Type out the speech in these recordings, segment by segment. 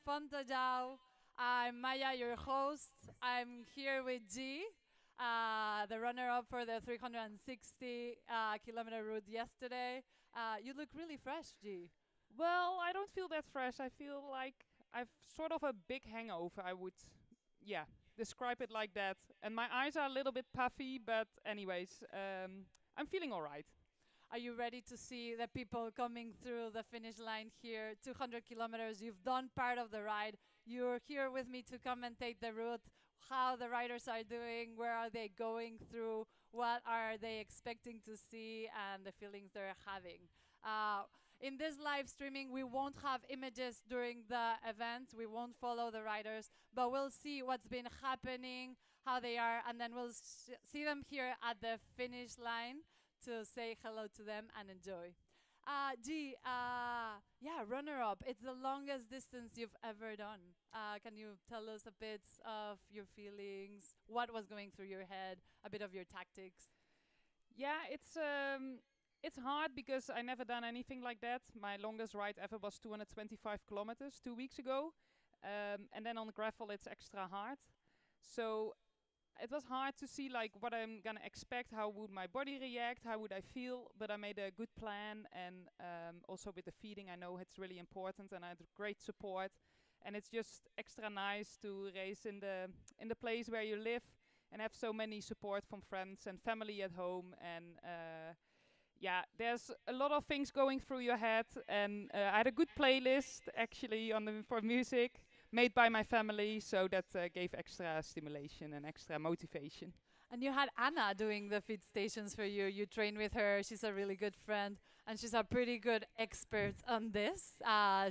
Fontajau. I'm Maya, your host. I'm here with G, the runner-up for the 360 kilometer route yesterday. You look really fresh, G. Well, I don't feel that fresh. I feel like I've sort of a big hangover. I would, yeah, describe it like that. And my eyes are a little bit puffy, but anyways, I'm feeling all right. Are you ready to see the people coming through the finish line here? 200 kilometers. You've done part of the ride. You're here with me to commentate the route, how the riders are doing, where are they going through, what are they expecting to see, and the feelings they're having. In this live streaming, we won't have images during the event. We won't follow the riders, but we'll see what's been happening, how they are, and then we'll see them here at the finish line to say hello to them and enjoy. Yeah, runner up. It's the longest distance you've ever done. Can you tell us a bit of your feelings? What was going through your head? A bit of your tactics? Yeah, it's hard because I never done anything like that. My longest ride ever was 225 kilometers 2 weeks ago, and then on the gravel it's extra hard. So it was hard to see like what I'm gonna expect, how would my body react, how would I feel, but I made a good plan, and also with the feeding I know it's really important, and I had great support, and it's just extra nice to race in the place where you live and have so many support from friends and family at home, and yeah, there's a lot of things going through your head, and I had a good playlist actually for music made by my family, so that gave extra stimulation and extra motivation. And you had Anna doing the feed stations for you. You train with her. She's a really good friend, and she's a pretty good expert on this.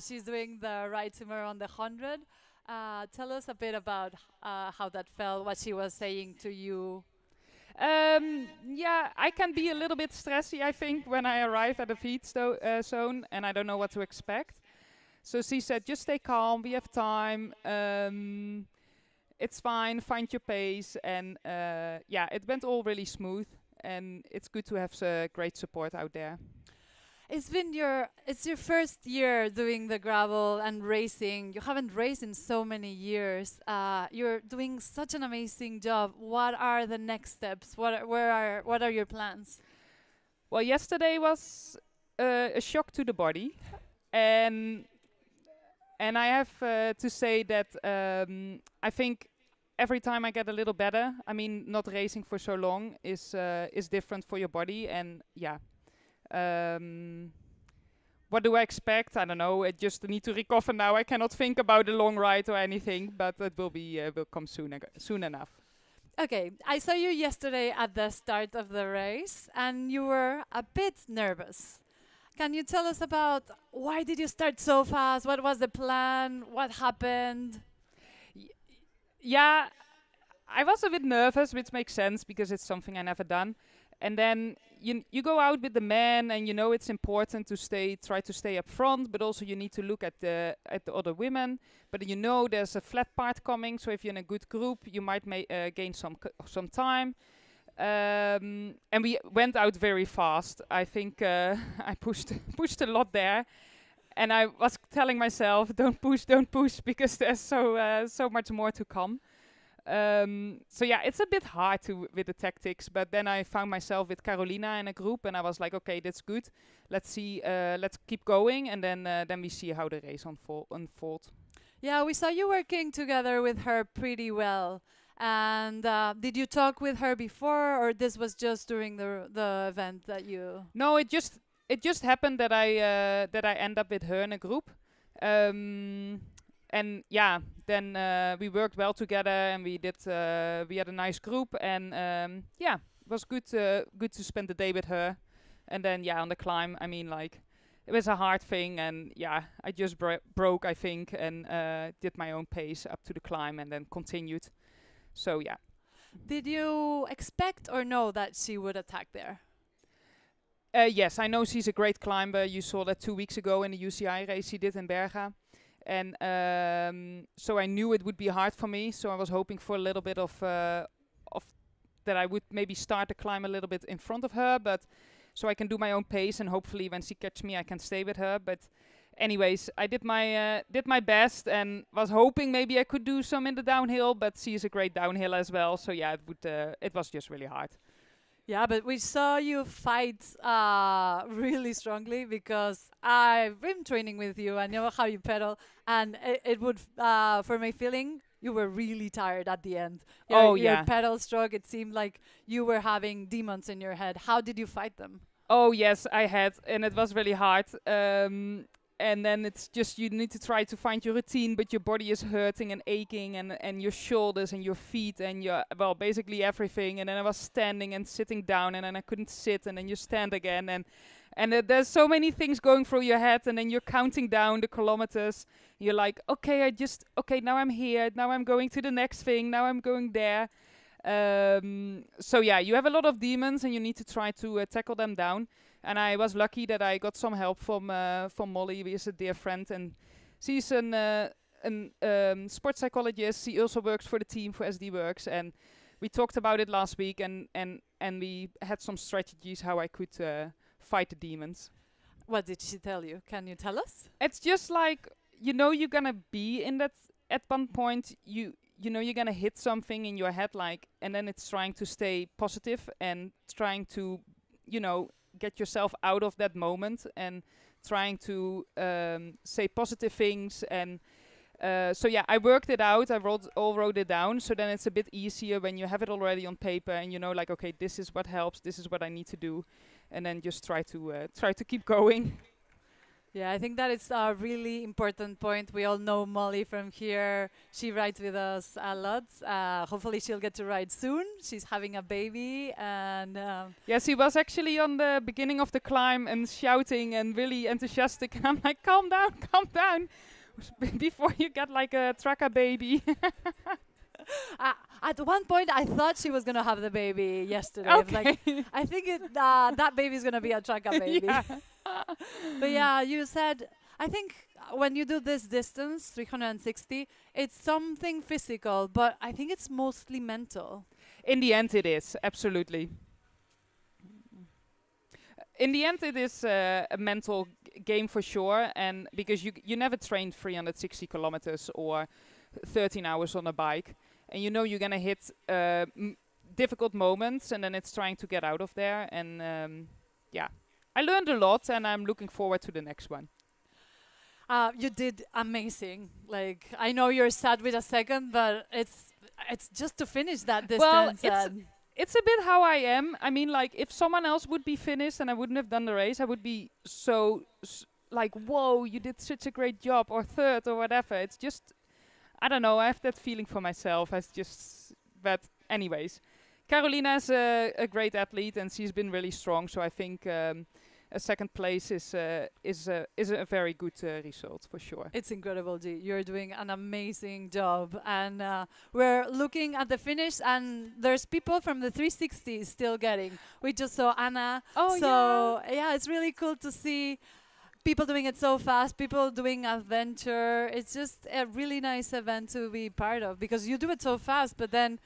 She's doing the ride tomorrow on the 100. Tell us a bit about how that felt, what she was saying to you. Yeah, I can be a little bit stressy, I think, when I arrive at a zone and I don't know what to expect. So she said, just stay calm, we have time, it's fine, find your pace. And yeah, it went all really smooth, and it's good to have great support out there. It's your first year doing the gravel and racing. You haven't raced in so many years. You're doing such an amazing job. What are the next steps? What are your plans? Well, yesterday was a shock to the body, and I have to say that I think every time I get a little better. I mean, not racing for so long is different for your body, and yeah. What do I expect? I don't know. I just need to recover now. I cannot think about a long ride or anything, but it will come soon enough. Okay, I saw you yesterday at the start of the race, and you were a bit nervous. Can you tell us about why did you start so fast? What was the plan? What happened? Y- yeah, I was a bit nervous, which makes sense because it's something I never done. And then you go out with the men, and you know it's important to try to stay up front, but also you need to look at the other women. But you know there's a flat part coming, so if you're in a good group, you might gain some time. And we went out very fast. I think I pushed a lot there, and I was telling myself, don't push, because there's so much more to come. So yeah, it's a bit hard with the tactics, but then I found myself with Carolina in a group, and I was like, okay, that's good. Let's see, let's keep going, and then we see how the race unfold. Yeah, we saw you working together with her pretty well. And did you talk with her before, or this was just during the event that you? No, it just happened that I end up with her in a group. And yeah, then we worked well together, and we had a nice group, and yeah, it was good to spend the day with her. And then yeah, on the climb, I mean, like, it was a hard thing, and yeah, I just broke, I think, and did my own pace up to the climb, and then continued. So yeah. Did you expect or know that she would attack there? Yes, I know she's a great climber. You saw that 2 weeks ago in the UCI race she did in Berga. And so I knew it would be hard for me. So I was hoping for a little bit of that I would maybe start the climb a little bit in front of her, but so I can do my own pace, and hopefully when she catches me, I can stay with her. But anyways, I did my best and was hoping maybe I could do some in the downhill, but she is a great downhill as well. So yeah, it was just really hard. Yeah, but we saw you fight really strongly because I've been training with you. I know how you pedal, and it would, for my feeling, you were really tired at the end. Your pedal stroke, it seemed like you were having demons in your head. How did you fight them? Oh yes, I had, and it was really hard. And then it's just you need to try to find your routine, but your body is hurting and aching, and your shoulders and your feet and your, well, basically everything. And then I was standing and sitting down, and then I couldn't sit, and then you stand again, and there's so many things going through your head, and then you're counting down the kilometers. You're like, okay, okay, now I'm here, now I'm going to the next thing, now I'm going there. So yeah, you have a lot of demons, and you need to try to tackle them down. And I was lucky that I got some help from Molly, who is a dear friend, and she's an sports psychologist. She also works for the team for SD Works, and we talked about it last week, and we had some strategies how I could fight the demons. What did she tell you? Can you tell us? It's just like, you know, you're gonna be in that at one point. You know you're gonna hit something in your head, like, and then it's trying to stay positive and trying to, you know, get yourself out of that moment and trying to say positive things. And so yeah, I worked it out. I wrote it down, so then it's a bit easier when you have it already on paper and you know, like, okay, this is what helps, this is what I need to do, and then just try to keep going. Yeah, I think that is a really important point. We all know Molly from here. She rides with us a lot. Hopefully she'll get to ride soon. She's having a baby. And yes, he was actually on the beginning of the climb and shouting and really enthusiastic. And I'm like, calm down, before you get like a Traka baby. At one point, I thought she was going to have the baby yesterday. Okay. I think that baby's going to be a Traka baby. Yeah. But yeah, you said, I think when you do this distance, 360, it's something physical, but I think it's mostly mental. In the end, it is, absolutely. In the end, it is a mental game for sure, and because you never trained 360 kilometers or 13 hours on a bike, and you know you're gonna hit difficult moments, and then it's trying to get out of there. And yeah, I learned a lot, and I'm looking forward to the next one. You did amazing. Like, I know you're sad with a second, but it's just to finish that distance. Well, it's a bit how I am. I mean, like, if someone else would be finished and I wouldn't have done the race, I would be so like, whoa, you did such a great job, or third, or whatever. It's just, I don't know, I have that feeling for myself. But anyways, Carolina is a great athlete, and she's been really strong. So I think a second place is a very good result for sure. It's incredible, G. You're doing an amazing job, and we're looking at the finish, and there's people from the 360 still getting. We just saw Anna. Oh, so yeah, it's really cool to see people doing it so fast, people doing adventure. It's just a really nice event to be part of, because you do it so fast, but then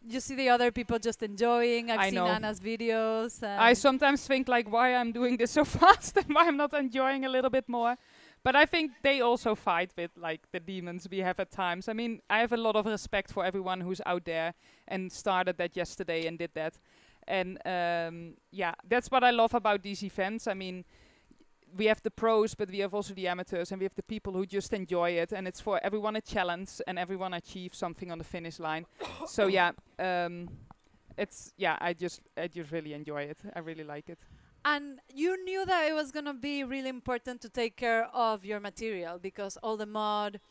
you see the other people just enjoying. I've seen Anna's videos. I sometimes think, like, why I'm doing this so fast and why I'm not enjoying a little bit more. But I think they also fight with, like, the demons we have at times. I mean, I have a lot of respect for everyone who's out there and started that yesterday and did that. And yeah, that's what I love about these events. I mean, we have the pros, but we have also the amateurs, and we have the people who just enjoy it, and it's for everyone a challenge, and everyone achieves something on the finish line. So yeah, I just really enjoy it. I really like it. And you knew that it was gonna be really important to take care of your material, because all the mud,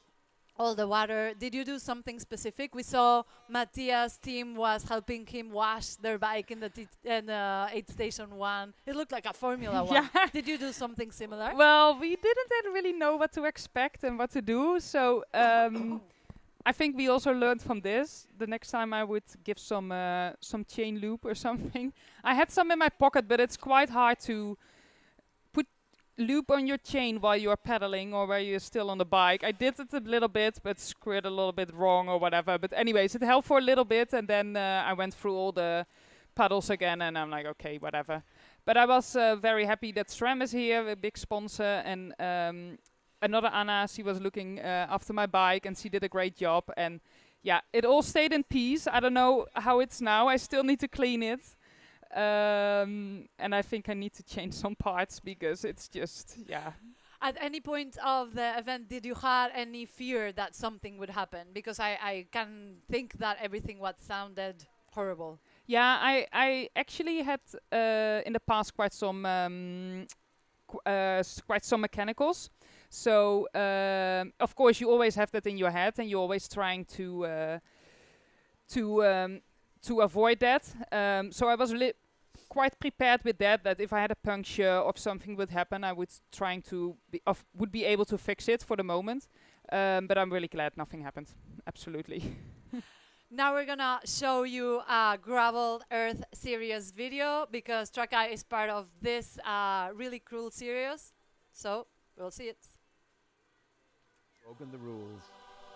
all the water. Did you do something specific? We saw Matthias' team was helping him wash their bike in the aid station 1. It looked like a Formula 1. Yeah. Did you do something similar? Well, we didn't really know what to expect and what to do, so I think we also learned from this. The next time I would give some chain loop or something. I had some in my pocket, but it's quite hard to put loop on your chain while you're pedaling or while you're still on the bike. I did it a little bit, but screwed a little bit wrong or whatever. But anyways, it helped for a little bit, and then I went through all the puddles again, and I'm like, okay, whatever. But I was very happy that SRAM is here, a big sponsor, and another Anna, she was looking after my bike, and she did a great job. And yeah, it all stayed in peace. I don't know how it's now. I still need to clean it. And I think I need to change some parts because it's just, yeah. At any point of the event, did you have any fear that something would happen? Because I can think that everything what sounded horrible. Yeah, I actually had in the past quite some mechanicals. So of course you always have that in your head, and you're always trying to avoid that. So I was quite prepared with that. That if I had a puncture or something would happen, I would be able to fix it for the moment. But I'm really glad nothing happened. Absolutely. Now we're gonna show you a Gravel Earth series video because Traka is part of this really cool series. So we'll see it. Broken the rules.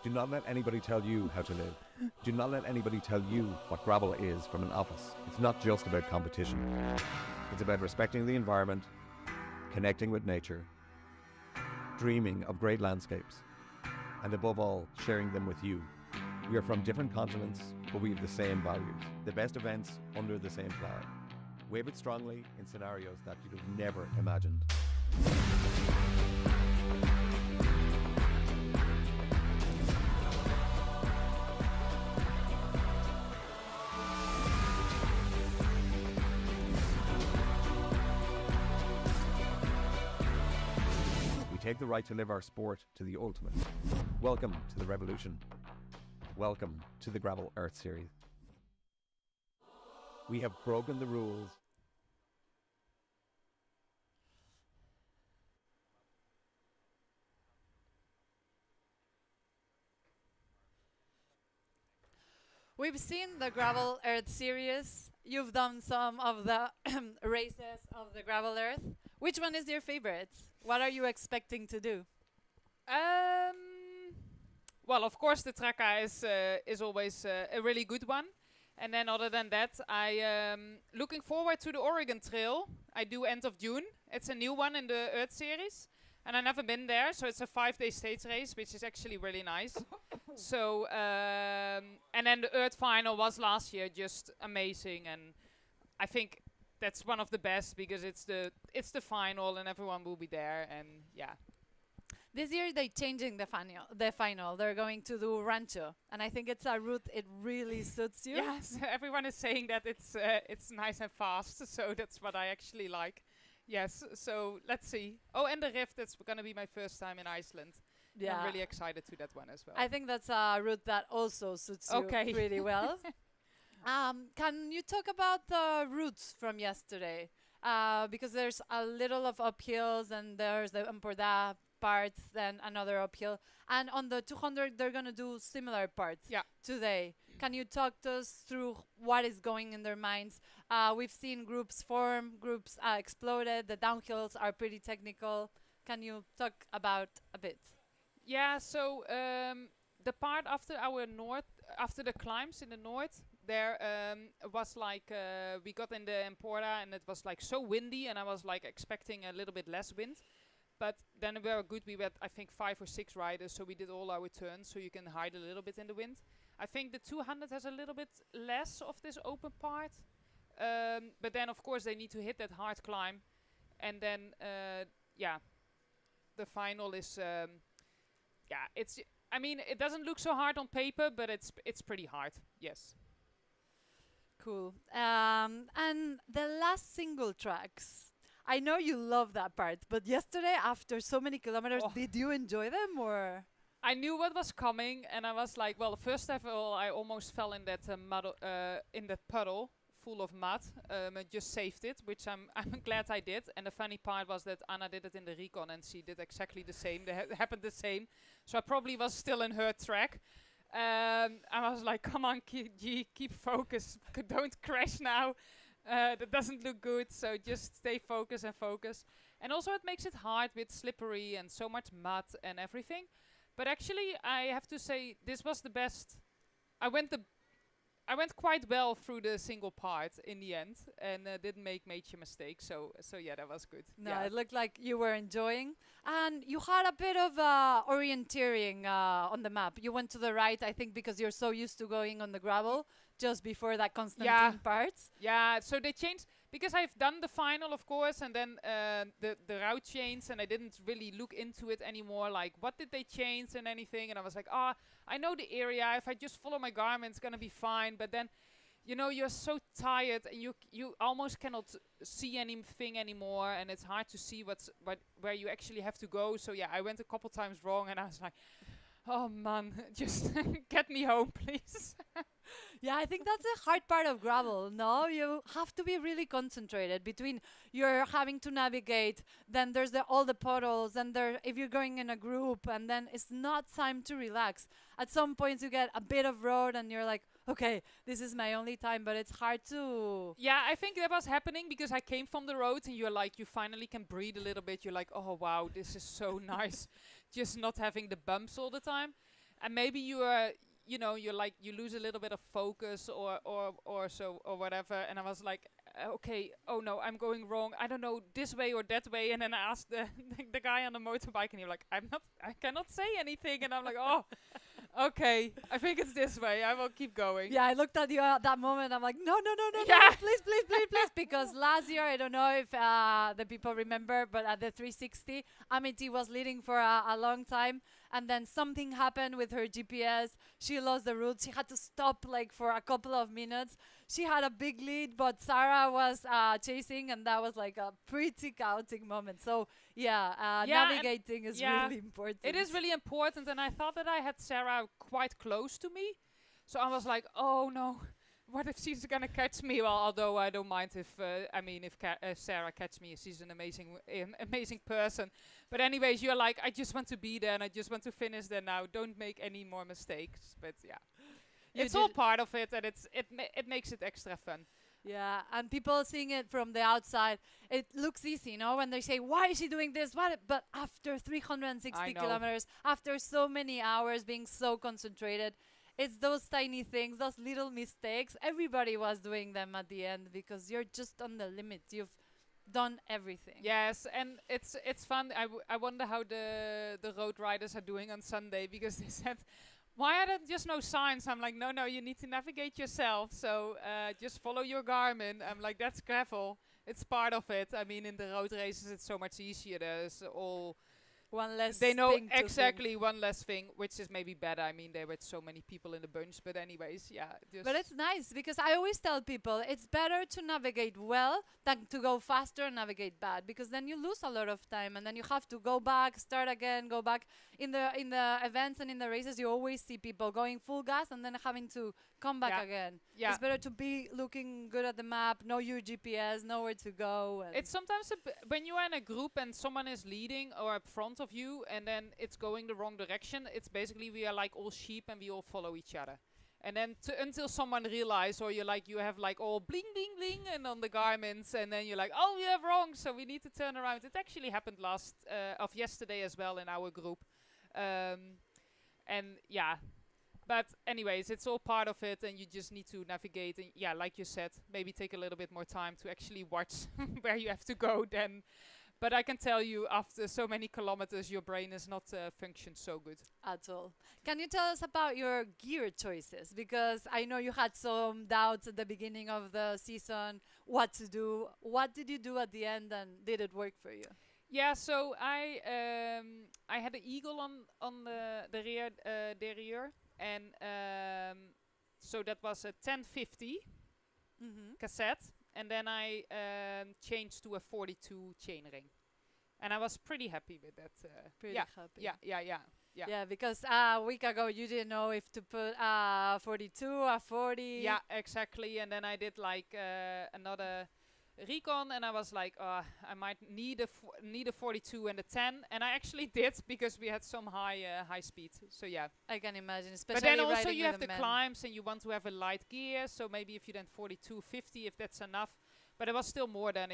Do not let anybody tell you how to live. Do not let anybody tell you what gravel is from an office. It's not just about competition. It's about respecting the environment, connecting with nature, dreaming of great landscapes, and above all, sharing them with you. We are from different continents, but we have the same values. The best events under the same flag. Wave it strongly in scenarios that you'd have never imagined. We take the right to live our sport to the ultimate. Welcome to the revolution. Welcome to the Gravel Earth series. We have broken the rules. We've seen the Gravel Earth series. You've done some of the races of the Gravel Earth. Which one is your favorite? What are you expecting to do? Well, of course, the Traka is always a really good one. And then other than that, I looking forward to the Oregon Trail. I do end of June. It's a new one in the Earth series. And I've never been there, so it's a 5-day stage race, which is actually really nice. So, and then the Earth final was last year, just amazing. And I think that's one of the best because it's the final and everyone will be there. And yeah. This year they're changing the final. They're going to do Rancho, and I think it's a route it really suits you. Yes, everyone is saying that it's nice and fast, so that's what I actually like. Yes, so let's see. Oh, and the Rift, that's going to be my first time in Iceland. Yeah. I'm really excited to that one as well. I think that's a route that also suits you really well. Can you talk about the routes from yesterday? Because there's a little of uphills and there's the Emporda parts, then another uphill. And on the 200, they're going to do similar parts today. Can you talk to us through what is going in their minds? We've seen groups form, groups exploded. The downhills are pretty technical. Can you talk about a bit? Yeah, so the part after the climbs in the north, there was like, we got in the Emporda and it was like so windy and I was like expecting a little bit less wind. But then we were good. We had, I think, 5 or 6 riders, so we did all our turns, so you can hide a little bit in the wind. I think the 200 has a little bit less of this open part. But then, of course, they need to hit that hard climb. And then, the final is, it's, I mean, it doesn't look so hard on paper, but it's pretty hard, yes. Cool. And the last single tracks. I know you love that part, but yesterday, after so many kilometers, did you enjoy them or? I knew what was coming, and I was like, well, first of all, I almost fell in that puddle full of mud. I just saved it, which I'm glad I did. And the funny part was that Anna did it in the recon, and she did exactly the same. They happened the same, so I probably was still in her track. I was like, come on, keep focus. Don't crash now. That doesn't look good, so just stay focused and focus. And also it makes it hard with slippery and so much mud and everything. But actually, I have to say, this was the best. I went I went quite well through the single part in the end, and didn't make major mistakes. So yeah, that was good. No, Yeah. it looked like you were enjoying. And you had a bit of orienteering on the map. You went to the right, I think, because you're so used to going on the gravel just before that Constantine parts. Yeah, so they changed because I've done the final, of course, and then the route changed, and I didn't really look into it anymore. Like, what did they change and anything? And I was like, I know the area. If I just follow my Garmin, it's gonna be fine. But then, you know, you're so tired, and you almost cannot see anything anymore, and it's hard to see where you actually have to go. So yeah, I went a couple times wrong, and I was like, oh man, just get me home, please. Yeah, I think that's the hard part of gravel. No, you have to be really concentrated between you're having to navigate. Then there's all the puddles, and if you're going in a group, and then it's not time to relax. At some points, you get a bit of road, and you're like, okay, this is my only time. But it's hard to. Yeah, I think that was happening because I came from the road, and you're like, you finally can breathe a little bit. You're like, oh wow, this is so nice, just not having the bumps all the time. And maybe you are. You know, you're like, you lose a little bit of focus or whatever. And I was like, okay, oh no, I'm going wrong. I don't know, this way or that way. And then I asked the guy on the motorbike, and he was like, I cannot say anything. And I'm like, oh, okay, I think it's this way. I will keep going. Yeah, I looked at you at that moment. I'm like, no, Yeah. please. Because last year, I don't know if the people remember, but at the 360, Amity was leading for a long time. And then something happened with her GPS. She lost the route. She had to stop like for a couple of minutes. She had a big lead, but Sarah was chasing, and that was like a pretty chaotic moment. So yeah, navigating is really important. It is really important, and I thought that I had Sarah quite close to me. So I was like, oh no, what if she's gonna catch me? Well, although I don't mind if Sarah catch me, she's an amazing person. But anyways, you're like, I just want to be there, and I just want to finish there now. Don't make any more mistakes. But yeah, it's all part of it, and it makes it extra fun. Yeah, and people seeing it from the outside, it looks easy, you know, when they say, why is she doing this? But after 360 kilometers, after so many hours being so concentrated, it's those tiny things, those little mistakes. Everybody was doing them at the end because you're just on the limit. You've done everything. Yes, and it's fun. I wonder how the road riders are doing on Sunday, because they said, why are there just no signs? I'm like, no, you need to navigate yourself. So just follow your Garmin. I'm like, that's gravel. It's part of it. I mean, in the road races, it's so much easier. There's all one less they know thing to exactly think. one less thing, which is maybe better. I mean, there were so many people in the bunch, but anyways, yeah. But it's nice because I always tell people it's better to navigate well than to go faster and navigate bad, because then you lose a lot of time, and then you have to go back, start again, go back. In the events and in the races, you always see people going full gas and then having to come back again. Yeah. It's better to be looking good at the map, know your GPS, know where to go. It's sometimes when you are in a group and someone is leading or up front of you, and then it's going the wrong direction. It's basically we are like all sheep and we all follow each other. And then until someone realizes, or you have like all bling bling bling and on the Garmins, and then you're like, oh, you have wrong, so we need to turn around. It actually happened yesterday as well in our group. And yeah, but anyways, it's all part of it, and you just need to navigate. And yeah, like you said, maybe take a little bit more time to actually watch where you have to go then. But I can tell you, after so many kilometers, your brain is not functioned so good at all. Can you tell us about your gear choices? Because I know you had some doubts at the beginning of the season, what to do. What did you do at the end, and did it work for you? Yeah, so I had the Eagle on the rear derrière, and so that was a 1050 cassette, and then I changed to a 42 chainring, and I was pretty happy with that. Pretty happy. Yeah. Yeah, because a week ago you didn't know if to put 42 or 40. Yeah, exactly, and then I did like another recon, and I was like, I might need a 42 and a 10, and I actually did, because we had some high speed. So yeah, I can imagine. Especially but then also riding you with have the men. climbs, and you want to have a light gear. So maybe if you then 42, 50, if that's enough. But it was still more than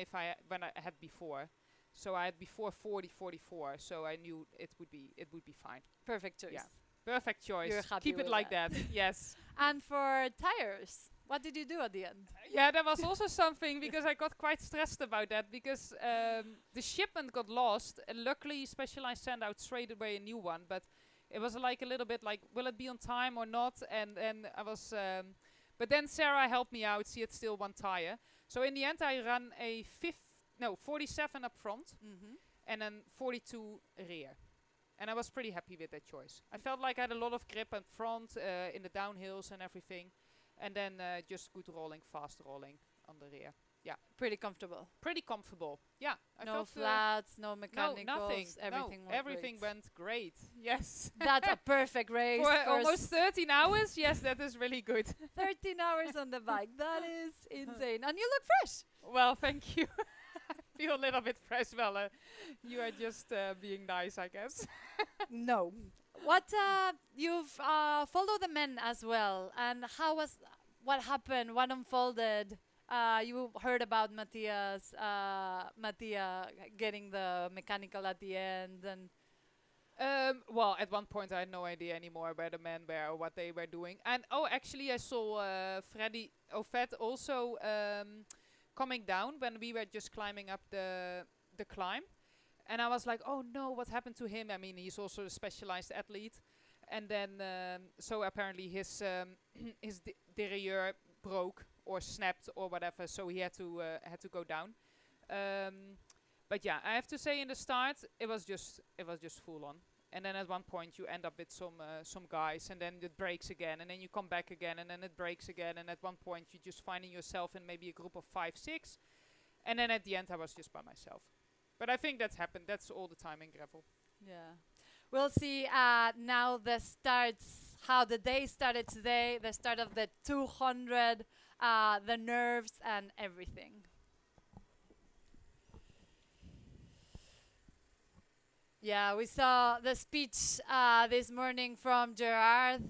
when I had before. So I had before 40, 44. So I knew it would be fine. Perfect choice. Yeah. Perfect choice. You're happy Keep it with like that. that. Yes. And for tires, what did you do at the end? Yeah, that was also something because I got quite stressed about that because the shipment got lost and luckily Specialized sent out straight away a new one, but it was like a little bit like, will it be on time or not? And I was, but then Sarah helped me out. She had still one tire, so in the end I ran a 47 up front Mm-hmm. and then 42 rear. And I was pretty happy with that choice. I felt like I had a lot of grip up front in the downhills and everything. And then just good rolling, fast rolling on the rear. Yeah. Pretty comfortable. Pretty comfortable. Yeah. I No felt flats, no no, mechanicals. nothing. Everything No, went everything great. went great. Yes. That's a perfect race. For for almost 13 hours. Yes, that is really good. 13 hours on the bike. That is insane. And you look fresh. Well, thank you. I feel a little bit fresh. Well, you are just being nice, I guess. No. What you've followed the men as well, and what happened? What unfolded? You heard about Mattia getting the mechanical at the end, and Well, at one point I had no idea anymore where the men were or what they were doing. And actually I saw Fred also coming down when we were just climbing up the climb. And I was like, oh no, what happened to him? I mean, he's also a specialized athlete. And then, so apparently his his derailleur broke or snapped or whatever, so he had to go down. But yeah, I have to say in the start it was just full on. And then at one point you end up with some guys, and then it breaks again, and then you come back again, and then it breaks again, and at one point you're just finding yourself in maybe a group of 5, 6, and then at the end I was just by myself. But I think that's happened. That's all the time in gravel. yeah. We'll see now the starts, how the day started today, the start of the 200, the nerves and everything. Yeah, we saw the speech this morning from Gerard.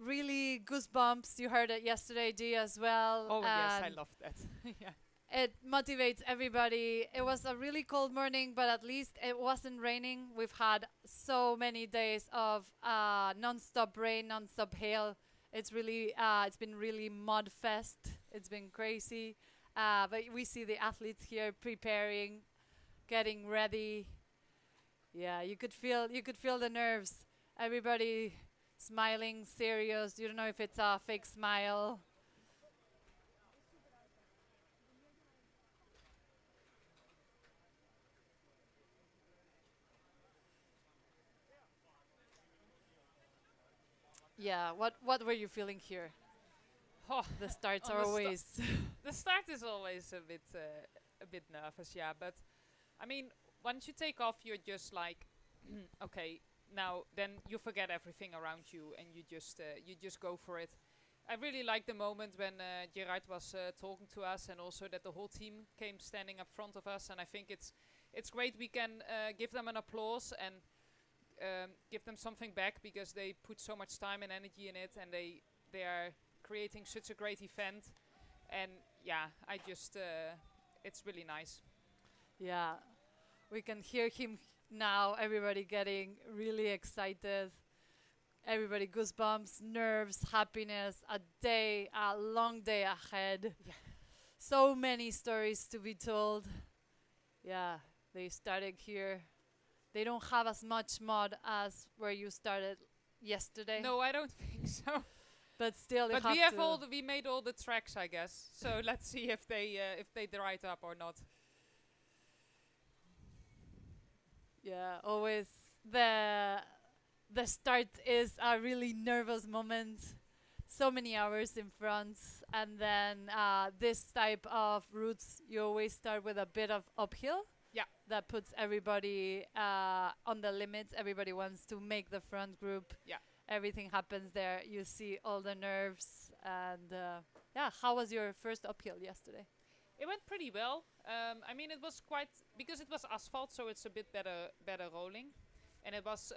Really goosebumps. You heard it yesterday, G, as well. Oh yes, I and love that. Yeah. it motivates everybody. It was a really cold morning, but at least it wasn't raining. We've had so many days of non-stop rain, non-stop hail. It's been really mud fest. It's been crazy. But we see the athletes here preparing, getting ready. Yeah, you could feel the nerves. Everybody smiling, serious. You don't know if it's a fake smile. Yeah, what were you feeling here? Oh, The starts On are the sta- always the start is always a bit nervous, yeah. But I mean, once you take off, you're just like, okay, now then you forget everything around you and you just go for it. I really like the moment when Gerard was talking to us, and also that the whole team came standing up front of us. And I think it's great we can give them an applause and give them something back, because they put so much time and energy in it, and they are creating such a great event. And yeah, I just it's really nice. yeah. We can hear him now. Everybody getting really excited. Everybody goosebumps, nerves, happiness. A long day ahead. Yeah. So many stories to be told. Yeah, they started here. They don't have as much mud as where you started yesterday. No, I don't think so. But still, But you have to we made all the tracks, I guess. So let's see if they dried up or not. Yeah, always the start is a really nervous moment. So many hours in front, and then this type of routes, you always start with a bit of uphill. Yeah. That puts everybody on the limits. Everybody wants to make the front group. Yeah. Everything happens there. You see all the nerves, and yeah. How was your first uphill yesterday? It went pretty well. I mean, it was quite, because it was asphalt, so it's a bit better rolling, and it was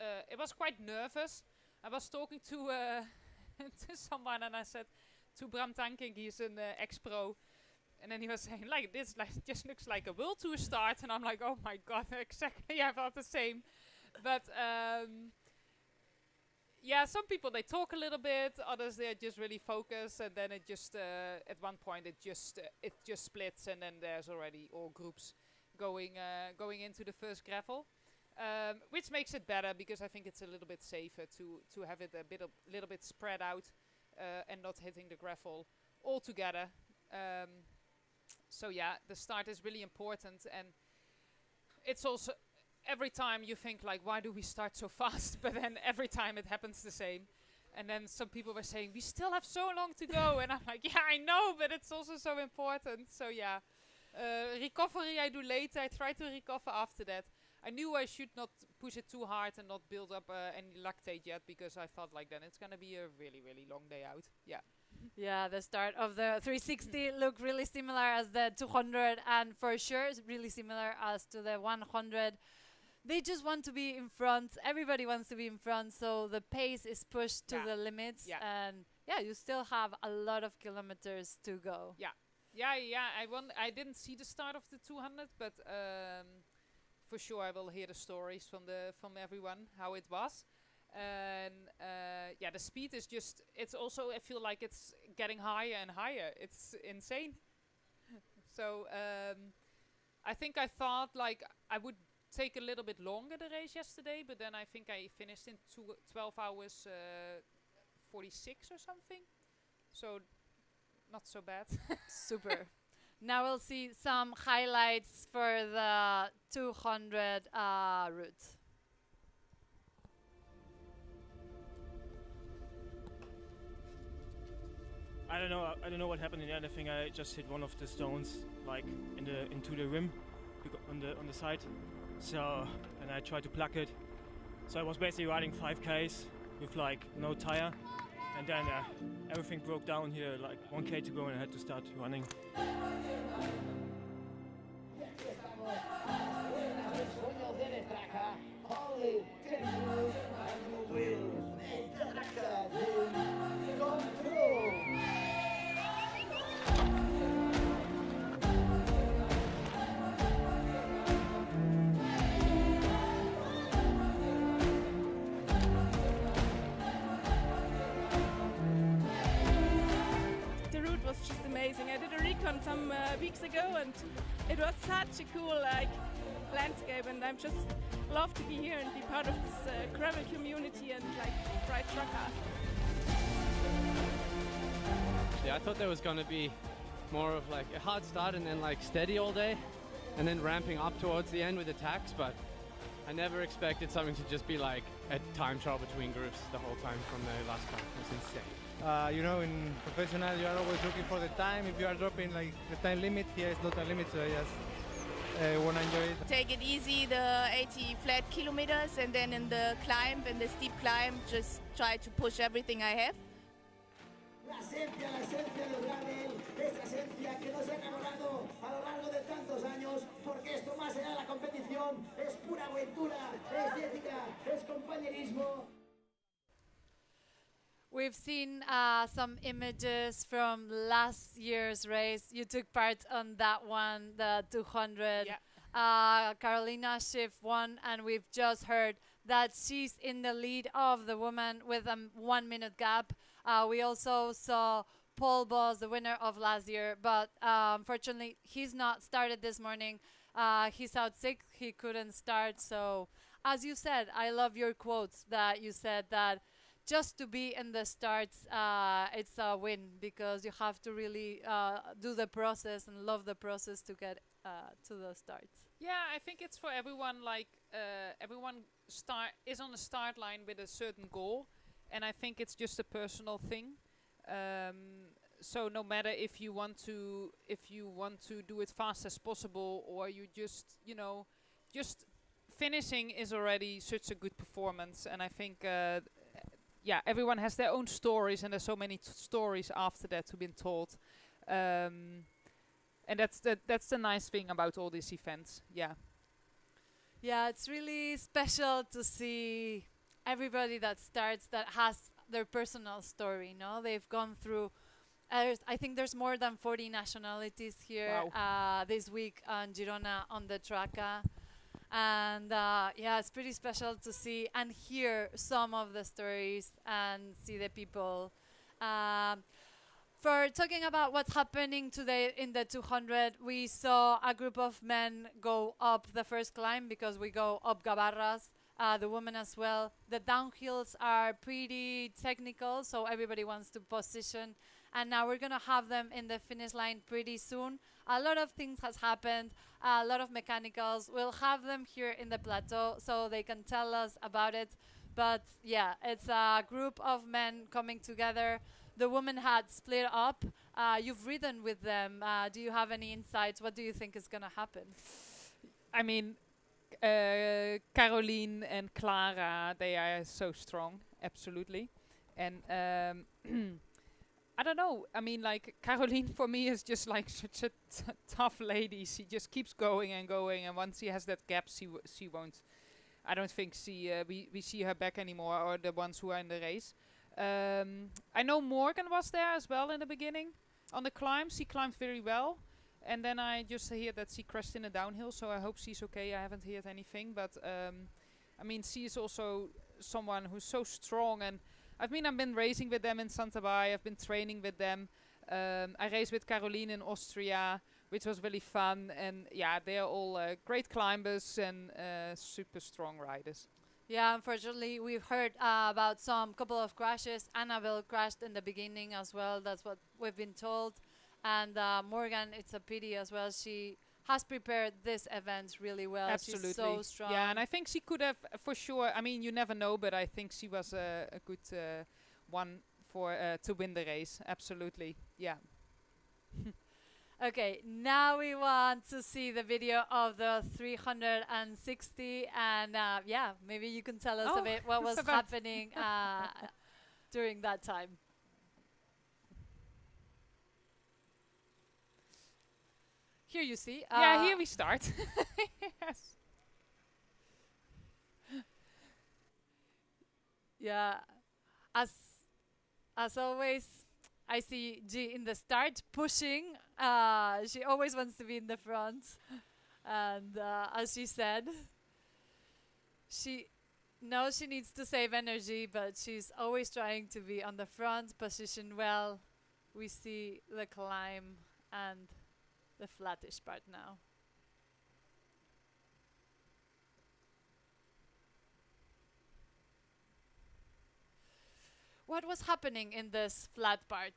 quite nervous. I was talking to to someone, and I said to Bram Tankink, he's an ex-pro, and then he was saying like this, like just looks like a World Tour start, and I'm like, oh my god, exactly, I felt the same. But yeah, some people they talk a little bit, others they're just really focused, and then it just at one point it just splits, and then there's already all groups going into the first gravel, which makes it better because I think it's a little bit safer to have it little bit spread out and not hitting the gravel all together. So yeah, the start is really important, and it's also every time you think like, why do we start so fast? But then every time it happens the same. And then some people were saying, we still have so long to go. And I'm like, yeah, I know, but it's also so important. So yeah, recovery I do later. I try to recover after that. I knew I should not push it too hard and not build up any lactate yet, because I thought like then it's going to be a really, really long day out. Yeah. Yeah, the start of the 360 looked really similar as the 200, and for sure it's really similar as to the 100. They just want to be in front. Everybody wants to be in front, so the pace is pushed to the limits. Yeah. And yeah, you still have a lot of kilometers to go. Yeah. I didn't see the start of the 200, but for sure I will hear the stories from everyone how it was. And yeah, the speed is just, it's also, I feel like it's getting higher and higher. It's insane. So I think I thought like I would take a little bit longer the race yesterday, but then I think I finished in 12 hours 46 or something. So not so bad. Super. Now we'll see some highlights for the 200 route. I don't know what happened in the end. I think I just hit one of the stones, like into the rim, on the side. So, and I tried to plug it. So I was basically riding 5Ks with like no tire, and then everything broke down here, like 1K to go, and I had to start running. Just amazing. I did a recon some weeks ago, and it was such a cool landscape, and I'm just love to be here and be part of this gravel community and ride Traka. Yeah, I thought there was going to be more of like a hard start and then like steady all day, and then ramping up towards the end with attacks, but I never expected something to just be like a time trial between groups the whole time from the last car. It was insane. You know, in professional, you are always looking for the time. If you are dropping like the time limit, here is not a limit, so I just want to enjoy it. Take it easy, the 80 flat kilometers, and then in the climb, in the steep climb, just try to push everything I have. La esencia del gravel, esa esencia que nos ha enamorado a lo largo de tantos años, porque esto más allá de la competición es pura aventura, es ética, es compañerismo. We've seen some images from last year's race. You took part on that one, the 200. Yeah. Carolina Shiff won, and we've just heard that she's in the lead of the woman with a 1 minute gap. We also saw Paul Boss, the winner of last year, but unfortunately he's not started this morning. He's out sick, he couldn't start. So as you said, I love your quotes that you said that just to be in the starts, it's a win, because you have to really do the process and love the process to get to the starts. Yeah, I think it's for everyone. Like everyone is on the start line with a certain goal, and I think it's just a personal thing. So no matter if you want to do it fast as possible, or you just finishing is already such a good performance. And I think yeah, everyone has their own stories, and there's so many stories after that to be told. And that's the nice thing about all these events. Yeah. Yeah, it's really special to see everybody that starts that has their personal story. No, they've gone through. I think there's more than 40 nationalities here this week on Girona on the Traka. And yeah, it's pretty special to see and hear some of the stories and see the people. Um, for talking about what's happening today in the 200, we saw a group of men go up the first climb because we go up Gabarras, the women as well. The downhills are pretty technical, so everybody wants to position. And now we're going to have them in the finish line pretty soon. A lot of things has happened, a lot of mechanicals. We'll have them here in the plateau so they can tell us about it. But yeah, it's a group of men coming together. The women had split up. You've ridden with them. Do you have any insights? What do you think is going to happen? I mean, Caroline and Clara, they are so strong, absolutely. And I don't know. I mean, like, Caroline for me is just like such a tough lady. She just keeps going and going, and once she has that gap, she won't. I don't think we see her back anymore, or the ones who are in the race. I know Morgan was there as well in the beginning on the climb. She climbed very well, and then I just hear that she crashed in a downhill. So I hope she's okay. I haven't heard anything, but I mean, she is also someone who's so strong, and I've been racing with them in Santa Bay. I've been training with them. I raced with Caroline in Austria, which was really fun. And yeah, they're all great climbers and super strong riders. Yeah, unfortunately, we've heard about some couple of crashes. Annabelle crashed in the beginning as well. That's what we've been told. And Morgan, it's a pity as well. She has prepared this event really well. Absolutely. She's so strong. Yeah, and I think she could have, for sure. I mean, you never know, but I think she was a good one for to win the race. Absolutely. Yeah. Okay, now we want to see the video of the 360, and yeah, maybe you can tell us a bit what was happening during that time. Here you see. Yeah, here we start. Yes. Yeah, as always, I see G in the start pushing. She always wants to be in the front, and as she said, she knows she needs to save energy, but she's always trying to be on the front, positioned well. We see the climb and the flattish part now. What was happening in this flat part?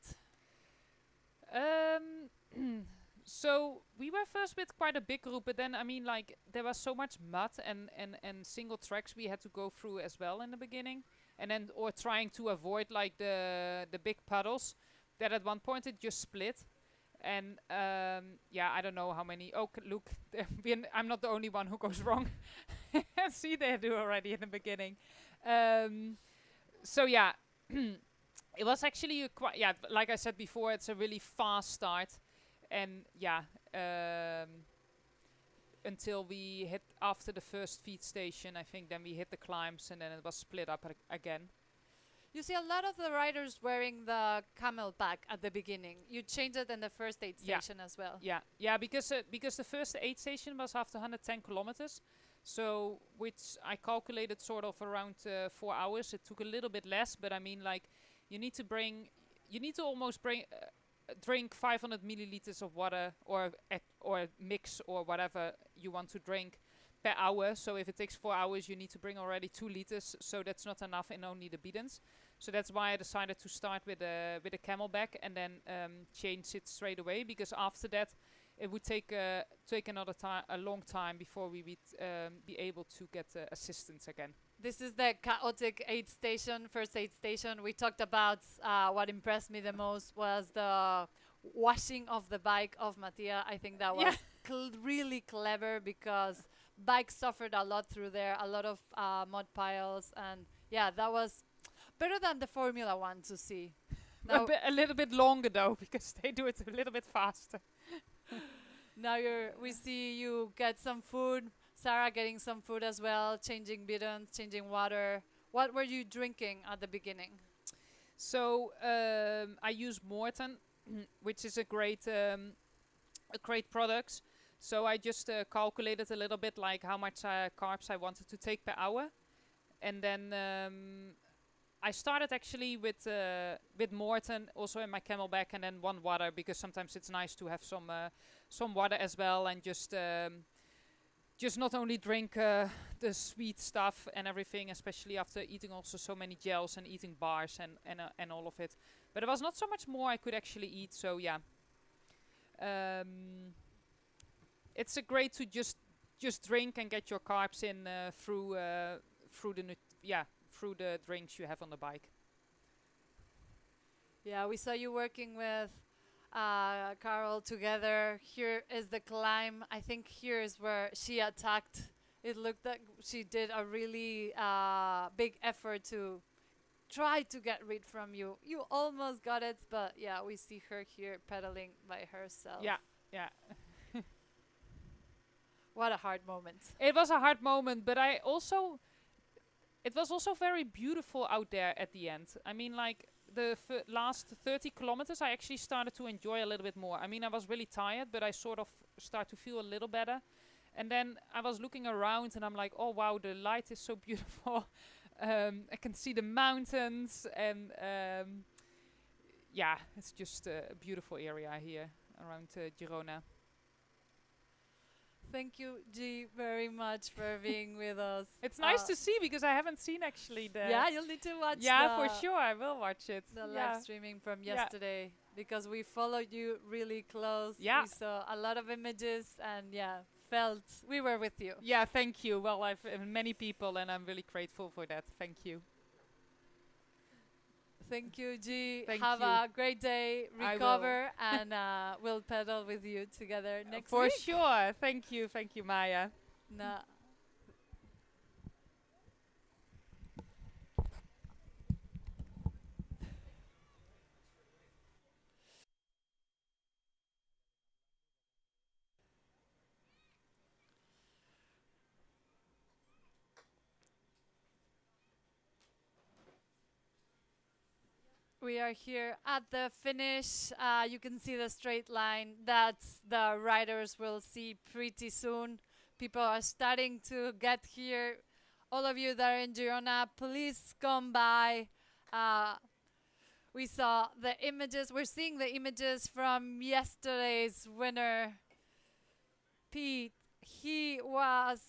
So we were first with quite a big group, but then I mean, like, there was so much mud and single tracks we had to go through as well in the beginning, and then or trying to avoid like the big puddles, that at one point it just split. And yeah, I don't know how many. Oh, look, I'm not the only one who goes wrong. See, they do already in the beginning. So yeah, it was actually quite. Yeah, like I said before, it's a really fast start, and yeah, until we hit after the first feed station, I think then we hit the climbs, and then it was split up again. You see a lot of the riders wearing the camel pack at the beginning. You changed it in the first aid station as well. Yeah, because the first aid station was after 110 kilometers, so which I calculated sort of around 4 hours. It took a little bit less, but I mean, like, you need to almost drink 500 milliliters of water or mix or whatever you want to drink per hour. So if it takes 4 hours, you need to bring already 2 liters. So that's not enough in only the bidons. So that's why I decided to start with a camelback and then change it straight away, because after that it would take another time, a long time before we would be able to get assistance again. This is the chaotic aid station, first aid station. We talked about what impressed me the most was the washing of the bike of Mattia. I think that was really clever, because bikes suffered a lot through there, a lot of mud piles, and yeah, that was better than the Formula One to see. A little bit longer though, because they do it a little bit faster. Now we see you get some food. Sarah getting some food as well, changing bidons, changing water. What were you drinking at the beginning? So I use Morton, which is a great product. So I just calculated a little bit like how much carbs I wanted to take per hour, and then I started actually with Morton also in my Camelback, and then one water, because sometimes it's nice to have some water as well, and just not only drink the sweet stuff and everything, especially after eating also so many gels and eating bars and all of it. But there was not so much more I could actually eat. So yeah, it's a great to just drink and get your carbs in through the drinks you have on the bike. Yeah, we saw you working with Carol together. Here is the climb. I think here is where she attacked. It looked like she did a really big effort to try to get rid from you. You almost got it, but yeah, we see her here pedaling by herself. Yeah, yeah. What a hard moment. It was a hard moment, but it was also very beautiful out there at the end. I mean, like the last 30 kilometers, I actually started to enjoy a little bit more. I mean, I was really tired, but I sort of start to feel a little better. And then I was looking around and I'm like, oh wow, the light is so beautiful. I can see the mountains, and yeah, it's just a beautiful area here around Girona. Thank you, G, very much for being with us. It's nice to see, because I haven't seen actually the... Yeah, you'll need to watch for sure, I will watch it. The live streaming from yesterday, because we followed you really close. Yeah. We saw a lot of images, and felt we were with you. Yeah, thank you. Well, I've many people, and I'm really grateful for that. Thank you. Thank you, G. Thank Have you. a great day. Recover, and we'll pedal with you together next for week. sure. Thank you, Maya. No. We are here at the finish. You can see the straight line that the riders will see pretty soon. People are starting to get here. All of you that are in Girona, please come by. We saw the images. We're seeing the images from yesterday's winner, Pete. He was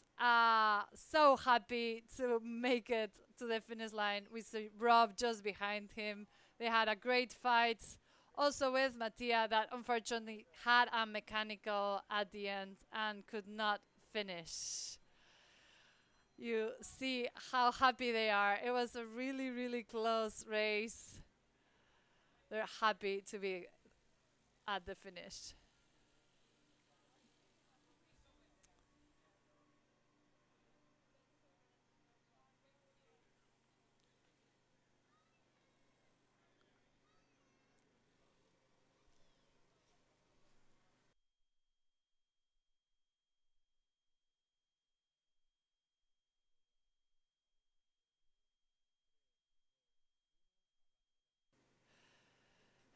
so happy to make it to the finish line. We see Rob just behind him. They had a great fight. Also with Mattia, that unfortunately had a mechanical at the end and could not finish. You see how happy they are. It was a really, really close race. They're happy to be at the finish.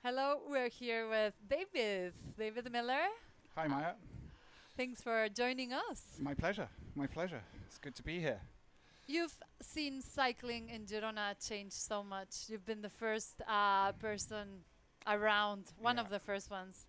Hello, we're here with David Miller. Hi, Maya. Thanks for joining us. My pleasure. My pleasure. It's good to be here. You've seen cycling in Girona change so much. You've been the first person around, one of the first ones.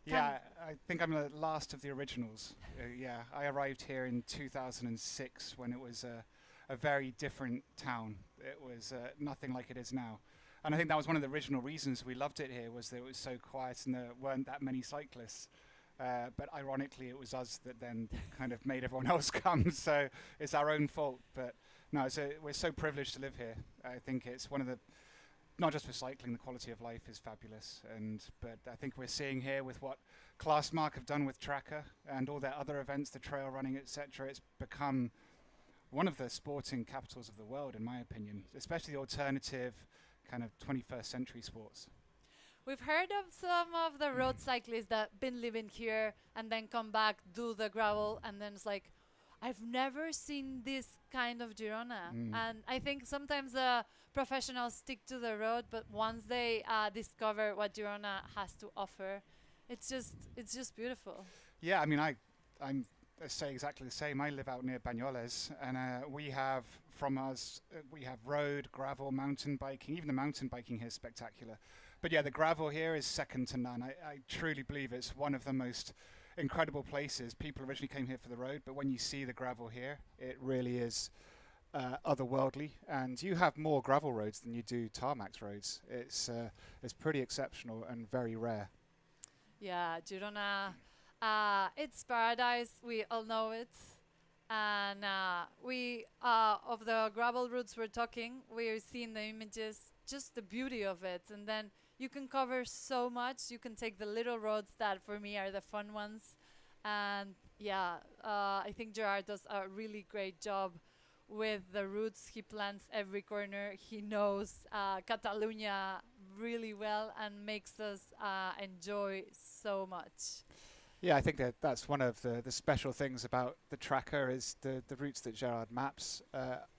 Yeah, I think I'm the last of the originals. Yeah, I arrived here in 2006 when it was a very different town. It was nothing like it is now. And I think that was one of the original reasons we loved it here, was that it was so quiet and there weren't that many cyclists. But ironically, it was us that then kind of made everyone else come. So it's our own fault. But no, we're so privileged to live here. I think it's one of the, not just for cycling, the quality of life is fabulous. But I think we're seeing here with what Classmark have done with Traka and all their other events, the trail running, etc. It's become one of the sporting capitals of the world, in my opinion, especially the alternative kind of 21st century sports. We've heard of some of the road cyclists that been living here and then come back, do the gravel, and then it's like, I've never seen this kind of Girona. And I think sometimes the professionals stick to the road, but once they discover what Girona has to offer, it's just beautiful. Yeah, I mean, I I'm say exactly the same. I live out near Banyoles, and we have from us we have road, gravel, mountain biking. Even the mountain biking here is spectacular. But yeah, the gravel here is second to none. I truly believe it's one of the most incredible places. People originally came here for the road, but when you see the gravel here, it really is otherworldly. And you have more gravel roads than you do tarmac roads. It's pretty exceptional and very rare. Yeah, Girona, it's paradise. We all know it. And we, of the gravel routes we're talking, we're seeing the images, just the beauty of it. And then you can cover so much. You can take the little roads that for me are the fun ones. And yeah, I think Gerard does a really great job with the routes. He plans every corner. He knows Catalonia really well and makes us enjoy so much. Yeah, I think that's one of the special things about the Traka is the routes that Gerard maps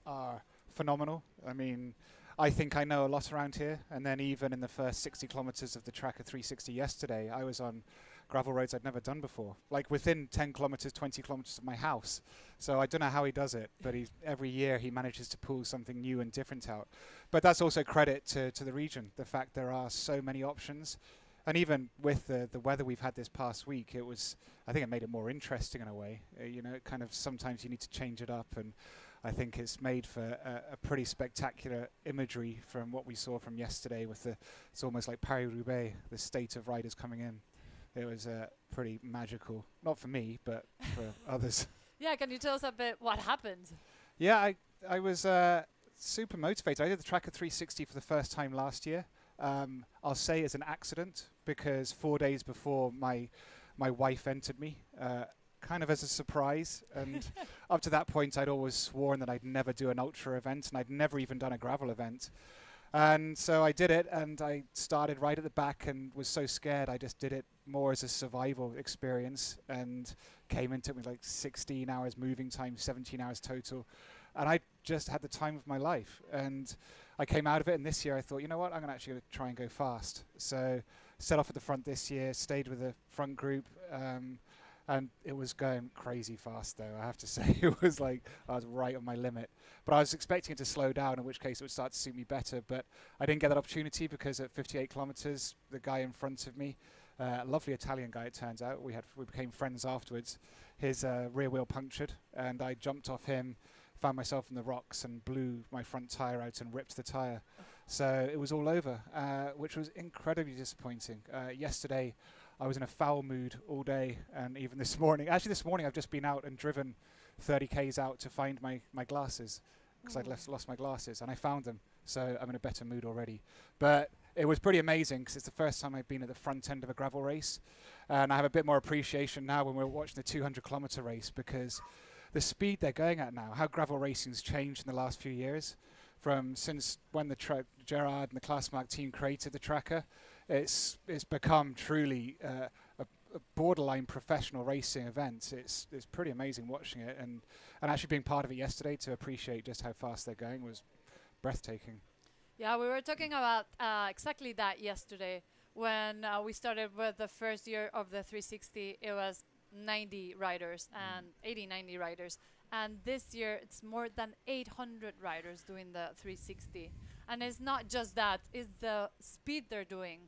are phenomenal. I mean, I think I know a lot around here, and then even in the first 60 kilometers of the Traka 360 yesterday, I was on gravel roads I'd never done before, like within 10 kilometers, 20 kilometers of my house. So I don't know how he does it, but every year he manages to pull something new and different out. But that's also credit to the region, the fact there are so many options. And even with the weather we've had this past week, I think it made it more interesting in a way. Kind of sometimes you need to change it up, and I think it's made for a pretty spectacular imagery from what we saw from yesterday with it's almost like Paris-Roubaix, the state of riders coming in. It was pretty magical. Not for me, but for others. Yeah, can you tell us a bit what happened? Yeah, I was super motivated. I did the Traka 360 for the first time last year. I'll say it's an accident because 4 days before my wife entered me, kind of as a surprise. And up to that point, I'd always sworn that I'd never do an ultra event, and I'd never even done a gravel event. And so I did it, and I started right at the back and was so scared I just did it more as a survival experience and came into it with like 16 hours moving time, 17 hours total. And I just had the time of my life. And I came out of it, and this year I thought, you know what, I'm going to actually try and go fast. So set off at the front this year, stayed with the front group, and it was going crazy fast though, I have to say. It was like I was right on my limit. But I was expecting it to slow down, in which case it would start to suit me better. But I didn't get that opportunity because at 58 kilometers, the guy in front of me, a lovely Italian guy it turns out, we became friends afterwards, his rear wheel punctured, and I jumped off him, found myself in the rocks and blew my front tyre out and ripped the tyre. So it was all over, which was incredibly disappointing. Yesterday I was in a foul mood all day, and even this morning. Actually, this morning I've just been out and driven 30 k's out to find my glasses, because I'd lost my glasses, and I found them. So I'm in a better mood already. But it was pretty amazing because it's the first time I've been at the front end of a gravel race, and I have a bit more appreciation now when we're watching the 200-kilometer race, because the speed they're going at now, how gravel racing's changed in the last few years, since when the Gerard and the Classmark team created the Traka, it's become truly a borderline professional racing event. It's pretty amazing watching it, and actually being part of it yesterday to appreciate just how fast they're going was breathtaking. Yeah, we were talking about exactly that yesterday when we started with the first year of the 360. It was 90 riders and 90 riders, and this year it's more than 800 riders doing the 360. And it's not just that, it's the speed they're doing,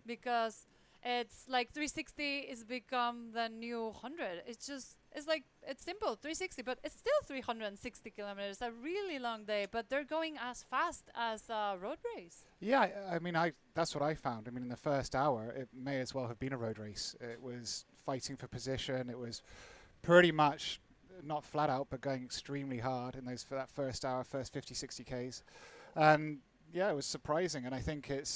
because it's like 360 is become the new 100. It's simple, 360, but it's still 360 kilometers, a really long day, but they're going as fast as a road race. Yeah, I mean, that's what I found. I mean, in the first hour, it may as well have been a road race. It was fighting for position. It was pretty much not flat out, but going extremely hard for that first hour, first 50, 60 Ks. And yeah, it was surprising, and I think it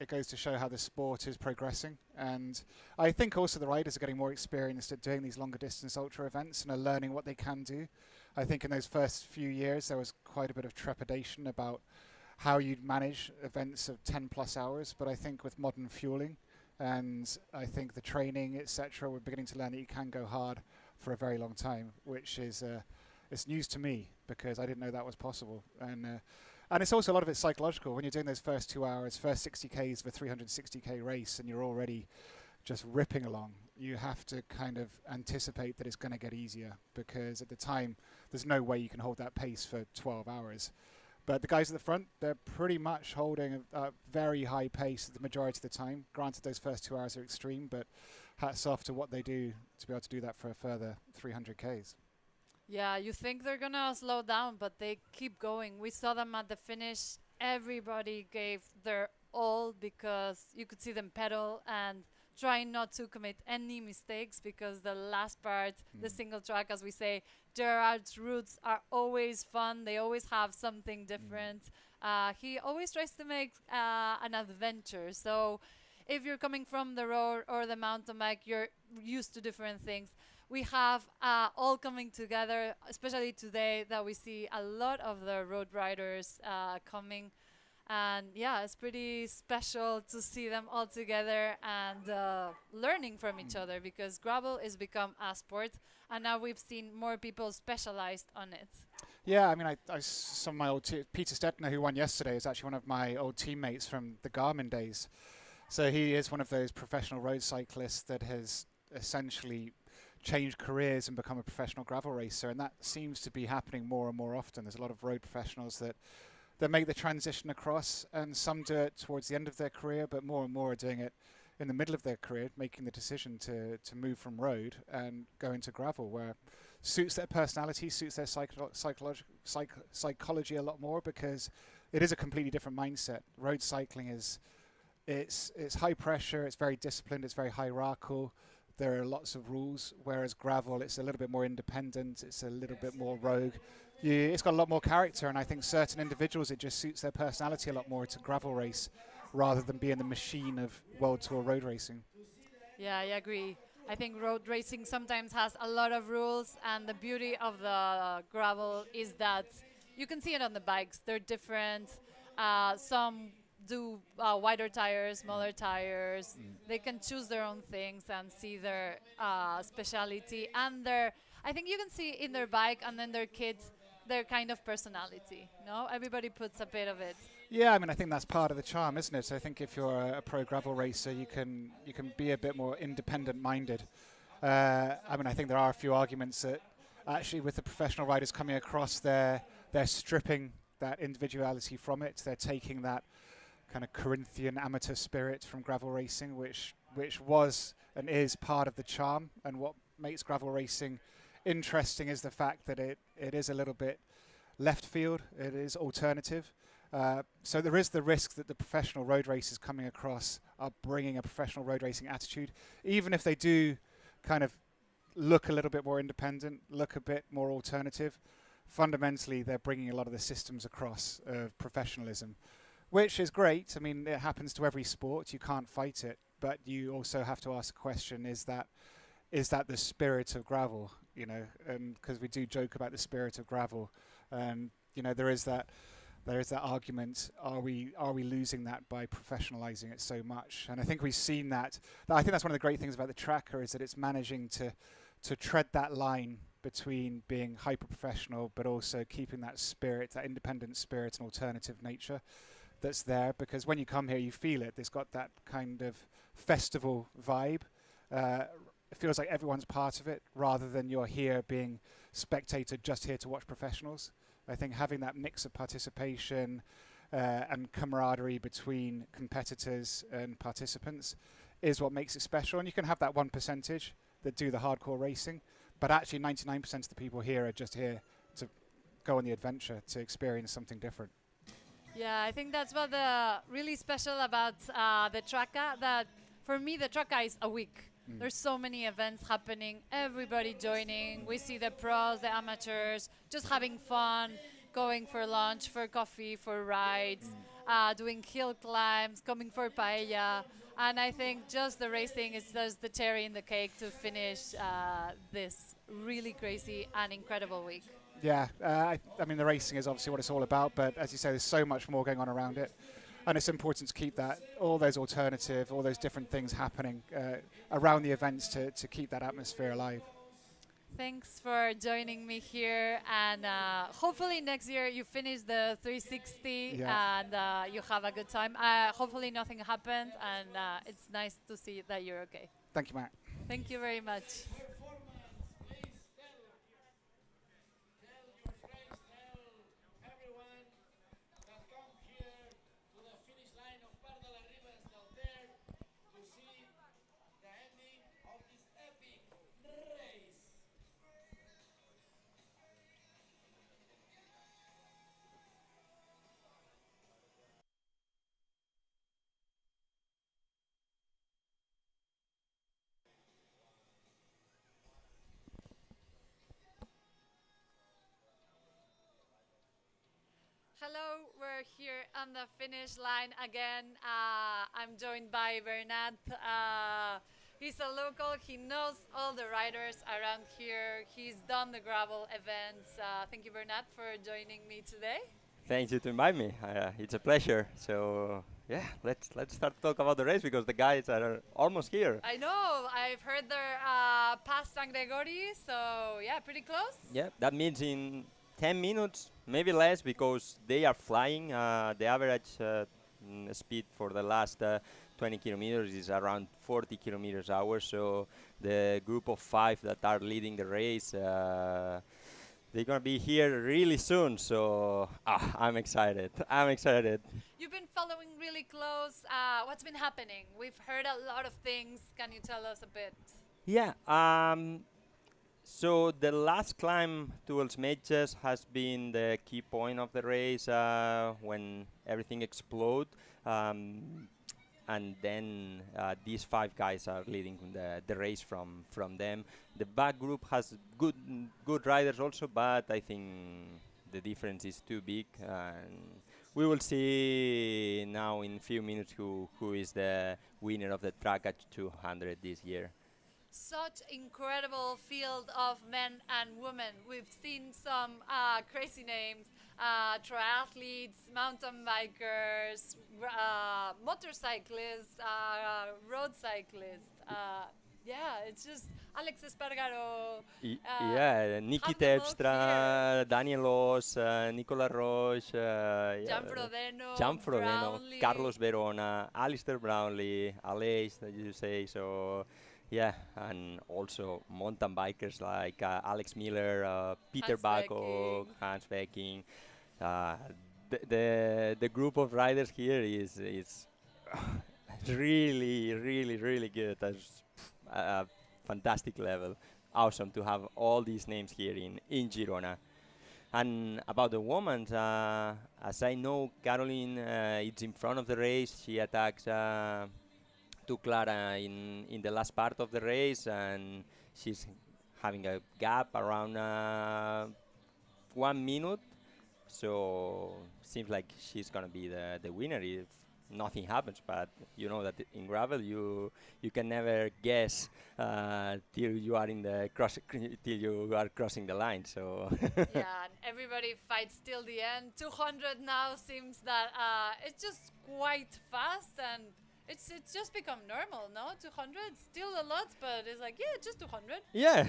goes to show how the sport is progressing. And I think also the riders are getting more experienced at doing these longer distance ultra events and are learning what they can do. I think in those first few years there was quite a bit of trepidation about how you'd manage events of 10 plus hours, but I think with modern fueling and I think the training, etc., we're beginning to learn that you can go hard for a very long time, which is it's news to me because I didn't know that was possible. And it's also a lot of it's psychological. When you're doing those first 2 hours, first 60 Ks of a 360K race, and you're already just ripping along, you have to kind of anticipate that it's going to get easier, because at the time there's no way you can hold that pace for 12 hours. But the guys at the front, they're pretty much holding a very high pace the majority of the time. Granted, those first 2 hours are extreme, but hats off to what they do to be able to do that for a further 300 Ks. Yeah, you think they're gonna slow down, but they keep going. We saw them at the finish. Everybody gave their all, because you could see them pedal and trying not to commit any mistakes, because the last part, the single track, as we say, Gerard's routes are always fun. They always have something different. He always tries to make an adventure. So if you're coming from the road or the mountain bike, you're used to different things. We have all coming together, especially today, that we see a lot of the road riders coming. And yeah, it's pretty special to see them all together and learning from each other, because gravel has become a sport, and now we've seen more people specialized on it. Yeah, I mean, some of my old Peter Stettner, who won yesterday, is actually one of my old teammates from the Garmin days. So he is one of those professional road cyclists that has essentially changed careers and become a professional gravel racer, and that seems to be happening more and more often. There's a lot of road professionals that make the transition across, and some do it towards the end of their career, but more and more are doing it in the middle of their career, making the decision to move from road and go into gravel, where suits their personality, suits their psychology a lot more, because it is a completely different mindset. Road cycling it's high pressure, it's very disciplined, it's very hierarchical. There are lots of rules, whereas gravel, it's a little bit more independent, it's a little bit more rogue. It's got a lot more character, and I think certain individuals, it just suits their personality a lot more to gravel race rather than being the machine of World Tour road racing. Yeah, I agree. I think road racing sometimes has a lot of rules, and the beauty of the gravel is that you can see it on the bikes. They're different. Some do wider tires, smaller tires. They can choose their own things and see their speciality, and I think you can see in their bike and then their kids, their kind of personality. No, everybody puts a bit of it. Yeah, I mean, I think that's part of the charm, isn't it? So I think if you're a pro gravel racer, you can be a bit more independent-minded. I mean, I think there are a few arguments that actually, with the professional riders coming across, they're stripping that individuality from it. They're taking that kind of Corinthian amateur spirit from gravel racing, which was and is part of the charm. And what makes gravel racing interesting is the fact that it is a little bit left field. It is alternative. So there is the risk that the professional road racers coming across are bringing a professional road racing attitude, even if they do kind of look a little bit more independent, look a bit more alternative. Fundamentally, they're bringing a lot of the systems across of professionalism, which is great. I mean, it happens to every sport. You can't fight it, but you also have to ask the question: is that the spirit of gravel? You know, because we do joke about the spirit of gravel, and you know, there is that argument: are we losing that by professionalizing it so much? And I think we've seen that. I think that's one of the great things about the Traka, is that it's managing to tread that line between being hyper professional but also keeping that spirit, that independent spirit and alternative nature that's there. Because when you come here, you feel it. It's got that kind of festival vibe. It feels like everyone's part of it, rather than you're here being spectator, just here to watch professionals. I think having that mix of participation and camaraderie between competitors and participants is what makes it special. And you can have that 1% that do the hardcore racing, but actually 99% of the people here are just here to go on the adventure, to experience something different. Yeah, I think that's what really special about the Traka, that for me the Traka is a week. There's so many events happening, everybody joining. We see the pros, the amateurs, just having fun, going for lunch, for coffee, for rides, doing hill climbs, coming for paella. And I think just the racing is just the cherry in the cake to finish this really crazy and incredible week. Yeah, I mean, the racing is obviously what it's all about, but as you say, there's so much more going on around it. And it's important to keep that, all those different things happening around the events to keep that atmosphere alive. Thanks for joining me here, and hopefully next year you finish the 360 Yeah. and you have a good time. Hopefully nothing happened, and it's nice to see that you're okay. Thank you, Matt. Thank you very much. Hello, we're here on the finish line again. I'm joined by Bernat. He's a local. He knows all the riders around here. He's done the gravel events. Thank you, Bernat, for joining me today. Thank you to invite me. It's a pleasure. So yeah, let's start to talk about the race because the guys are almost here. I know. I've heard they're past San Gregori, so yeah, pretty close. Yeah, that means in 10 minutes, maybe less, because they are flying. The average speed for the last 20 kilometers is around 40 kilometers hour. So the group of 5 that are leading the race. They're gonna be here really soon, so I'm excited. I'm excited. You've been following really close. What's been happening? We've heard a lot of things. Can you tell us a bit? Yeah. So the last climb towards Medges has been the key point of the race when everything exploded. And then these 5 guys are leading the race from them. The back group has good riders also, but I think the difference is too big. And we will see now in a few minutes who is the winner of the Traka 200 this year. Such incredible field of men and women. We've seen some crazy names, triathletes, mountain bikers, motorcyclists, road cyclists. Yeah, it's just Alex Espargaro. Yeah, Niki Terpstra, Daniel Oss, Nicola Roche, Jan Frodeno, Carlos Verona, Alistair Brownlee, Aleix, that you say. So yeah, and also mountain bikers like Alex Miller, Peter Bako, Hans Becking. The group of riders here is really good. That's a fantastic level. Awesome to have all these names here in Girona. And about the women, as I know, Caroline is in front of the race. She attacks to Clara in the last part of the race, and she's having a gap around 1 minute. So seems like she's gonna be the winner if nothing happens. But you know that in gravel you can never guess till you are in the till you are crossing the line. So yeah, and everybody fights till the end. 200 now seems that it's just quite fast, and it's just become normal, no? 200, still a lot, but it's like, yeah, just 200. Yeah.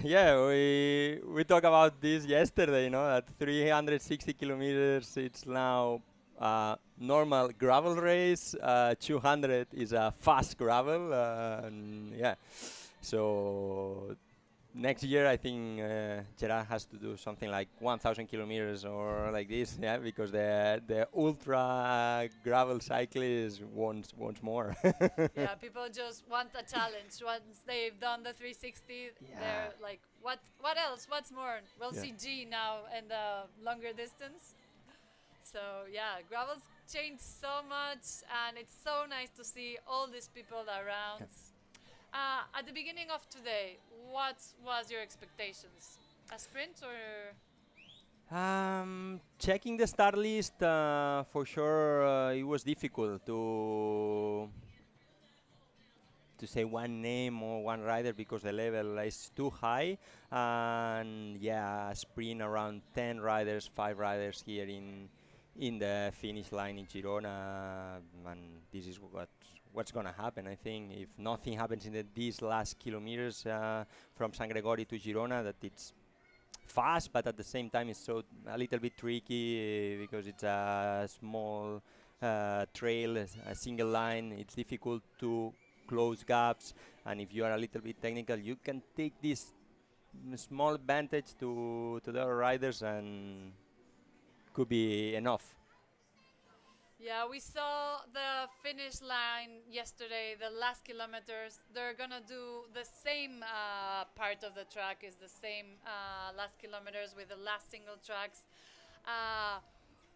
We talked about this yesterday. You know, at 360 kilometers, it's now normal gravel race. 200 is a fast gravel. Yeah, so next year I think Gerard has to do something like 1,000 kilometers or like this, yeah, because the ultra gravel cyclists wants more. Yeah, people just want a challenge. Once they've done the 360, they're like, what else? What's more? We'll see G now in the longer distance. So yeah, gravel's changed so much, and it's so nice to see all these people around. At the beginning of today, what was your expectations? A sprint or? Checking the start list, for sure, it was difficult to say one name or one rider because the level is too high. And yeah, sprint around 10 riders, 5 riders here in the finish line in Girona, and this is what's gonna happen. I think if nothing happens in these last kilometers from San Gregori to Girona, that it's fast, but at the same time it's so a little bit tricky because it's a small trail, a single line. It's difficult to close gaps, and if you are a little bit technical, you can take this small advantage to the other riders, and could be enough. Yeah, we saw the finish line yesterday, the last kilometers. They're gonna do the same part of the track, is the same last kilometers with the last single tracks.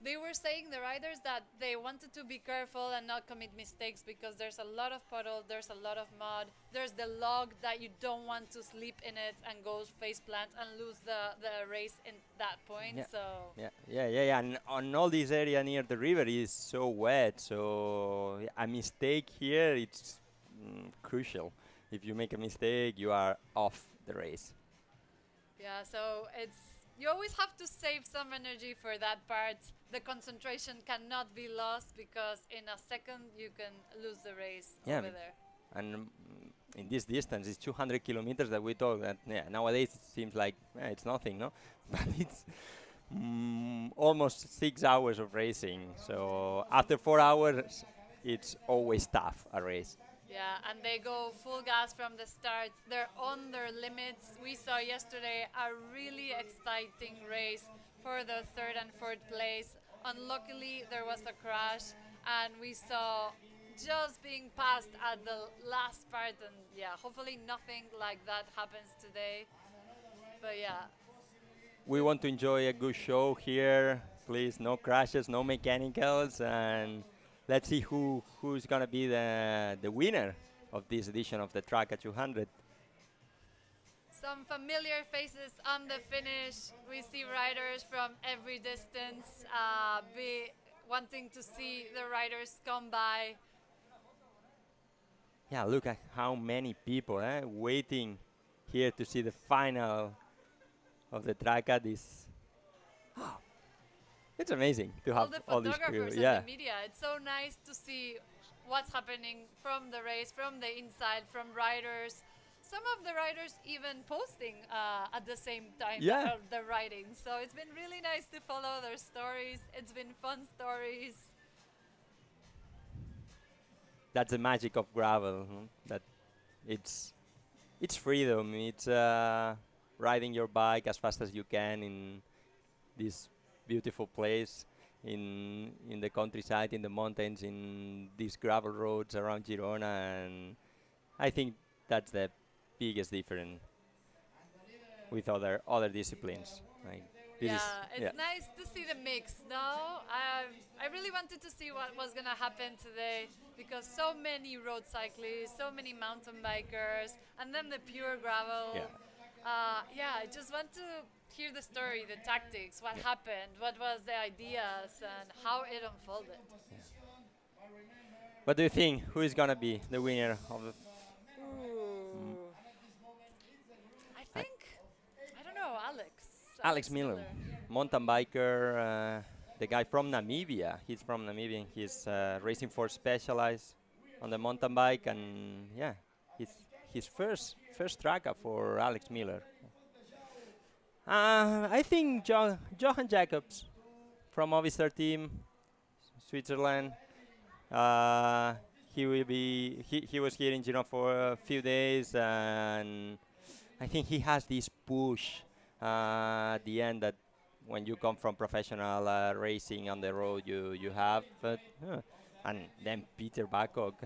They were saying, the riders, that they wanted to be careful and not commit mistakes because there's a lot of puddle, there's a lot of mud, there's the log that you don't want to sleep in it and go face plant and lose the race in that point. Yeah. So Yeah. And on all this area near the river is so wet, so a mistake here, it's crucial. If you make a mistake, you are off the race. yeah, so you always have to save some energy for that part. The concentration cannot be lost because in a second you can lose the race over there. And in this distance, it's 200 kilometers that we talk that nowadays it seems like it's nothing, no? But it's almost 6 hours of racing. So after 4 hours, it's always tough, a race. Yeah, and they go full gas from the start. They're on their limits. We saw yesterday a really exciting race for the third and fourth place. Unluckily, there was a crash, and we saw just being passed at the last part. And yeah, hopefully nothing like that happens today. But yeah. We want to enjoy a good show here. Please, no crashes, no mechanicals, and let's see who's gonna be the winner of this edition of the Traka 200. Some familiar faces on the finish. We see riders from every distance, wanting to see the riders come by. Yeah, look at how many people waiting here to see the final of the Traka. It's amazing to All have the all this crew. photographers Yeah. and the media. It's so nice to see what's happening from the race, from the inside, from riders. Some of the riders even posting at the same time the riding. So it's been really nice to follow their stories. It's been fun stories. That's the magic of gravel. That it's freedom. It's riding your bike as fast as you can in this beautiful place, in the countryside, in the mountains, in these gravel roads around Girona, and I think that's the biggest difference with other disciplines. Like It's nice to see the mix. No, I really wanted to see what was gonna happen today because so many road cyclists, so many mountain bikers, and then the pure gravel. I just want to hear the story, the tactics, what happened, what was the ideas, and how it unfolded. What do you think? Who is gonna be the winner of the? I don't know, Alex Miller, mountain biker, the guy from Namibia. He's from Namibia. And he's racing for Specialized on the mountain bike, and his first Traka for Alex Miller. I think Johan Jacobs from Movistar team, Switzerland. He will be. He was here in Girona for a few days, and I think he has this push at the end that when you come from professional racing on the road, you have. But and then Peter Babcock,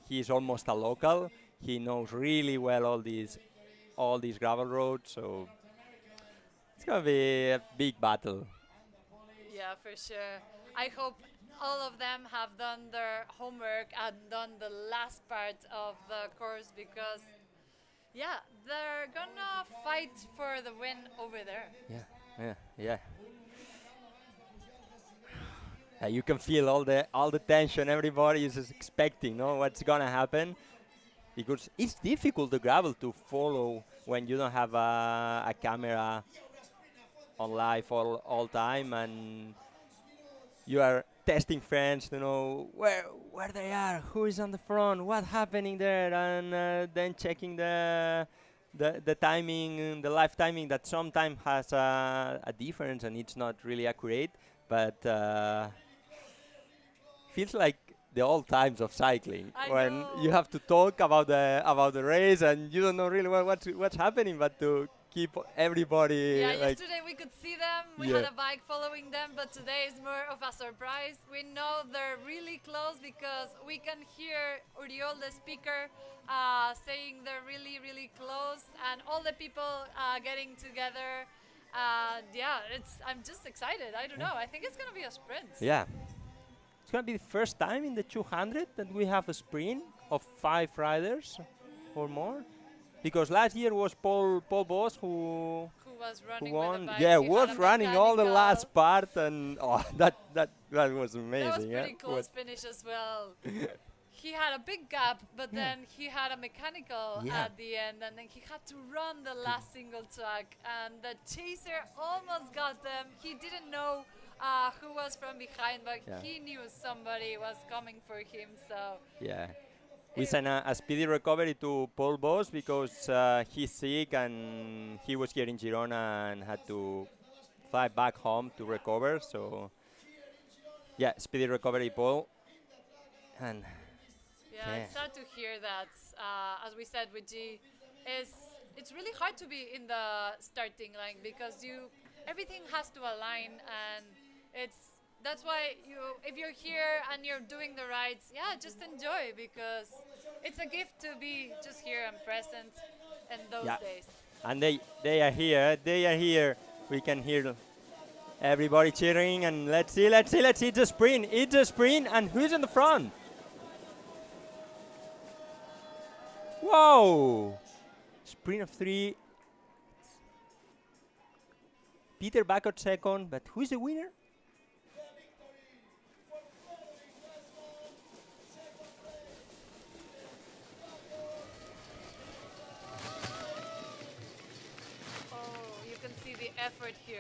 he's almost a local. He knows really well all these gravel roads, so it's gonna be a big battle. Yeah, for sure. I hope all of them have done their homework and done the last part of the course because, they're gonna fight for the win over there. Yeah. You can feel all the tension. Everybody is expecting, what's gonna happen, because it's difficult the gravel to follow when you don't have a camera on live all time, and you are testing friends to know where they are, who is on the front, what's happening there, and then checking the timing, the live timing that sometimes has a difference and it's not really accurate, but feels like the old times of cycling when you have to talk about the race and you don't know really what's happening, but to keep everybody. Yeah, like yesterday we could see them. We had a bike following them, but today is more of a surprise. We know they're really close because we can hear Uriol, the speaker, saying they're really, really close, and all the people getting together. I'm just excited. I don't know. I think it's gonna be a sprint. Yeah. It's going to be the first time in the 200 that we have a sprint of 5 riders or more. Because last year was Paul Boss who was running who won. with the bike. Yeah, He was had a running all the mechanical. last part, and that was amazing. That was pretty yeah. close finish as well. He had a big gap, but then he had a mechanical at the end, and then he had to run the last single track, and the chaser almost got them. He didn't know who was from behind, but he knew somebody was coming for him. So yeah. We sent a speedy recovery to Paul Boss because he's sick and he was here in Girona and had to fly back home to recover. So, yeah, speedy recovery, Paul. And it's sad to hear that. As we said with G, it's really hard to be in the starting line because everything has to align, and that's why if you're here and you're doing the rides, just enjoy, because it's a gift to be just here and present in those days. And they are here. We can hear everybody cheering, and let's see. It's a sprint. And who's in the front? Whoa! Sprint of 3. Peter back at second, but who's the winner? You can see the effort here.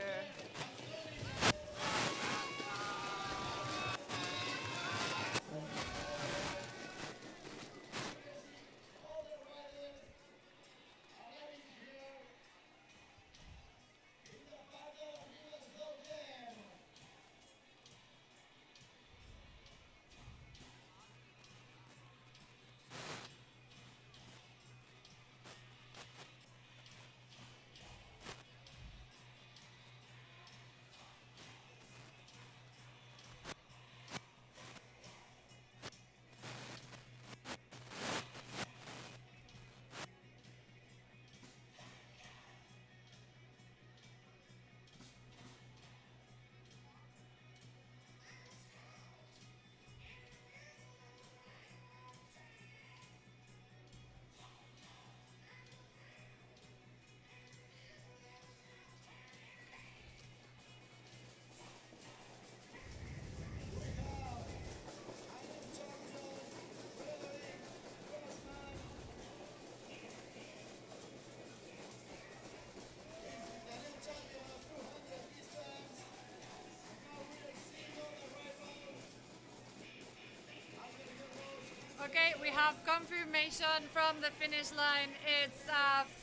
Okay, we have confirmation from the finish line. It's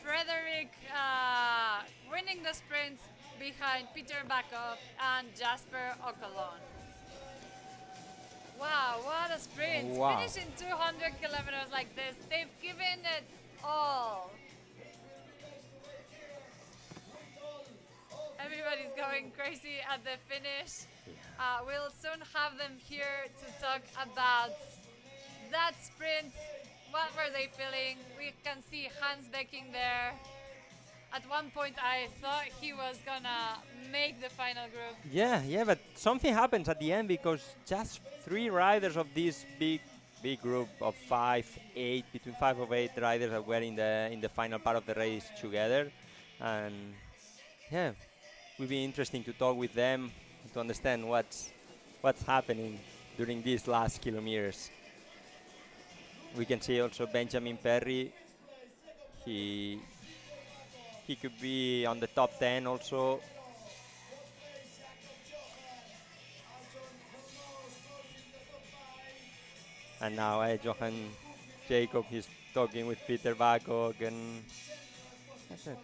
Frederick winning the sprint behind Peter Bakov and Jasper Okolon. Wow, what a sprint. Wow. Finishing 200 kilometers like this. They've given it all. Everybody's going crazy at the finish. We'll soon have them here to talk about that sprint. What were they feeling? We can see Hans Becking there. At one point I thought he was gonna make the final group. Yeah, but something happens at the end because just 3 riders of this big group of 8, between 5 or 8 riders that were in the final part of the race together, and it will be interesting to talk with them to understand what's happening during these last kilometers. We can see also Benjamin Perry. He could be on the top 10 also. And now Johan Jacob is talking with Peter Bakok, and that's it.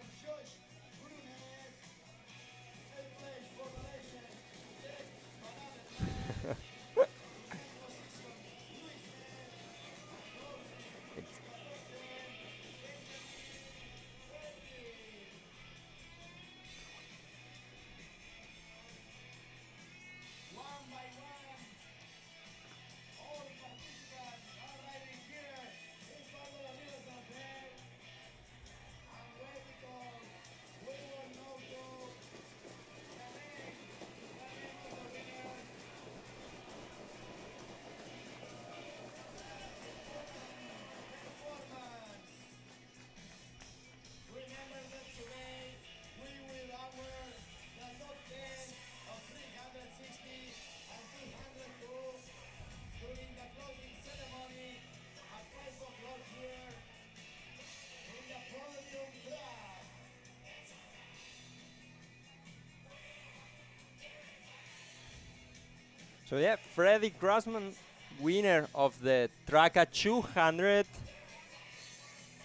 So yeah, Freddy Grossman, winner of the Traka 200.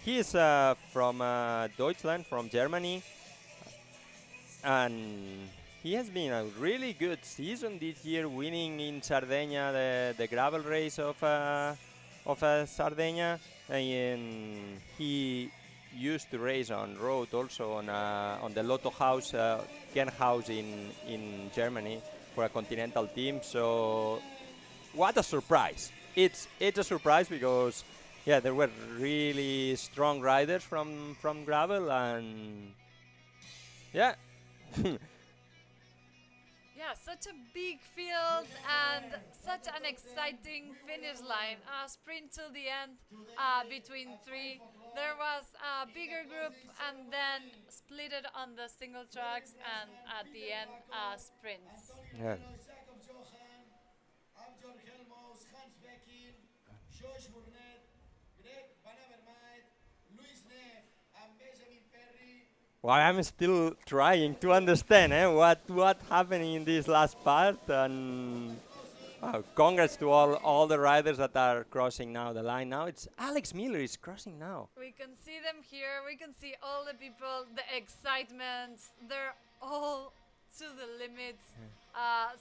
He's from Deutschland, from Germany, and he has been a really good season this year, winning in Sardinia the gravel race of Sardinia, and he used to race on road also on the Lotto House, Ken House in Germany for a continental team. So what a surprise! It's a surprise because yeah, there were really strong riders from gravel, and yeah. Yeah, such a big field and such an exciting finish line. Sprint till the end between three. There was a bigger group and then split it on the single tracks, and at the end, sprints. Yeah. Well, I'm still trying to understand what happened in this last part, and congrats to all the riders that are crossing now the line. Now it's Alex Miller is crossing now. We can see them here. We can see all the people, the excitement. They're all to the limits.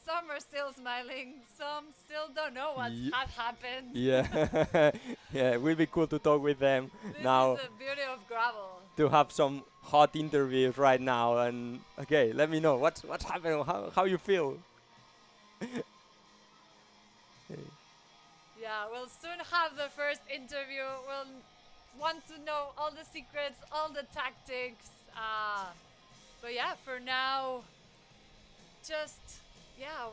Some are still smiling. Some still don't know what has happened. Yeah, yeah, it will be cool to talk with them now. This is the beauty of gravel. To have some hot interviews right now, and okay, let me know what's happening, how you feel. Yeah, we'll soon have the first interview. We'll want to know all the secrets, all the tactics. But yeah, for now, just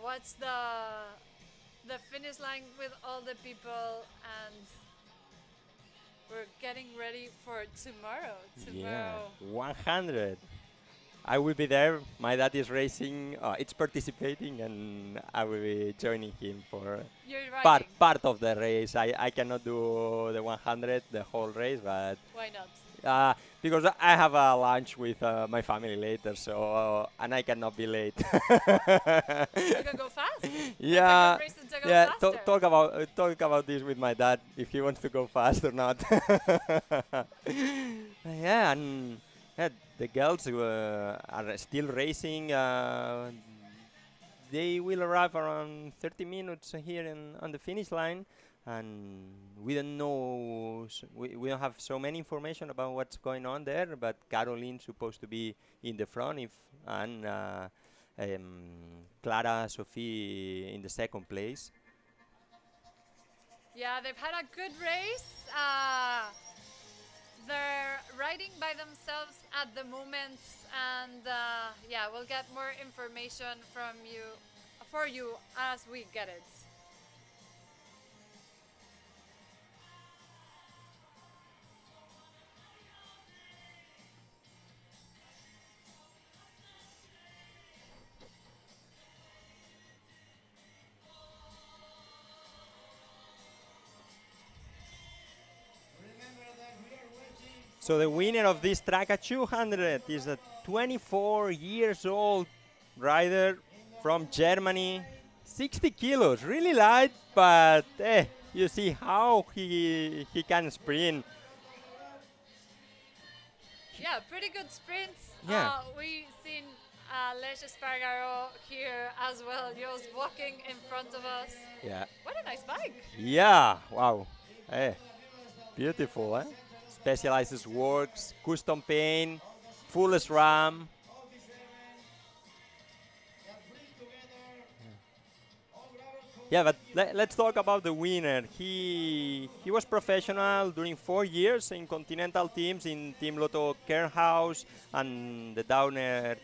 watch the finish line with all the people, and we're getting ready for tomorrow. Yeah, 100. I will be there. My dad is racing. It's participating, and I will be joining him for part of the race. I cannot do the 100, the whole race, but why not? Because I have a lunch with my family later, so and I cannot be late. You can go fast. Yeah, yeah. Talk about this with my dad if he wants to go fast or not. Yeah, and the girls are still racing. They will arrive around 30 minutes here on the finish line. And we don't know, we don't have so many information about what's going on there, but Caroline's supposed to be in the front, and Clara Sophie in the second place. Yeah, they've had a good race. They're riding by themselves at the moment, and yeah, we'll get more information for you as we get it. So the winner of this Traka 200 is a 24 years old rider from Germany. 60 kilos, really light, but you see how he can sprint. Yeah, pretty good sprints. Yeah. We seen Leche Spargaro here as well, just walking in front of us. Yeah. What a nice bike. Yeah. Wow. Hey, beautiful, eh? Specializes works, custom paint, full SRAM. Yeah, but let's talk about the winner. He was professional during 4 years in continental teams in Team Lotto Kernhouse and the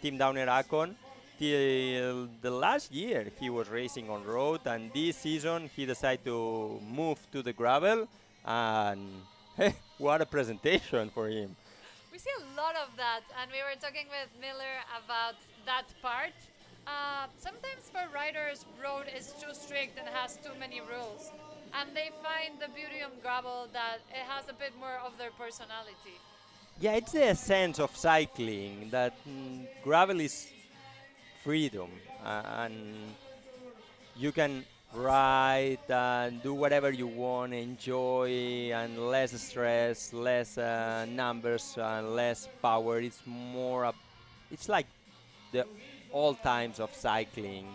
Team Downer Akon. Till the last year he was racing on road, and this season he decided to move to the gravel, and hey, what a presentation for him. We see a lot of that, and we were talking with Miller about that part. Sometimes for riders, road is too strict and has too many rules, and they find the beauty of gravel that it has a bit more of their personality. Yeah, it's the essence of cycling that gravel is freedom, and you can ride and do whatever you want, enjoy, and less stress, less numbers, and less power. It's more, it's like the all times of cycling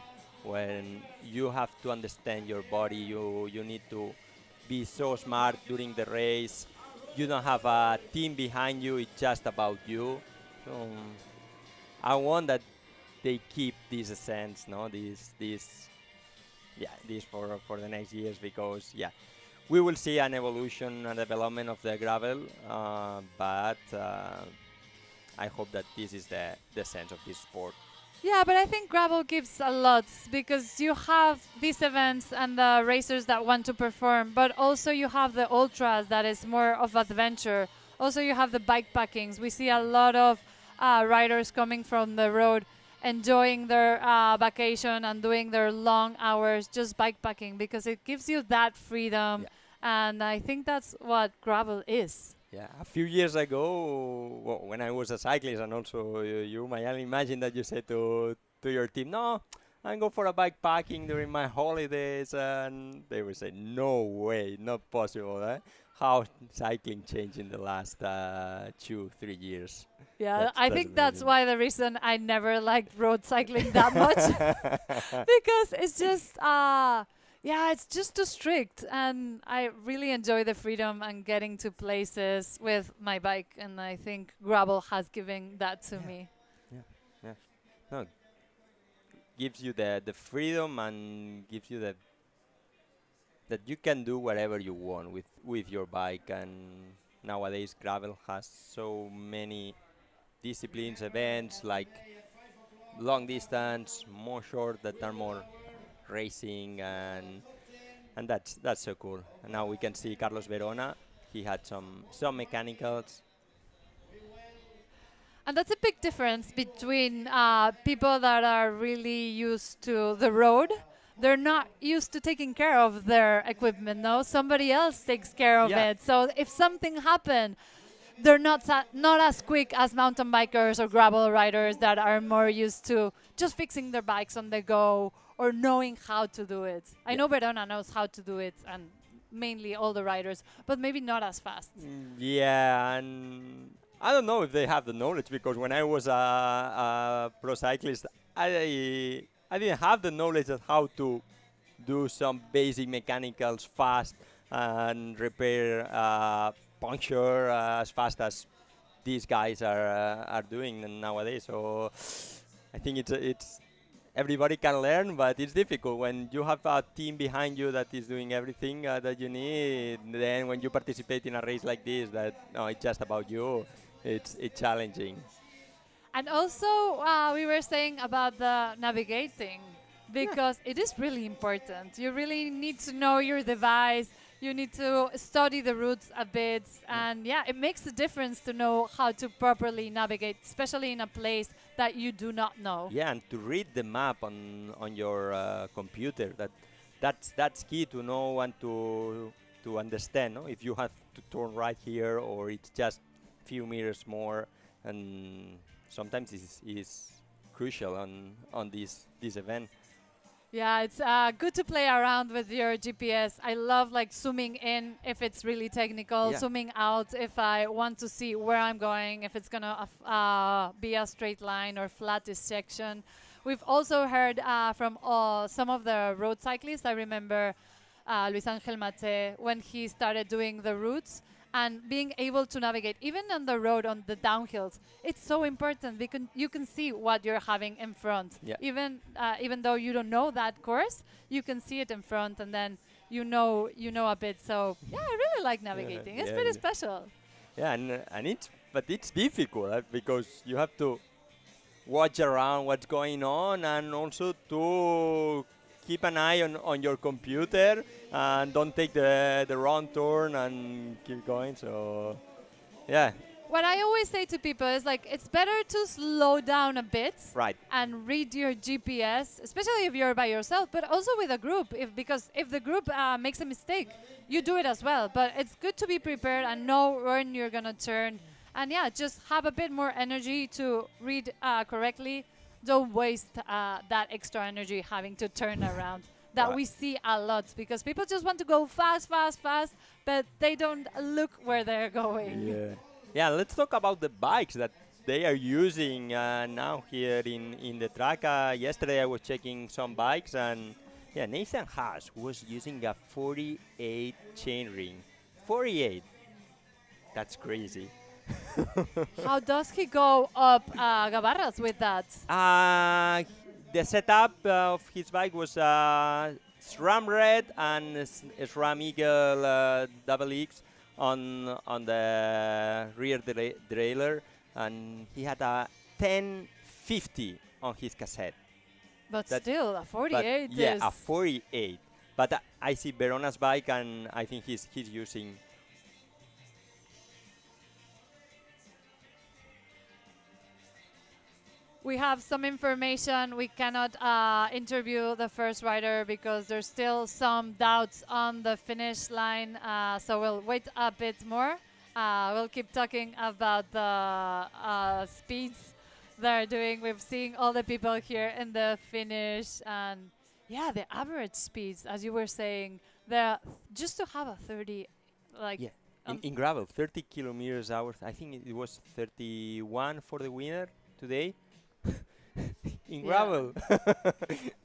when you have to understand your body. You need to be so smart during the race. You don't have a team behind you. It's just about you. So I want that they keep this essence, no? This for the next years, because we will see an evolution and development of the gravel, but I hope that this is the sense of this sport. Yeah, but I think gravel gives a lot because you have these events and the racers that want to perform, but also you have the ultras that is more of adventure. Also, you have the bike packings. We see a lot of riders coming from the road, enjoying their vacation and doing their long hours just bike packing because it gives you that freedom. And I think that's what gravel is. Yeah, a few years ago, well, when I was a cyclist, and also you might imagine that you said to your team, no, I'm going for a bike packing during my holidays, and they would say, no way, not possible. Eh? How cycling changed in the last 2-3 years. Yeah, I think that's why the reason I never liked road cycling that much, because it's just it's just too strict, and I really enjoy the freedom and getting to places with my bike, and I think gravel has given that to me. Yeah. No, gives you the freedom and gives you that you can do whatever you want with your bike, and nowadays gravel has so many disciplines, events like long distance, more short that are more racing, and that's so cool. And now we can see Carlos Verona. He had some mechanicals. And that's a big difference between people that are really used to the road. They're not used to taking care of their equipment, no? Somebody else takes care of it. So if something happened, they're not as quick as mountain bikers or gravel riders that are more used to just fixing their bikes on the go or knowing how to do it. I know Verona knows how to do it, and mainly all the riders, but maybe not as fast. Yeah, and I don't know if they have the knowledge, because when I was a pro cyclist, I didn't have the knowledge of how to do some basic mechanicals fast and repair puncture as fast as these guys are doing nowadays. So I think it's everybody can learn, but it's difficult when you have a team behind you that is doing everything that you need. Then when you participate in a race like this, it's just about you. It's challenging. And also, we were saying about the navigating, because it is really important. You really need to know your device. You need to study the routes a bit. And it makes a difference to know how to properly navigate, especially in a place that you do not know. Yeah, and to read the map on your computer. That's key to know and to understand. No? If you have to turn right here, or it's just few meters more, and sometimes it's crucial on this event. Yeah, it's good to play around with your GPS. I love like zooming in if it's really technical, Yeah. zooming out if I want to see where I'm going, if it's gonna be a straight line or flattest section. We've also heard from some of the road cyclists. I remember Luis Angel Mate when he started doing the routes and being able to navigate even on the road on the downhills. It's so important because you can see what you're having in front. Yeah. Even though you don't know that course, you can see it in front, and then you know a bit. So yeah, I really like navigating. It's yeah, pretty yeah. special. Yeah, and it's difficult because you have to watch around what's going on and also to keep an eye on your computer and don't take the wrong turn and keep going. So yeah, What I always say to people is like it's better to slow down a bit right. and read your GPS, especially if you're by yourself, but also with a group. Because if the group makes a mistake, you do it as well. But it's good to be prepared and know when you're gonna turn, and yeah, just have a bit more energy to read correctly. Don't waste that extra energy having to turn around. That Right. we see a lot because people just want to go fast, fast, fast, but they don't look where they're going. Yeah. Yeah, let's talk about the bikes that they are using now here in the Traka. Yesterday I was checking some bikes and yeah, Nathan Haas was using a 48 chainring. 48. That's crazy. How does he go up Gabarras with that? The setup of his bike was SRAM Red and SRAM Eagle double X on the rear derailleur, and he had a 1050 on his cassette. But That- still, a 48 yeah, is... a 48. But I see Verona's bike, and I think he's using. We have some information. We cannot interview the first rider because there's still some doubts on the finish line. So we'll wait a bit more. We'll keep talking about the speeds they're doing. We've seen all the people here in the finish. And yeah, the average speeds, as you were saying, they're just to have a 30, like... Yeah, in gravel, 30 kilometers hours. I think it was 31 for the winner today. In Yeah. gravel.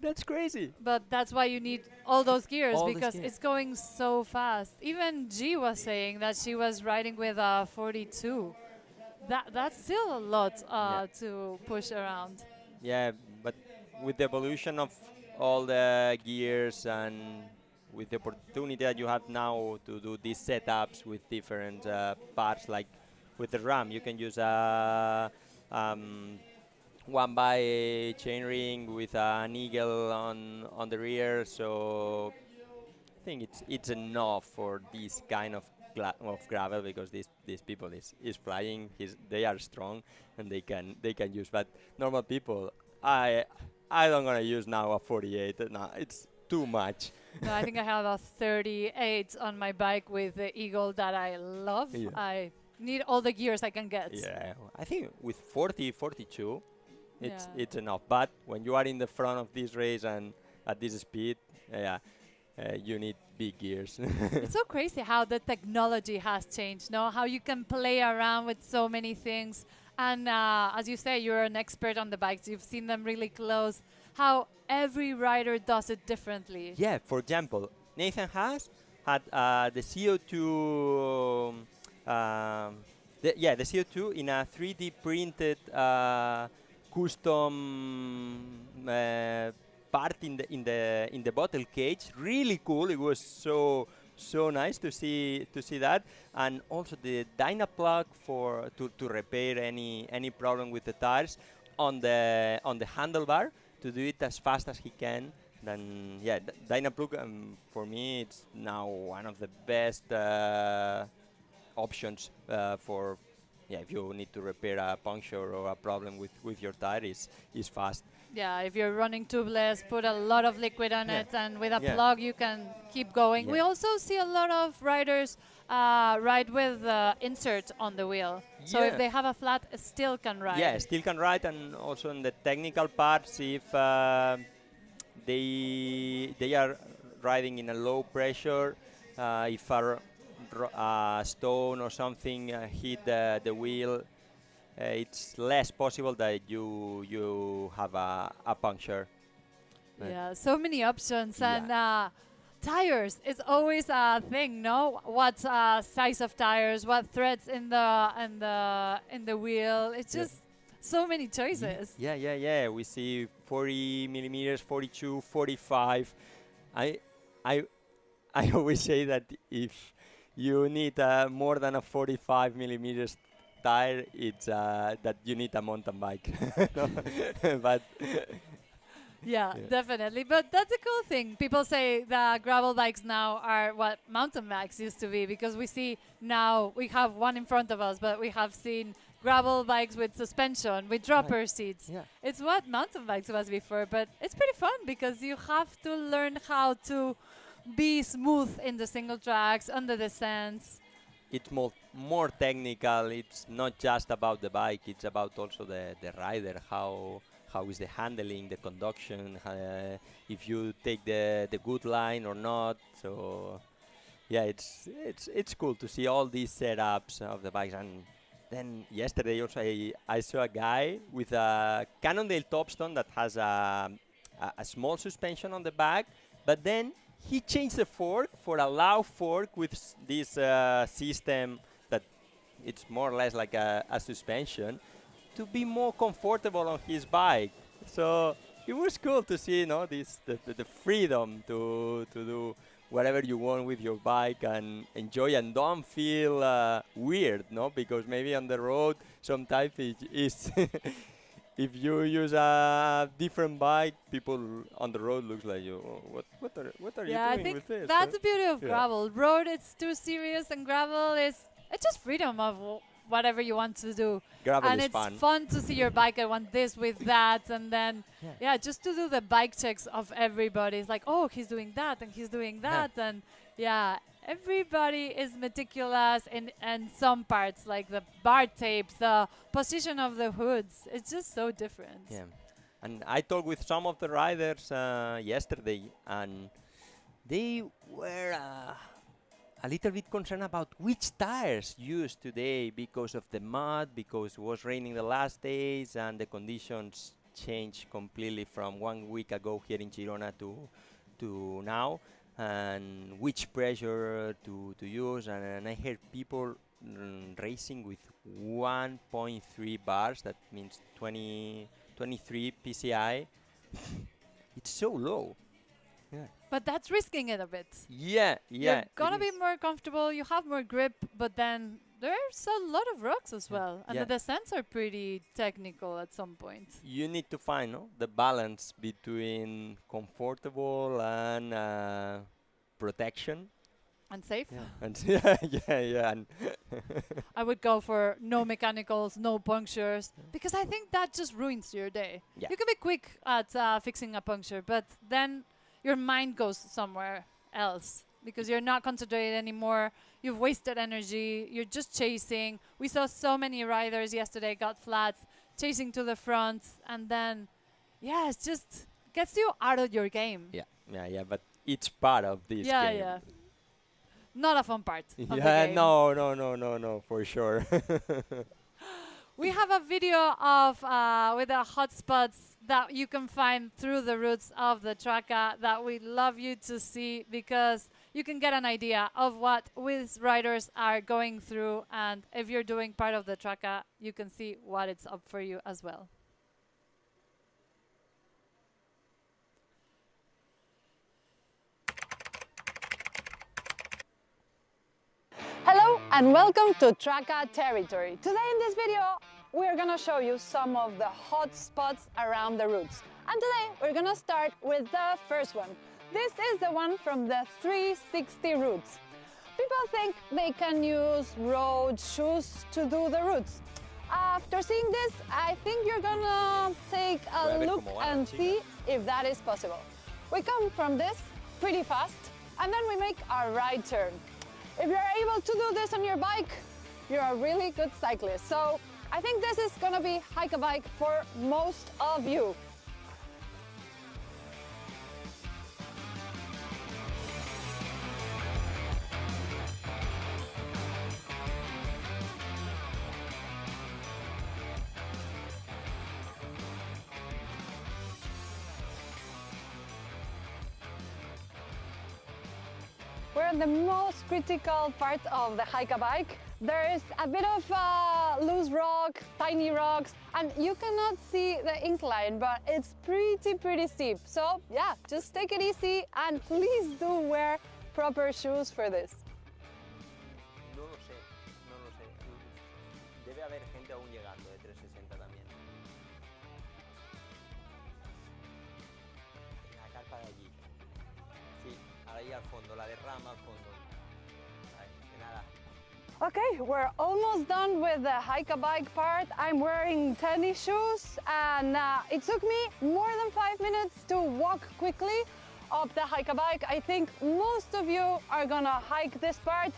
That's crazy. But that's why you need all those gears All those because gears. it's going so fast. Even G was saying that she was riding with a 42. That's still a lot to push around. Yeah, but with the evolution of all the gears and with the opportunity that you have now to do these setups with different parts, like with the RAM, you can use a 1x chainring with an eagle on the rear. So I think it's enough for this kind of gravel because these people is flying. They are strong and they can use. But normal people, I don't gonna use now a 48. No, it's too much. No, I think I have a 38 on my bike with the Eagle that I love. Yeah. I need all the gears I can get. Yeah, I think with 40, 42, Yeah. it's enough. But when you are in the front of this race and at this speed, you need big gears. It's so crazy how the technology has changed, no? How you can play around with so many things. And as you say, you're an expert on the bikes. You've seen them really close. How every rider does it differently. Yeah, for example, Nathan Haas had the CO2, the CO2 in a 3D printed custom part in the bottle cage. Really cool. It was so nice to see that, and also the Dynaplug to repair any problem with the tires on the handlebar to do it as fast as he can. Then yeah, Dynaplug for me it's now one of the best options for if you need to repair a puncture or a problem with your tire is fast. Yeah, if you're running tubeless, put a lot of liquid on Yeah. it, and with a Yeah. plug you can keep going. Yeah. We also see a lot of riders ride with insert on the wheel. So if Yeah. they have a flat, still can ride. Yeah, still can ride, and also in the technical parts, if they are riding in a low pressure. If a stone or something hit the wheel, it's less possible that you have a puncture. Yeah, so many options Yeah. and tires. It's always a thing, no? What size of tires? What threads in the wheel? It's Yeah. just so many choices. Yeah. We see 40 millimeters, 42, 45. I I always say that if you need more than a 45 millimeters tire, it's that you need a mountain bike. No? But Yeah, Yeah. definitely. But that's a cool thing. People say the gravel bikes now are what mountain bikes used to be, because we see now we have one in front of us, but we have seen gravel bikes with suspension, with dropper seats. Yeah. It's what mountain bikes was before, but it's pretty fun because you have to learn how to be smooth in the single tracks, on the descents. it's more technical. It's not just about the bike. It's about also the rider. How is the handling, the conduction? If you take the good line or not. So yeah, it's cool to see all these setups of the bikes. And then yesterday also I saw a guy with a Cannondale Topstone that has a small suspension on the back, but then he changed the fork for a low fork with this system that it's more or less like a suspension to be more comfortable on his bike. So it was cool to see, you know, the freedom to do whatever you want with your bike and enjoy and don't feel weird, no? Because maybe on the road sometimes it is if you use a different bike, people on the road looks like you. "Oh, what are Yeah, you I doing think with this?" that's the beauty of Yeah. gravel. Road, it's too serious, and gravel it's just freedom of whatever you want to do. Gravel and is it's fun. to see your bike. I want this with that, and then yeah, just to do the bike checks of everybody. It's like, oh, he's doing that and he's doing that, and yeah, everybody is meticulous in some parts, like the bar tapes, the position of the hoods. It's just so different. Yeah, and I talked with some of the riders yesterday, and they were a little bit concerned about which tires used today because of the mud, because it was raining the last days, and the conditions changed completely from 1 week ago here in Girona to now, and which pressure to use. And I heard people racing with 1.3 bars, that means 23 PCI. It's so low. Yeah. But that's risking it a bit. Yeah. You're it gonna be is. more comfortable. You have more grip, but then there's a lot of rocks as well, and Yeah. the descents are pretty technical at some point. You need to find the balance between comfortable and protection. And safe. And yeah. And I would go for no mechanicals, no punctures, because I think that just ruins your day. Yeah. You can be quick at fixing a puncture, but then your mind goes somewhere else because you're not concentrated anymore. You've wasted energy. You're just chasing. We saw so many riders yesterday got flat, chasing to the front, and then, yeah, it just gets you out of your game. yeah. But it's part of this game. Yeah. Not a fun part of the Yeah, game. no, for sure. We have a video of with the hotspots that you can find through the routes of the Traka that we love you to see, because you can get an idea of what Wiz riders are going through, and if you're doing part of the Traka, you can see what it's up for you as well. Hello and welcome to Traka territory. Today in this video we're gonna show you some of the hot spots around the routes. And today we're gonna start with the first one. This is the one from the 360 routes. People think they can use road shoes to do the routes. After seeing this, I think you're gonna take a look and see if that is possible. We come from this pretty fast and then we make a right turn. If you're able to do this on your bike, you're a really good cyclist. So I think this is gonna be hike a bike for most of you. we're at the most critical part of the hike-a-bike. There is a bit of loose rock, tiny rocks, and you cannot see the incline, but it's pretty steep. So yeah, just take it easy and please do wear proper shoes for this. No lo sé, no lo sé. Debe haber gente aún llegando de 360 también. La carpa de allí. Sí, ahí al fondo, la derrama al fondo. Ay, de nada. Okay, we're almost done with the hike-a-bike part. I'm wearing tennis shoes and it took me more than 5 minutes to walk quickly up the hike-a-bike. I think most of you are gonna hike this part,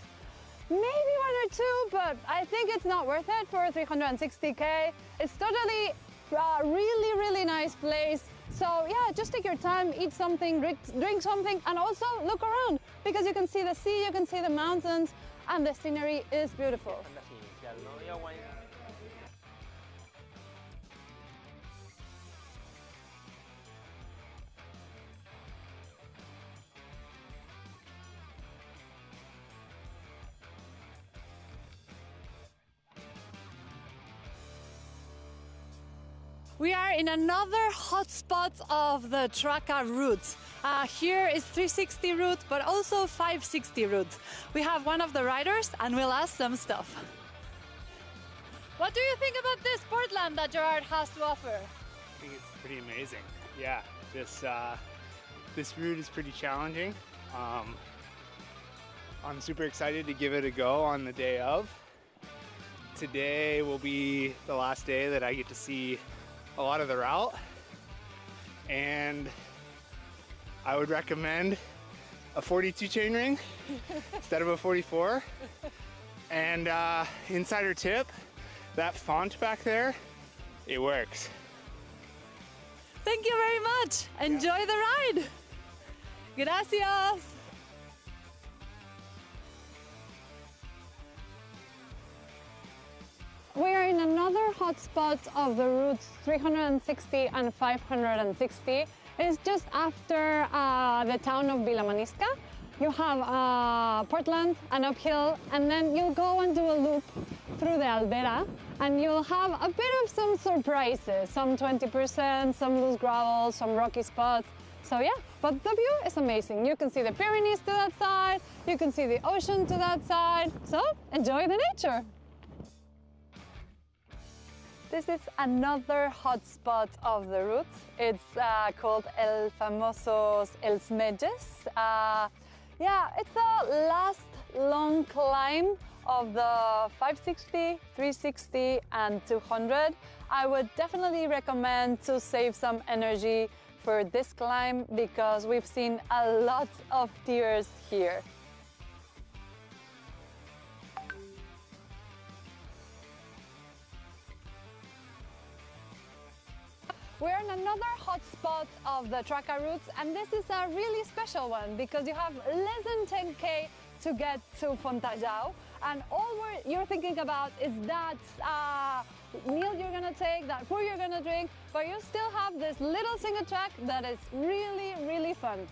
maybe 1 or 2, but I think it's not worth it for 360k. It's totally a really nice place. So yeah, just take your time, eat something, drink something, and also look around because you can see the sea, you can see the mountains, and the scenery is beautiful. We are in another hotspot of the Traka route. Here is 360 route, but also 560 route. We have one of the riders and we'll ask some stuff. What do you think about this Portland that Gerard has to offer? I think it's pretty amazing. Yeah, this route is pretty challenging. I'm super excited to give it a go on the day of. Today will be the last day that I get to see a lot of the route, and I would recommend a 42 chainring instead of a 44. And insider tip, that font back there, it works. Thank you very much. Enjoy the ride. Gracias. We are in another hotspot of the routes 360 and 560. It's just after the town of Vilamanisca. You have Portland, an uphill, and then you'll go and do a loop through the Aldera, and you'll have a bit of some surprises, some 20%, some loose gravel, some rocky spots. So yeah, but the view is amazing. You can see the Pyrenees to that side, you can see the ocean to that side, so enjoy the nature. This is another hotspot of the route. It's called El Famosos Els Metges. Yeah, it's the last long climb of the 560, 360 and 200. I would definitely recommend to save some energy for this climb because we've seen a lot of tears here. We're in another hotspot of the Traka routes, and this is a really special one because you have less than 10k to get to Fontajau, and all you're thinking about is that meal you're gonna take, that food you're gonna drink, but you still have this little single track that is really fun.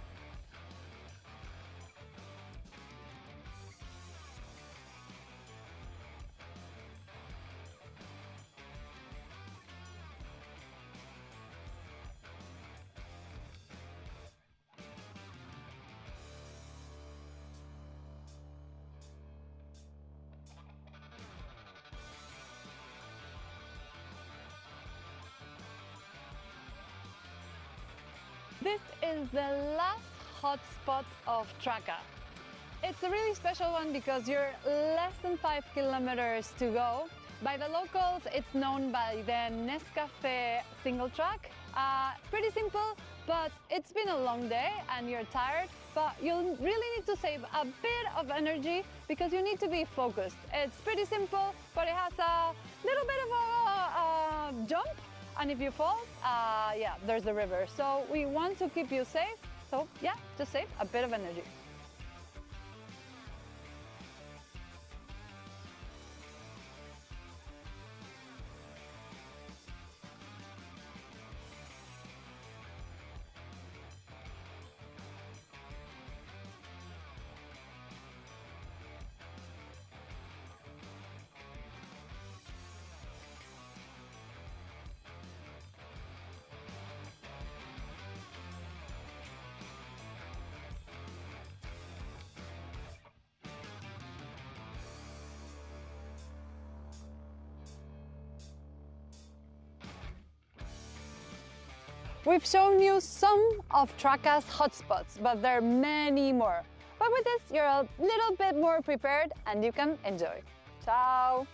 This is the last hotspot of Traka. It's a really special one because you're less than 5 kilometers to go. By the locals, it's known by the Nescafe single track. Pretty simple, but it's been a long day and you're tired, but you'll really need to save a bit of energy because you need to be focused. It's pretty simple, but it has a little bit of a jump. And if you fall, yeah, there's the river. So we want to keep you safe. So yeah, just save a bit of energy. We've shown you some of Traka's hotspots, but there are many more. But with this, you're a little bit more prepared and you can enjoy. Ciao!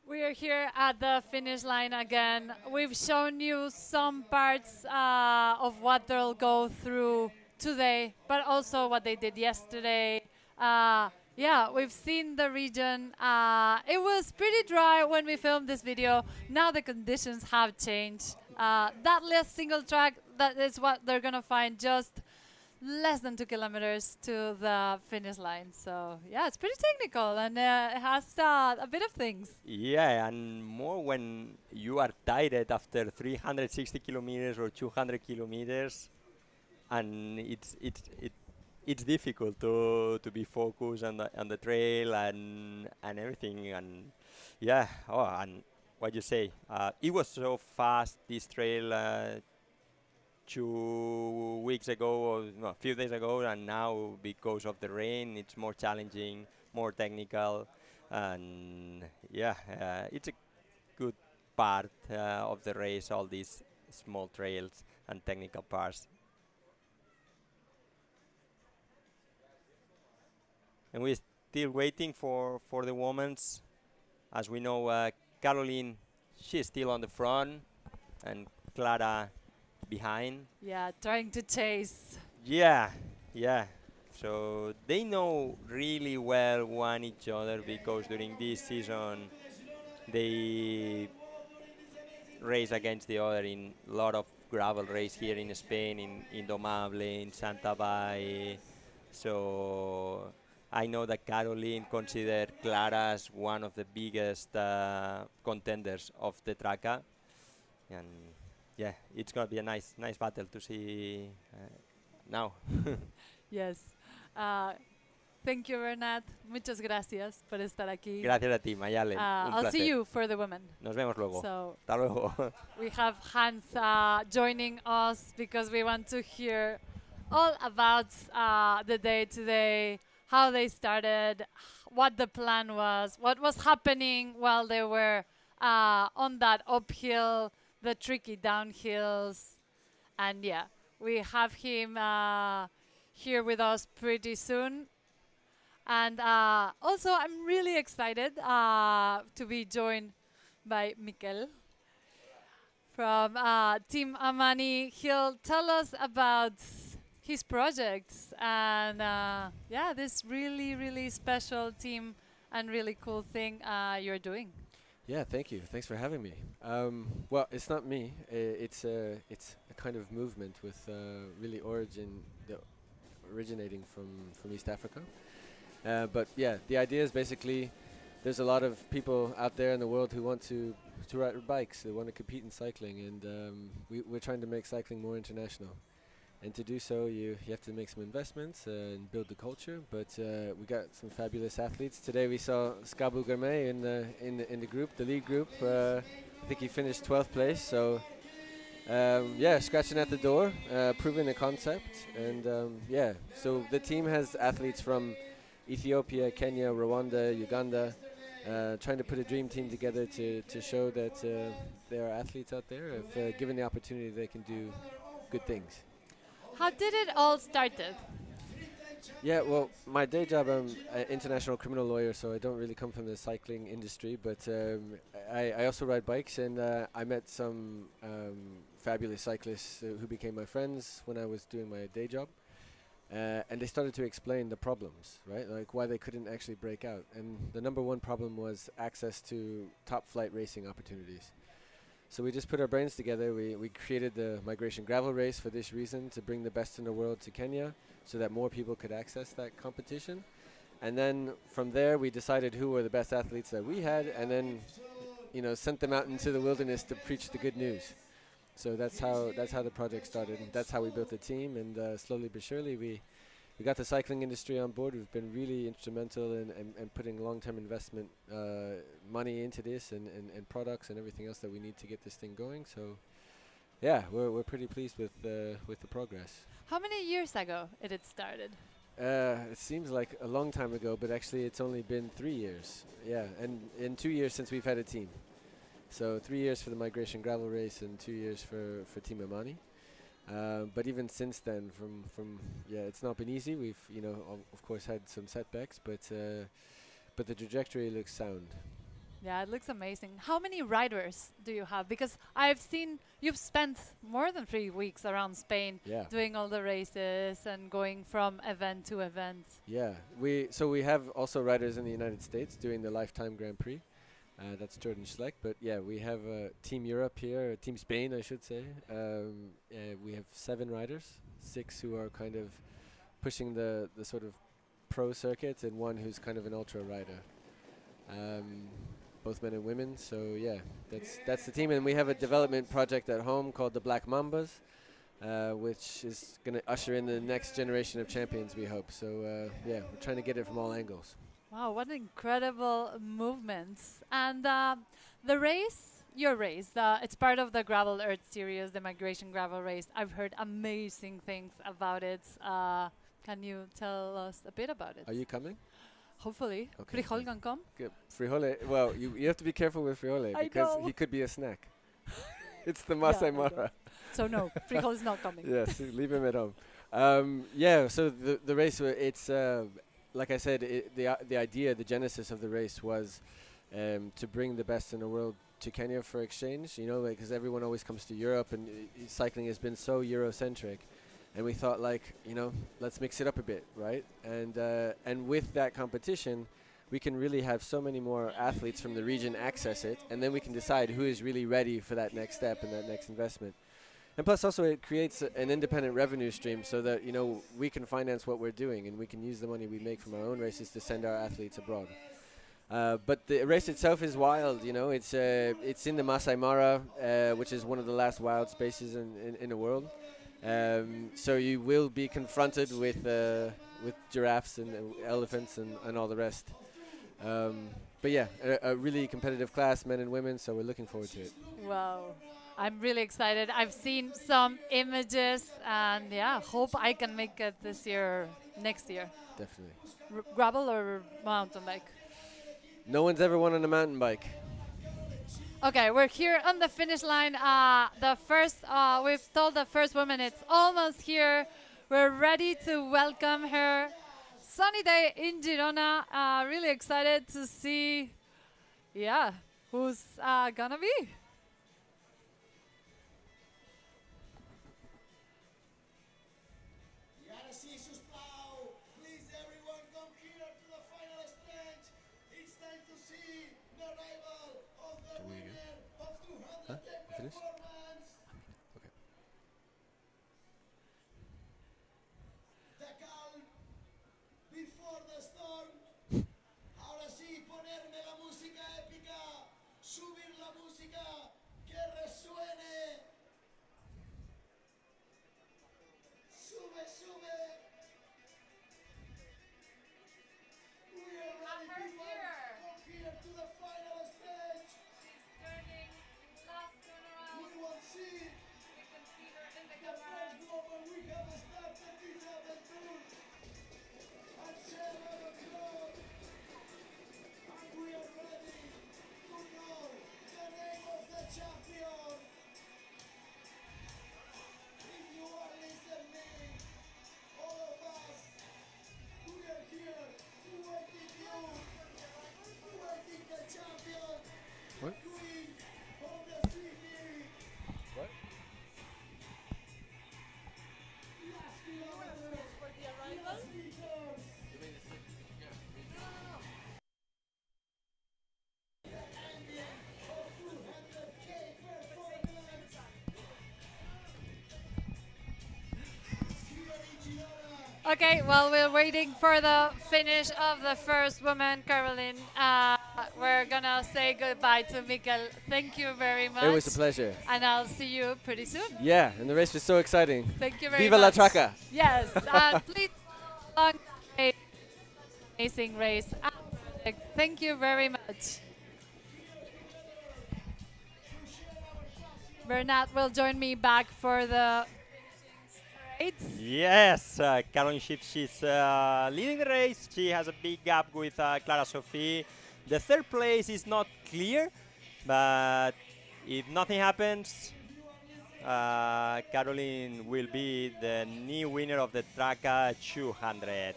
We are here at the finish line again. We've shown you some parts of what they'll go through today, but also what they did yesterday. Yeah, we've seen the region. It was pretty dry when we filmed this video. Now the conditions have changed. That last single track, that is what they're gonna find just less than 2 kilometers to the finish line. So yeah, it's pretty technical and it has a bit of things. Yeah, and more when you are tired after 360 kilometers or 200 kilometers, and it's difficult to be focused on the trail and everything. And yeah, and what you say, it was so fast, this trail. 2 weeks ago, or no, a few days ago, and now because of the rain, it's more challenging, more technical, and yeah, it's a good part of the race, all these small trails and technical parts. And we're still waiting for the women's. As we know, Caroline, she's still on the front, and Clara behind. Yeah, trying to chase. Yeah. So they know really well one each other, because during this season they race against the other in a lot of gravel race here in Spain, in Indomable, in Santa Bay. So I know that Caroline considered Clara as one of the biggest contenders of the Traka, and yeah, it's gonna be a nice battle to see now. Yes. Thank you, Bernat. Muchas gracias por estar aquí. Gracias a ti, Mayalen. Un I'll placer. see you for the women. Nos vemos luego. So Hasta luego. we have Hans joining us because we want to hear all about the day today, how they started, what the plan was, what was happening while they were on that uphill, the tricky downhills. And yeah, we have him here with us pretty soon. And also, I'm really excited to be joined by Mikel from Team Amani. He'll tell us about his projects and yeah, this really special team and really cool thing you're doing. Yeah, thank you. Thanks for having me. Well, it's not me. It's a kind of movement with really originating from East Africa. But yeah, the idea is basically there's a lot of people out there in the world who want to ride bikes. They want to compete in cycling, and we're trying to make cycling more international. And to do so, you have to make some investments and build the culture. But we got some fabulous athletes. Today we saw Skabu Gourmet in the group, the lead group. I think he finished 12th place. So yeah, scratching at the door, proving the concept. And yeah, so the team has athletes from Ethiopia, Kenya, Rwanda, Uganda, trying to put a dream team together to show that there are athletes out there. If given the opportunity, they can do good things. How did it all started? Yeah, well, my day job, I'm an international criminal lawyer, so I don't really come from the cycling industry, but I also ride bikes, and I met some fabulous cyclists who became my friends when I was doing my day job. And they started to explain the problems, right? Like why they couldn't actually break out. And the number one problem was access to top flight racing opportunities. So we just put our brains together. We created the Migration Gravel Race for this reason, to bring the best in the world to Kenya so that more people could access that competition. And then from there, we decided who were the best athletes that we had, and then, you know, sent them out into the wilderness to preach the good news. So that's how the project started. And that's how we built the team. And slowly but surely, we got the cycling industry on board. We've been really instrumental in putting long-term investment money into this and products and everything else that we need to get this thing going. So yeah, we're pretty pleased with the progress. How many years ago it started? It seems like a long time ago, but actually it's only been 3 years. Yeah, and in 2 years since we've had a team. So 3 years for the migration gravel race and 2 years for Team Amani. But even since then, from it's not been easy. We've of course had some setbacks, but the trajectory looks sound. Yeah, it looks amazing. How many riders do you have? Because I've seen you've spent more than 3 weeks around Spain doing all the races and going from event to event. Yeah, we have also riders in the United States doing the Lifetime Grand Prix. That's Jordan Schleck. But yeah, we have Team Europe here, Team Spain, I should say. We have 7 riders, 6 who are kind of pushing the sort of pro circuit, and 1 who's kind of an ultra rider. Both men and women. So yeah, that's the team, and we have a development project at home called the Black Mambas, which is going to usher in the next generation of champions, we hope. So yeah, we're trying to get it from all angles. Wow, what incredible movements. And the race, your race, it's part of the Gravel Earth series, the Migration Gravel Race. I've heard amazing things about it. Can you tell us a bit about it? Are you coming? Hopefully. Okay. Frijol can come. Good. Frijole, well, you have to be careful with Frijole because he could be a snack. It's the Masai Mara. So no, Frijol is not coming. Yes, leave him at home. Yeah, so the race, it's like I said, the idea, the genesis of the race was to bring the best in the world to Kenya for exchange. Because everyone always comes to Europe, and cycling has been so Eurocentric. And we thought, let's mix it up a bit, right? And with that competition, we can really have so many more athletes from the region access it, and then we can decide who is really ready for that next step and that next investment. And plus, also, it creates an independent revenue stream so that we can finance what we're doing, and we can use the money we make from our own races to send our athletes abroad. But the race itself is wild. It's in the Masai Mara, which is one of the last wild spaces in the world. So you will be confronted with giraffes and elephants and all the rest. But yeah, a really competitive class, men and women, so we're looking forward to it. Wow, I'm really excited. I've seen some images, and yeah, hope I can make it this year, next year. Definitely. Gravel or mountain bike? No one's ever won on a mountain bike. Okay, we're here on the finish line. We've told the first woman it's almost here. We're ready to welcome her. Sunny day in Girona. Really excited to see, who's gonna be. Finish? Okay. The calm before the storm. Ahora sí, ponerme la música épica, subir la música, que resuene. Sube, sube. We are ready, people. Come here to the final stage. She's turning last turnaround. We will see. We can see her in the The first moment we have started this adventure. And 7 o'clock. And we are ready to know the name of the champion. If you are listening, all of us, we are here to waiting you. To waiting the champion. What? Queen of the city. What? Last kilometer. For the arrival? Okay, well, we're waiting for the finish of the first woman, Caroline. We're gonna say goodbye to Mikkel. Thank you very much. It was a pleasure. And I'll see you pretty soon. Yeah, and the race was so exciting. Thank you very Viva much. la Traka! Yes, and please long amazing race. Thank you very much. Bernat will join me back for the race. Yes, Caroline Shiff, she's leading the race. She has a big gap with Clara Sophie. The third place is not clear, but if nothing happens, Caroline will be the new winner of the Traka 200.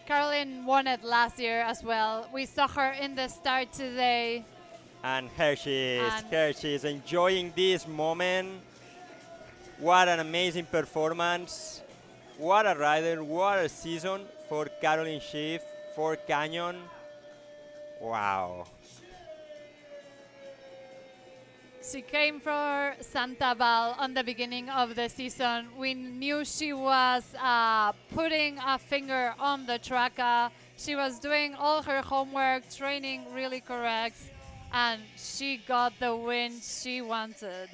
Caroline won it last year as well. We saw her in the start today. And here she is enjoying this moment. What an amazing performance. What a rider, what a season for Caroline Shiff, for Canyon. Wow. She came for Santabal on the beginning of the season. We knew she was putting a finger on the Traka. She was doing all her homework, training really correct, and she got the win she wanted.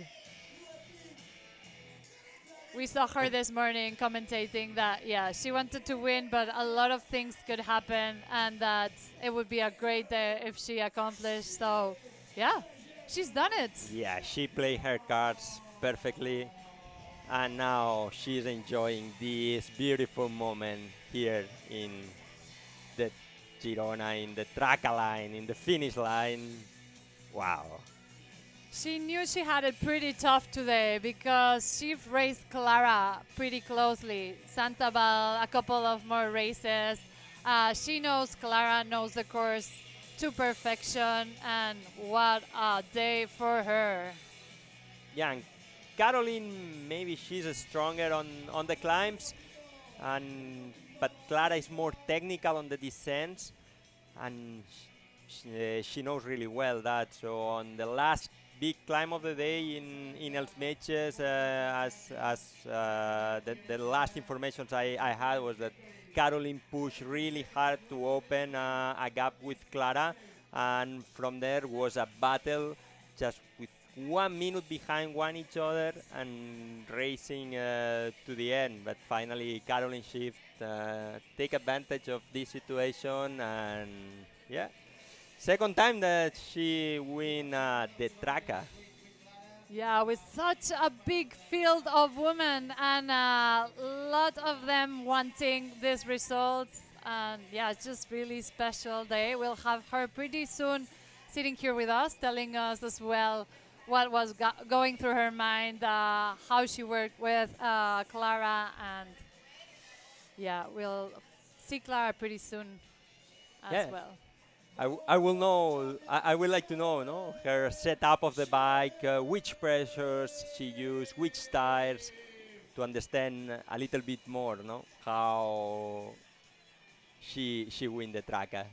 We saw her this morning commentating that, yeah, she wanted to win, but a lot of things could happen, and that it would be a great day if she accomplished. So, yeah, she's done it. Yeah, she played her cards perfectly, and now she's enjoying this beautiful moment here in the Girona, in the Traka line, in the finish line. Wow. She knew she had it pretty tough today because she raced Clara pretty closely. Santabal, a couple of more races. She knows Clara knows the course to perfection, and what a day for her. Yeah, and Caroline, maybe she's stronger on the climbs, but Clara is more technical on the descents, and she knows really well that. So on the last big climb of the day in Els Metges, the last information I had was that Caroline pushed really hard to open a gap with Clara, and from there was a battle just with 1 minute behind one each other and racing to the end. But finally Caroline Shiff take advantage of this situation, and yeah, second time that she win the Traka. Yeah, with such a big field of women and a lot of them wanting these results. And yeah, it's just really special day. We'll have her pretty soon sitting here with us, telling us as well what was going through her mind, how she worked with Clara. And yeah, we'll see Clara pretty soon as well. I will know. I would like to know, no, her setup of the bike, which pressures she used, which tires, to understand a little bit more, no, how she win the Traka.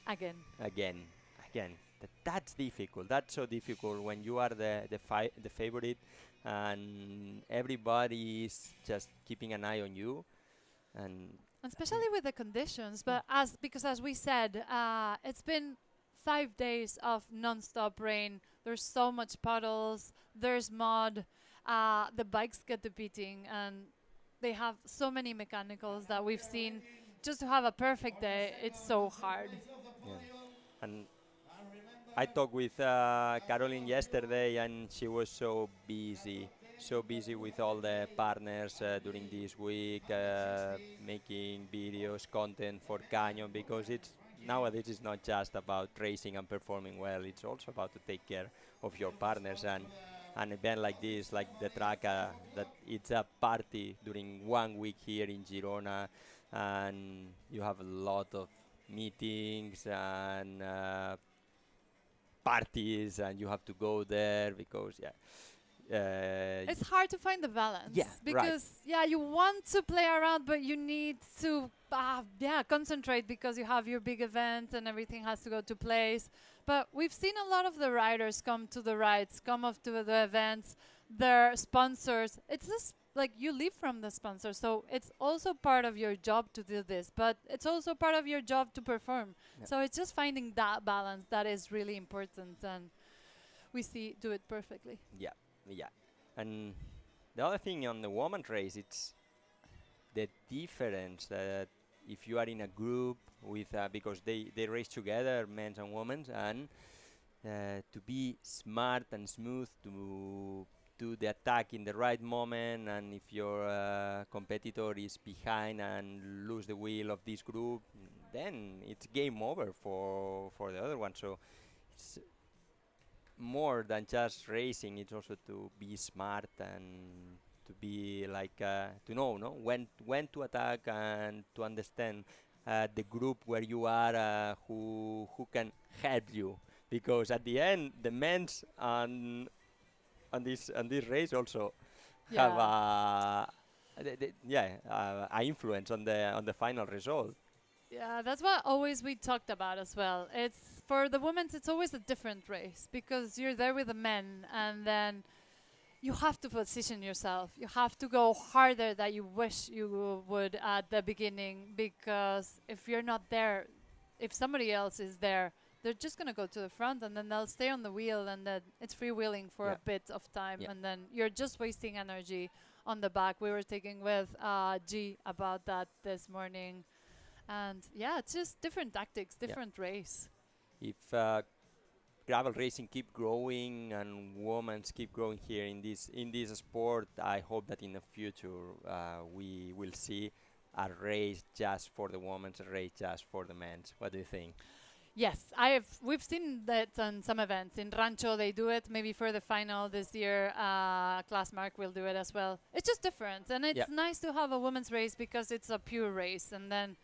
Again. That's difficult. That's so difficult when you are the favorite, and everybody is just keeping an eye on you, and especially with the conditions, but because as we said, it's been 5 days of non-stop rain. There's so much puddles, there's mud, the bikes get the beating, and they have so many mechanicals that we've seen. Just to have a perfect day, it's so hard. Yeah. And I talked with Caroline yesterday, and she was so busy with all the partners during this week, making videos, content for Canyon, because nowadays it's not just about racing and performing well, it's also about to take care of your partners, and an event like this, like the Traka, that it's a party during 1 week here in Girona, and you have a lot of meetings and parties, and you have to go there because it's hard to find the balance. Yeah, because you want to play around, but you need to concentrate because you have your big event and everything has to go to place. But we've seen a lot of the riders come to the rides, come up to the events, their sponsors. It's just like you live from the sponsor, so it's also part of your job to do this, but it's also part of your job to perform. So it's just finding that balance that is really important, and we do it perfectly. Yeah. And the other thing on the women's race, it's the difference that if you are in a group with because they race together, men's and women's, and to be smart and smooth, to do the attack in the right moment, and if your competitor is behind and lose the wheel of this group, then it's game over for the other one. So it's more than just racing. It's also to be smart and to be like to know no when to attack and to understand the group where you are, who can help you, because at the end the men's on this race also have a influence on the final result. Yeah, that's what always we talked about as well. It's for the women's, it's always a different race because you're there with the men, and then you have to position yourself. You have to go harder than you wish you would at the beginning, because if you're not there, if somebody else is there, they're just gonna go to the front, and then they'll stay on the wheel, and then it's freewheeling for a bit of time, and then you're just wasting energy on the back. We were taking with G about that this morning. And yeah, it's just different tactics, different race. If gravel racing keep growing and women keep growing here in this sport, I hope that in the future we will see a race just for the women, a race just for the men. What do you think? Yes, we've seen that on some events. In Rancho they do it, maybe for the final this year. Class Mark will do it as well. It's just different, and it's nice to have a women's race because it's a pure race, and then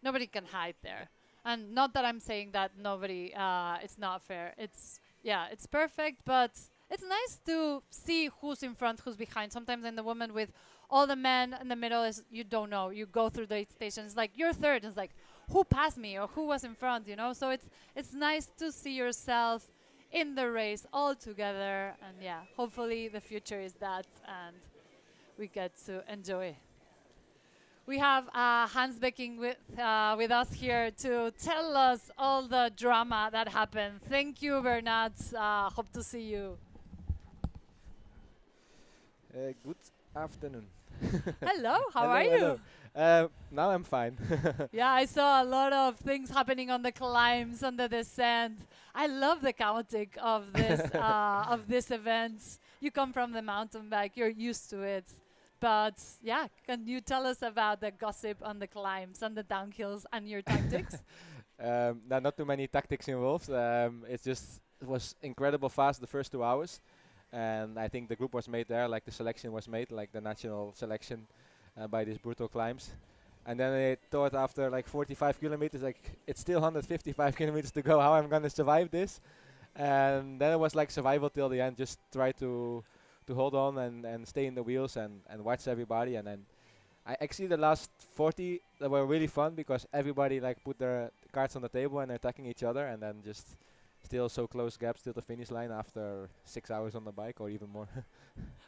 nobody can hide there. And not that I'm saying that nobody, it's not fair. It's perfect, but it's nice to see who's in front, who's behind. Sometimes in the women with all the men in the middle, is you don't know. You go through the stations, like you're third, it's like, who passed me or who was in front, you know? So it's nice to see yourself in the race all together. And yeah, hopefully the future is that, and we get to enjoy. We have Hans Becking with us here to tell us all the drama that happened. Thank you, Bernard. Hope to see you. Good afternoon. Hello, how are you? Now I'm fine. Yeah, I saw a lot of things happening on the climbs, on the descent. I love the chaotic of this event. You come from the mountain bike, you're used to it. But yeah, can you tell us about the gossip on the climbs and the downhills and your tactics? Not too many tactics involved. It was incredible fast the first 2 hours. And I think the group was made there, like the selection was made, like the national selection by these brutal climbs. And then I thought after like 45 kilometers, like it's still 155 kilometers to go, how I'm going to survive this. And then it was like survival till the end, just try to hold on and stay in the wheels and watch everybody. And then actually the last 40 that were really fun because everybody like put their cards on the table and attacking each other, and then just still so close gaps till the finish line after 6 hours on the bike or even more.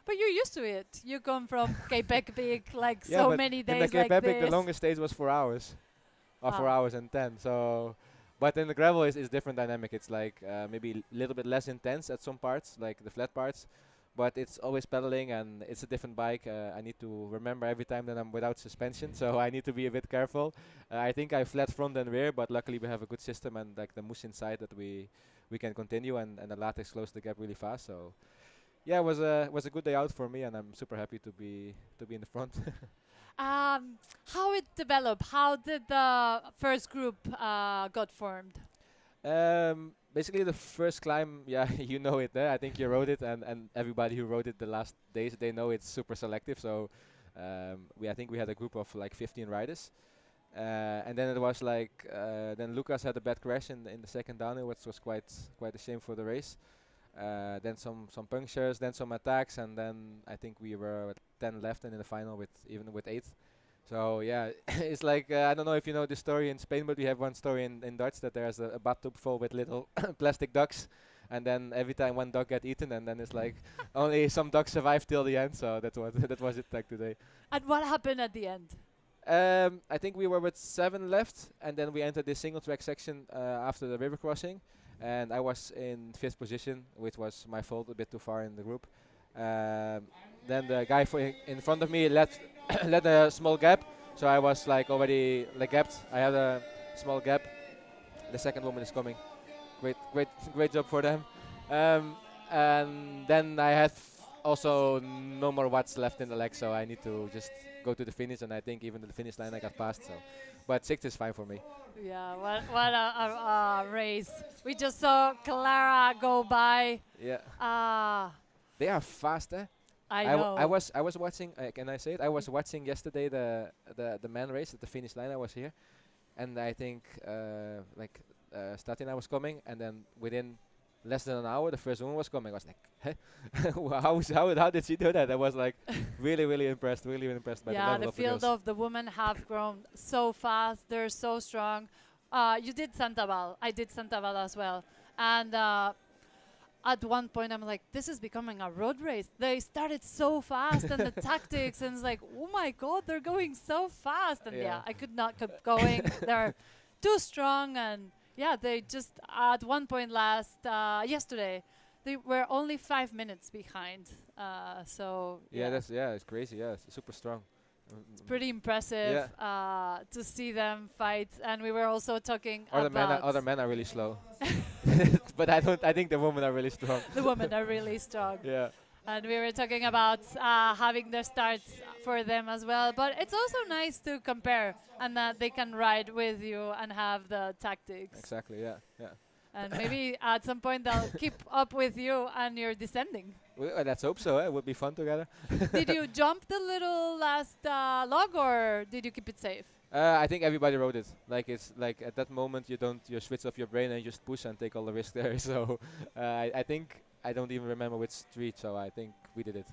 But you're used to it. You come from Cape Epic, like so many days in the Cape like Epic, this. the longest stage was 4 hours, or 4 hours and 10. So, but in the gravel is different dynamic. It's like maybe a little bit less intense at some parts, like the flat parts. But it's always pedaling and it's a different bike. I need to remember every time that I'm without suspension, so I need to be a bit careful. I think I flat front and rear, but luckily we have a good system and like the mousse inside that we can continue, and the latex closed the gap really fast. So yeah, it was a good day out for me, and I'm super happy to be in the front. How it developed? How did the first group got formed? Basically, the first climb, yeah, you know it there. I think you rode it, and everybody who rode it the last days, they know it's super selective. So I think we had a group of like 15 riders. And then it was like, then Lucas had a bad crash in the second downhill, which was quite a shame for the race. Then some punctures, then some attacks, and then I think we were at 10 left and in the final with 8. So yeah, it's like, I don't know if you know the story in Spain, but we have one story in Dutch that there's a bathtub full with little plastic ducks, and then every time one dog get eaten, and then it's like only some dogs survive till the end. So that was it like today. And what happened at the end? I think we were with 7 left, and then we entered this single track section after the river crossing, and I was in 5th position, which was my fault, a bit too far in the group. Then the guy in front of me let a small gap, so I was like already like gapped. I had a small gap. The second woman is coming. great job for them. And then I have also no more watts left in the leg, so I need to just go to the finish. And I think even the finish line I got past. So, but sixth is fine for me. Yeah, what a race. We just saw Clara go by. Yeah. They are fast, eh? I know. I was watching. Can I say it? I was watching yesterday the man race at the finish line. I was here, and I think Statina was coming, and then within less than an hour, the first woman was coming. I was like, hey, how did she do that? I was like, really impressed by the level of the girls. Yeah, the field of the women have grown so fast. They're so strong. You did Santabal. I did Santabal as well, and. At one point, I'm like, this is becoming a road race. They started so fast, and the tactics, and it's like, oh my God, they're going so fast. And yeah, I could not keep going. They're too strong, and yeah, they just, at one point yesterday, they were only 5 minutes behind. So yeah, it's crazy. Yeah, it's super strong. It's pretty impressive to see them fight, and we were also talking about other men are really slow, but I think the women are really strong. The women are really strong. Yeah. And we were talking about having the starts for them as well, but it's also nice to compare and that they can ride with you and have the tactics. Exactly. Yeah. And maybe at some point they'll keep up with you and you're descending. Well, let's hope so. It would be fun together. Did you jump the little last log, or did you keep it safe? I think everybody rode it. Like it's like at that moment you switch off your brain and you just push and take all the risk there. So I think I don't even remember which street. So I think we did it.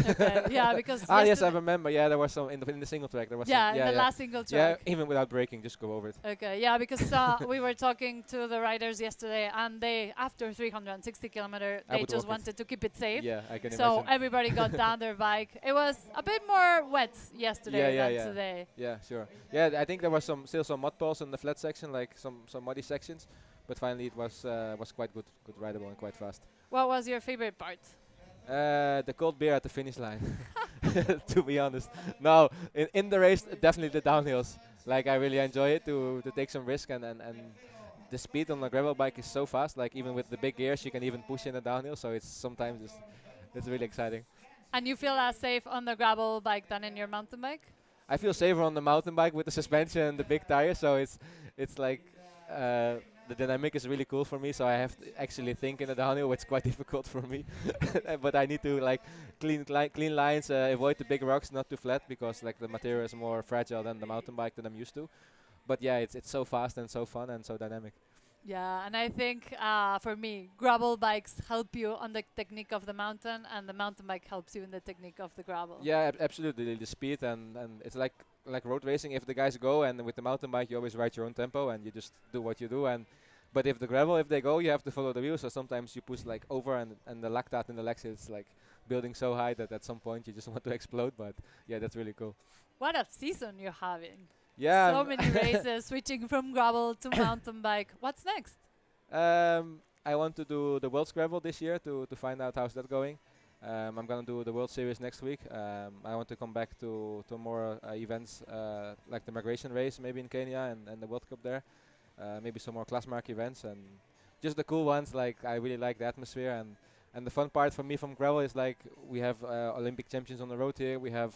Okay. Yeah, because yes, I remember. Yeah, there was some in the single track. There was in the last single track. Yeah, even without braking, just go over it. Okay. Yeah, because we were talking to the riders yesterday, and they after 360 kilometers, they just wanted to keep it safe. Yeah, I can so imagine. everybody got down their bike. It was a bit more wet yesterday than today. Yeah, sure. Yeah, I think there was still some mud balls in the flat section, like some muddy sections, but finally it was quite good rideable and quite fast. What was your favorite part? The cold beer at the finish line, to be honest. No, in the race, definitely the downhills. Like I really enjoy it to take some risk and the speed on the gravel bike is so fast. Like even with the big gears, you can even push in the downhill. So it's really exciting. And you feel as safe on the gravel bike than in your mountain bike? I feel safer on the mountain bike with the suspension and the big tires. So it's like. The dynamic is really cool for me, so I have to actually think in the downhill, which is quite difficult for me. But I need to like clean lines, avoid the big rocks, not too flat, because like the material is more fragile than the mountain bike that I'm used to. But yeah, it's so fast and so fun and so dynamic. Yeah, and I think for me, gravel bikes help you on the technique of the mountain, and the mountain bike helps you in the technique of the gravel. Yeah, absolutely. The speed and it's like road racing. If the guys go, and with the mountain bike, you always ride your own tempo and you just do what you do. But if they go, you have to follow the wheels. So sometimes you push like over, and the lactate in the legs is like building so high that at some point you just want to explode. But yeah, that's really cool. What a season you're having! Yeah, so many races, switching from gravel to mountain bike. What's next? I want to do the World's Gravel this year to find out how's that going. I'm gonna do the World Series next week. I want to come back to more events like the migration race, maybe in Kenya, and the World Cup there. Maybe some more class mark events and just the cool ones. Like I really like the atmosphere and the fun part for me from gravel is like we have Olympic champions on the road here. We have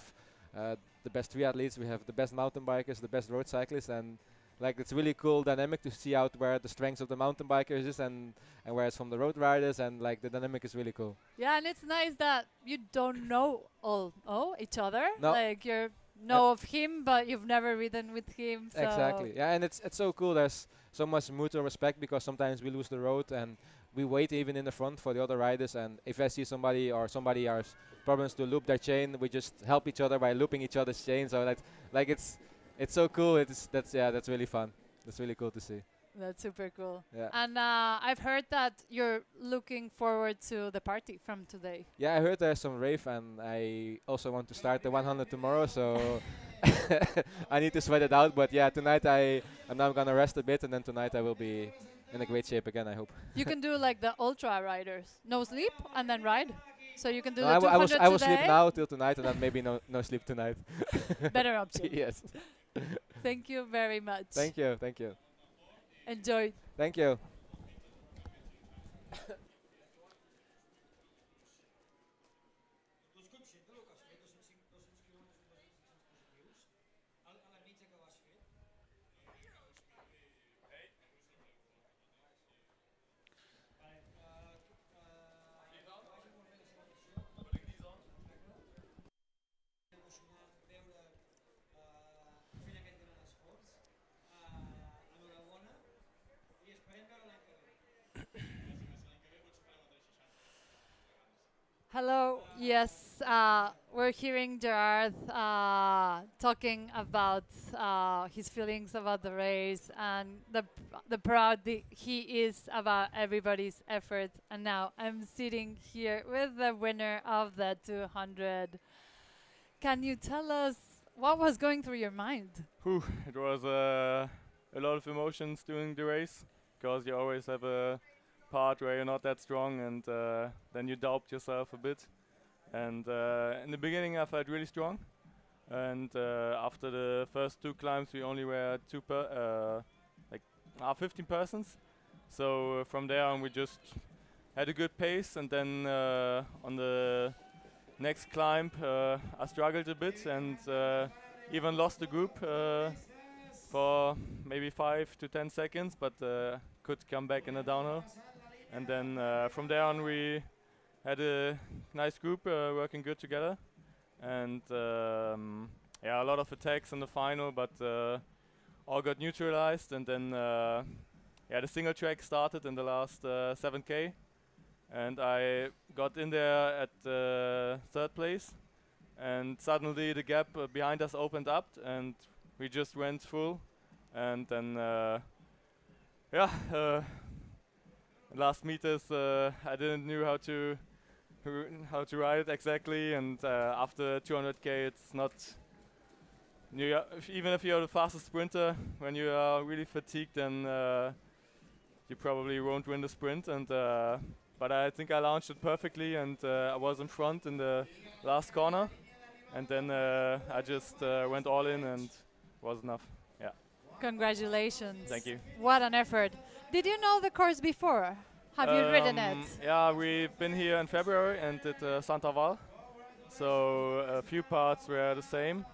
the best triathletes. We have the best mountain bikers, the best road cyclists, and like it's really cool dynamic to see out where the strengths of the mountain bikers is and where it's from the road riders, and like the dynamic is really cool. Yeah, and it's nice that you don't know each other. No. Like you know of him, but you've never ridden with him. So Exactly. Yeah, and it's so cool. There's so much mutual respect because sometimes we lose the road and we wait even in the front for the other riders. And if I see somebody has problems to loop their chain, we just help each other by looping each other's chain. So that's like it's so cool. That's really fun. That's really cool to see. That's super cool. Yeah. And I've heard that you're looking forward to the party from today. Yeah, I heard there's some rave, and I also want to start the 100 tomorrow, so I need to sweat it out. But yeah, tonight I'm now gonna rest a bit, and then tonight I will be in a great shape again, I hope. You can do like the ultra riders, no sleep and then ride. So you can do no, the 200 I will today. sleep now till tonight, and then maybe no sleep tonight. Better option. Yes. Thank you very much. Thank you. Enjoy. Thank you. Hello. Yes, we're hearing Gerard talking about his feelings about the race and the proud he is about everybody's effort. And now I'm sitting here with the winner of the 200. Can you tell us what was going through your mind? Whew, it was a lot of emotions during the race because you always have a part where you're not that strong and then you doubt yourself a bit. And in the beginning I felt really strong, and after the first two climbs we only were 15 persons. So from there on we just had a good pace, and then on the next climb I struggled a bit and even lost the group for maybe 5 to 10 seconds, but could come back in a downhill. And then from there on we had a nice group working good together, and yeah, a lot of attacks in the final, but all got neutralized. And then yeah, the single track started in the last 7K, and I got in there at third place, and suddenly the gap behind us opened up and we just went full. And then yeah, last meters I didn't know how to ride it exactly, and after 200k it's not even if you're the fastest sprinter, when you are really fatigued, then you probably won't win the sprint. And but I think I launched it perfectly, and I was in front in the last corner, and then I just went all in and was enough. Yeah. Congratulations. Thank you. What an effort. Did you know the course before? Have you ridden it? Yeah, we've been here in February and did Santa Val. So a few parts were the same,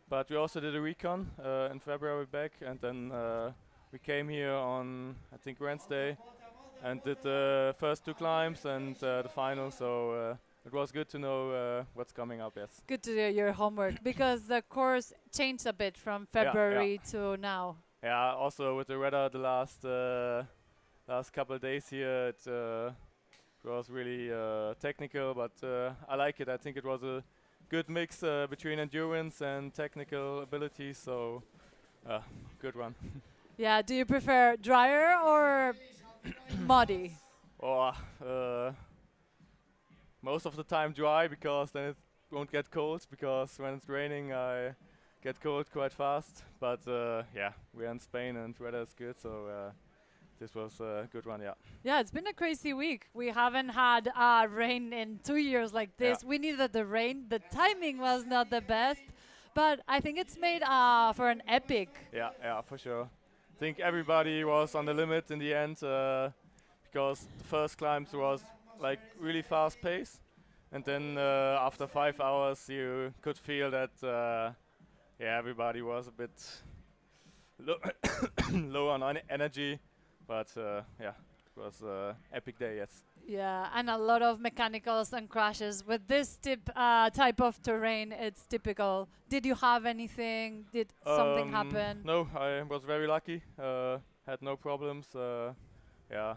but we also did a recon in February back, and then we came here on, I think, Wednesday and did the first two climbs and the final. So it was good to know what's coming up, yes. Good to do your homework, because the course changed a bit from February to now. Yeah, also with the weather the last couple of days here, it was really technical, but I like it. I think it was a good mix between endurance and technical ability, so good one. Yeah, do you prefer drier or muddy? Oh, most of the time dry, because then it won't get cold, because when it's raining I get cold quite fast. But yeah, we're in Spain and weather is good, so this was a good one, yeah. Yeah, it's been a crazy week. We haven't had rain in 2 years like this. Yeah. We needed the rain. The timing was not the best, but I think it's made for an epic. Yeah, for sure. I think everybody was on the limit in the end, because the first climbs was like really fast pace, and then after 5 hours you could feel that yeah, everybody was a bit low on energy. But yeah, it was an epic day, yes. Yeah, and a lot of mechanicals and crashes. With this type of terrain, it's typical. Did you have anything? Did something happen? No, I was very lucky. Had no problems. Yeah,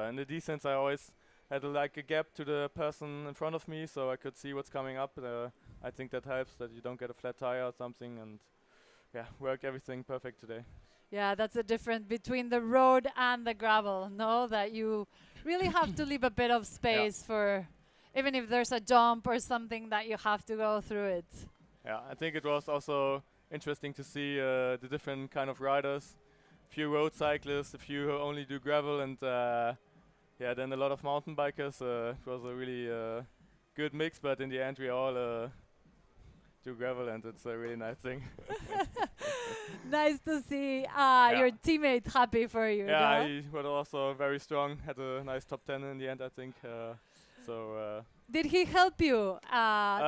in the descents I always had like a gap to the person in front of me, so I could see what's coming up. I think that helps, that you don't get a flat tire or something, and yeah, worked everything perfect today. Yeah, that's the difference between the road and the gravel, no? That you really have to leave a bit of space for, even if there's a jump or something, that you have to go through it. Yeah, I think it was also interesting to see the different kind of riders. A few road cyclists, a few who only do gravel, and yeah, then a lot of mountain bikers. It was a really good mix, but in the end we all do gravel, and it's a really nice thing. Nice to see Yeah. your teammate happy for you. Yeah, no? he was also very strong. Had a nice top 10 in the end, I think. Did he help you?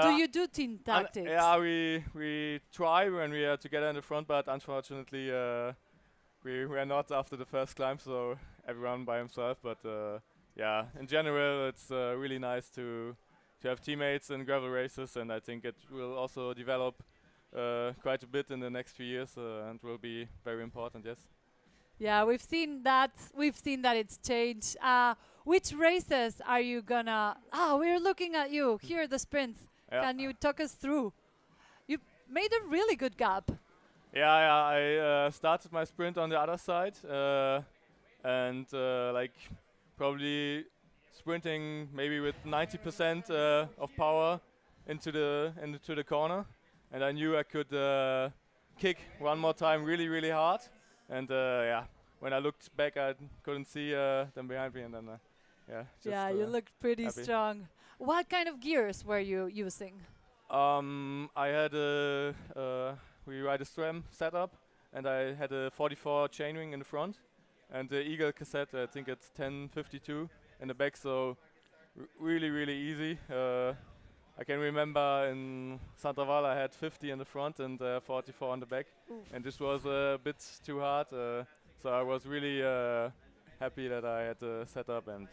Do you do team tactics? Yeah, we try when we are together in the front, but unfortunately we were not after the first climb, so everyone by himself. But yeah, in general, it's really nice to have teammates in gravel races, and I think it will also develop quite a bit in the next few years and will be very important. Yes. Yeah, we've seen that. We've seen that it's changed. Which races are you gonna? We're looking at you here. The sprints. Yeah. Can you talk us through? You made a really good gap. Yeah, I started my sprint on the other side, and like probably sprinting maybe with 90% of power into the corner, and I knew I could kick one more time really hard, and yeah, when I looked back I couldn't see them behind me, and then Yeah, you looked pretty happy. strong. What kind of gears were you using? I had we ride a SRAM setup, and I had a 44 chainring in the front, and the Eagle cassette. I think it's 1052 in the back, so really easy. I can remember in Santa Vala I had 50 in the front and 44 on the back, and this was a bit too hard. So I was really happy that I had the setup, and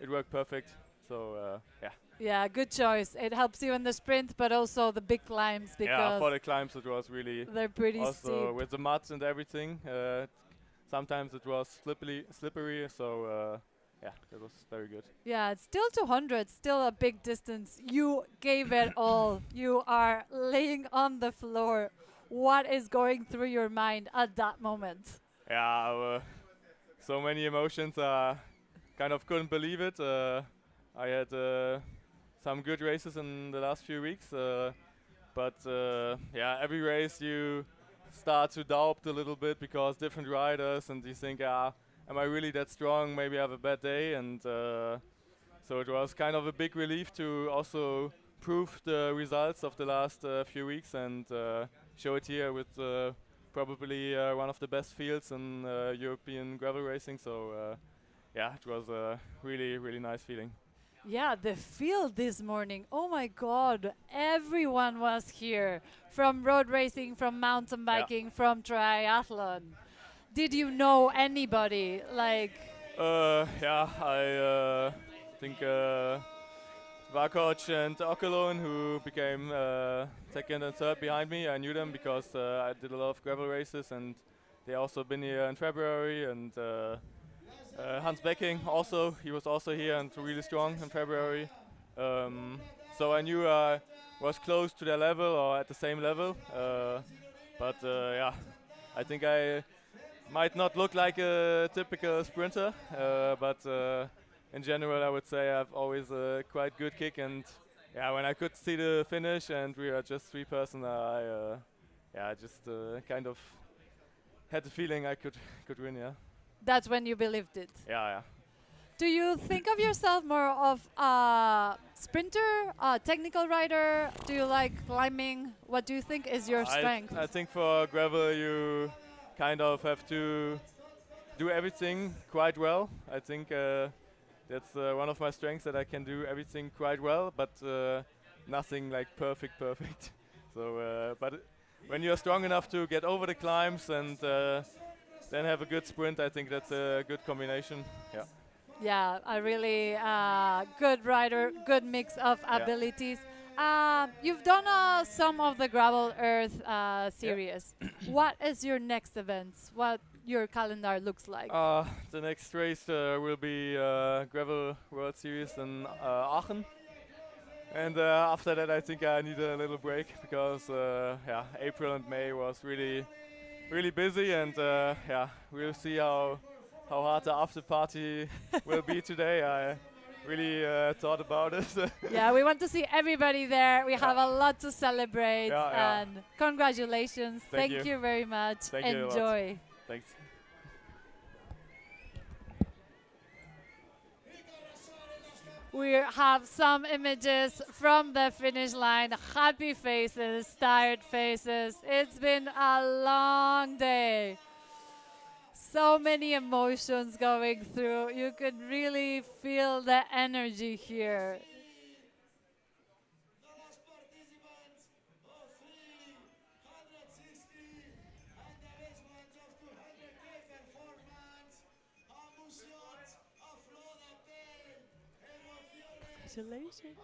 it worked perfect. So yeah. Yeah, good choice. It helps you in the sprint, but also the big climbs because Yeah, for the climbs it was really. they're pretty also steep. with the mud and everything. Sometimes it was slippery. So yeah, it was very good. Yeah, it's still 200, still a big distance. You gave it all. You are laying on the floor. What is going through your mind at that moment? Yeah, so many emotions. Kind of couldn't believe it. I had some good races in the last few weeks, but yeah, every race you start to doubt a little bit because different riders, and you think, am I really that strong? Maybe I have a bad day, and so it was kind of a big relief to also prove the results of the last few weeks and show it here with probably one of the best fields in European gravel racing. So yeah, it was a really nice feeling. Yeah, the field this morning. Oh my God, everyone was here from road racing, from mountain biking, from triathlon. Did you know anybody? Like, yeah, I think Vakoc and Okelon, who became second and third behind me, I knew them because I did a lot of gravel races, and they also been here in February. And Hans Becking also, he was also here and really strong in February. So I knew I was close to their level or at the same level. But yeah, I think I might not look like a typical sprinter, but in general I would say I have always a quite good kick, and yeah, when I could see the finish and we are just three person, I just kind of had the feeling I could win. Yeah. that's when you believed it. Yeah. Do you think of yourself more of a sprinter, a technical rider? Do you like climbing? What do you think is your strength? I think for gravel you kind of have to do everything quite well. I think that's one of my strengths, that I can do everything quite well, but nothing like perfect. So, but when you're strong enough to get over the climbs and then have a good sprint, I think that's a good combination. Yeah. Yeah, a really good rider, good mix of abilities. You've done some of the Gravel Earth series. What is your next event? What your calendar looks like? The next race will be Gravel World Series in Aachen. And after that I think I need a little break because yeah, April and May was really busy, and yeah, we'll see how hard the after party will be today. I really thought about it. Yeah, we want to see everybody there. We have a lot to celebrate, and congratulations. Thank you very much. Thank you a lot. Enjoy. Thanks. We have some images from the finish line. Happy faces, tired faces. It's been a long day. So many emotions going through. You could really feel the energy here. Congratulations.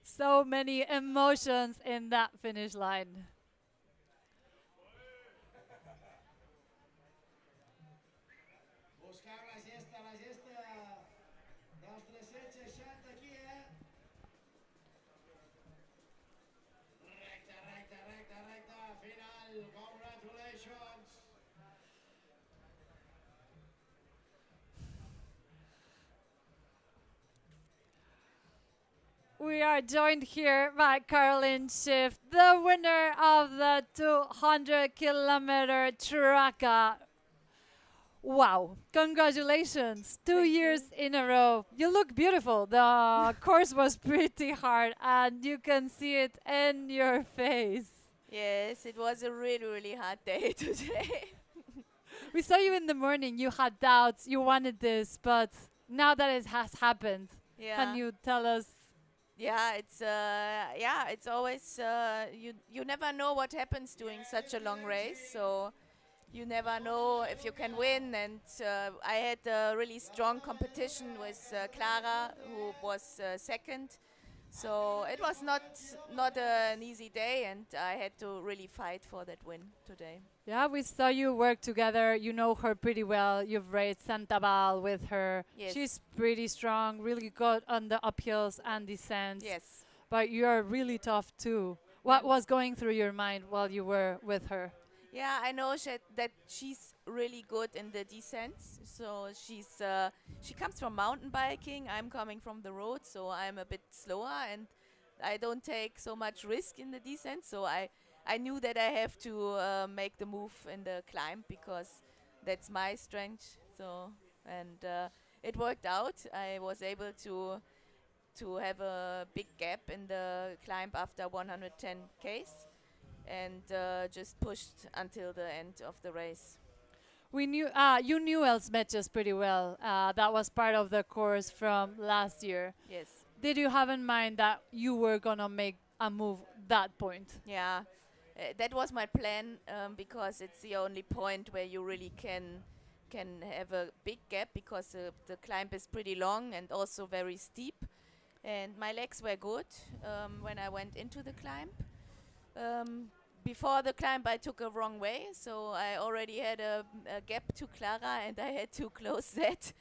So many emotions in that finish line. Buscar la gesta, dels 360 aquí, Recta, final, congratulations. We are joined here by Caroline Shiff, the winner of the 200-kilometer Traka. Wow, congratulations. 2 years in a row. You look beautiful. The course was pretty hard and you can see it in your face. Yes, it was a really, really hard day today. We saw you in the morning. You had doubts. You wanted this, but now that it has happened, can you tell us? It's always you never know what happens doing such a long race, so you never know if you can win. And I had a really strong competition with Clara, who was second. So it was not an easy day, and I had to really fight for that win today. Yeah, we saw you work together. You know her pretty well. You've raced Santabal with her. Yes. She's pretty strong, really good on the uphills and descents. Yes. But you're really tough too. What was going through your mind while you were with her? Yeah, I know that she's really good in the descents. So she comes from mountain biking. I'm coming from the road, so I'm a bit slower and I don't take so much risk in the descent. So I knew that I have to make the move in the climb because that's my strength. So it worked out. I was able to have a big gap in the climb after 110 Ks. And just pushed until the end of the race. We knew you knew Els Metges pretty well. That was part of the course from last year. Yes. Did you have in mind that you were gonna make a move that point? Yeah, that was my plan because it's the only point where you really can have a big gap because the climb is pretty long and also very steep. And my legs were good when I went into the climb. Before the climb, I took a wrong way, so I already had a gap to Clara, and I had to close that.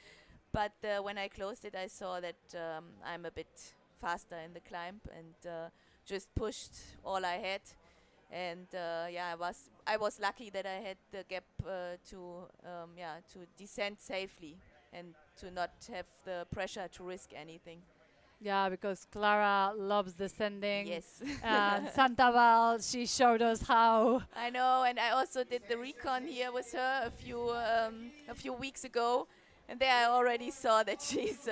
But when I closed it, I saw that I'm a bit faster in the climb, and just pushed all I had. And I was lucky that I had the gap to descend safely and to not have the pressure to risk anything. Yeah, because Clara loves descending. Yes. And Santabal, she showed us how. I know, and I also did the recon here with her a few weeks ago, and there I already saw that she's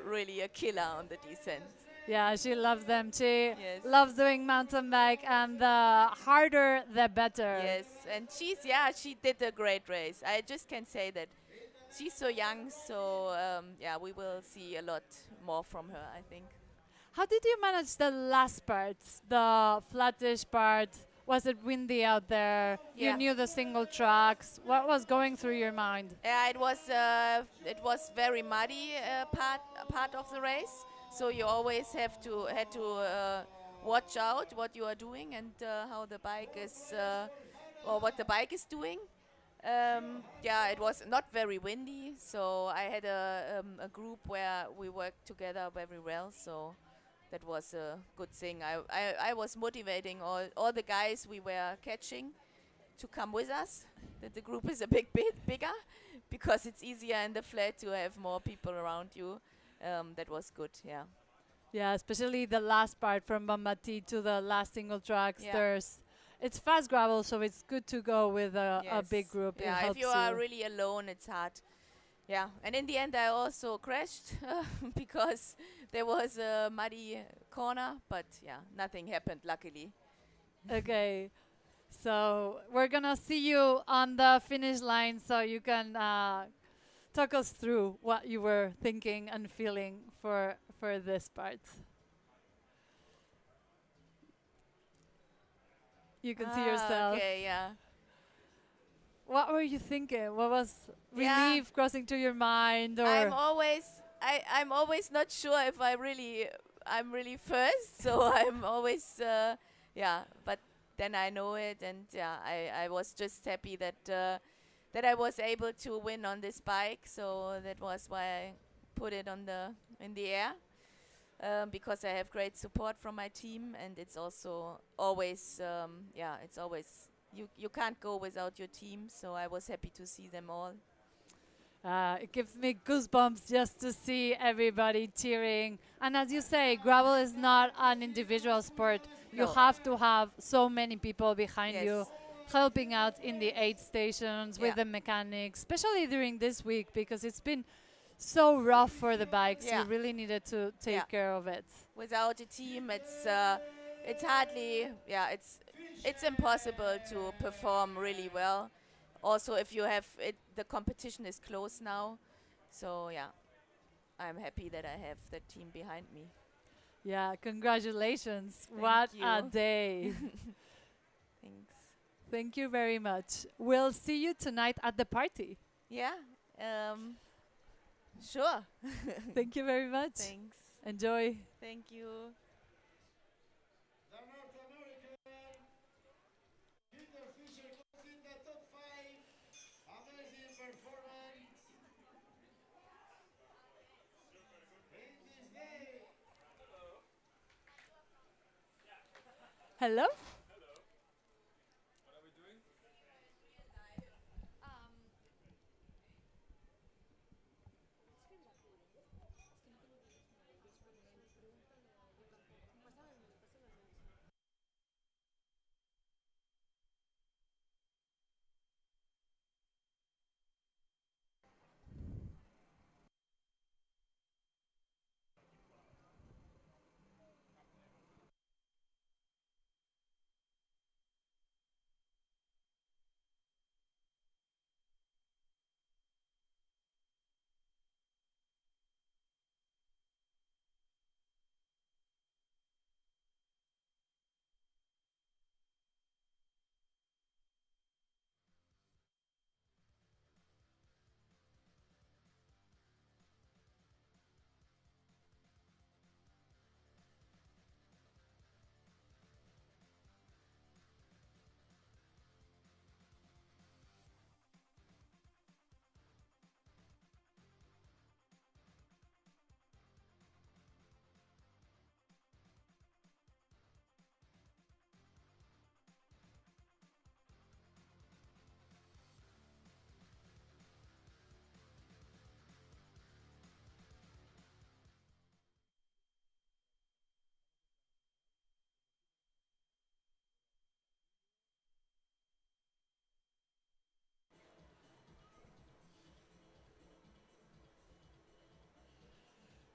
really a killer on the descents. Yeah, she loves them. She loves doing mountain bike, and the harder, the better. Yes, and she did a great race. I just can say that. She's so young, so we will see a lot more from her, I think. How did you manage the last part, the flattish part? Was it windy out there? Yeah. You knew the single tracks. What was going through your mind? Yeah, it was very muddy part of the race, so you always had to watch out what you are doing and how the bike is or what the bike is doing. It was not very windy, so I had a group where we worked together very well. So that was a good thing. I was motivating all the guys we were catching to come with us. That the group is a bit bigger because it's easier in the flat to have more people around you. That was good, yeah. Yeah, especially the last part from Bambati to the last single tracks. Yeah. It's fast gravel, so it's good to go with a big group. It Yeah, if helps you are really alone, it's hard. Yeah, and in the end, I also crashed because there was a muddy corner, but yeah, nothing happened, luckily. Okay, so we're gonna see you on the finish line, so you can talk us through what you were thinking and feeling for this part. You can see yourself. Okay, yeah. What were you thinking? What was Yeah. relief crossing to your mind, or I'm always not sure if I'm really first, so I'm always yeah. But then I know it, and yeah, I was just happy that I was able to win on this bike. So that was why I put it in the air, because I have great support from my team, and it's also always yeah, it's always you can't go without your team. So I was happy to see them all. it gives me goosebumps just to see everybody cheering. And as you say, gravel is not an individual sport. You No. have to have so many people behind Yes. you helping out in the aid stations with Yeah. the mechanics, especially during this week because it's been so rough for the bikes. Yeah. You really needed to take Yeah. care of it. Without a team, it's hardly, yeah, it's impossible to perform really well. Also, if you have it, the competition is close now, so yeah, I'm happy that I have the team behind me. Yeah, congratulations. Thank What a you. day. Thanks. Thank you very much. We'll see you tonight at the party. Yeah, sure. Thank you very much. Thanks. Enjoy. Thank you. Hello?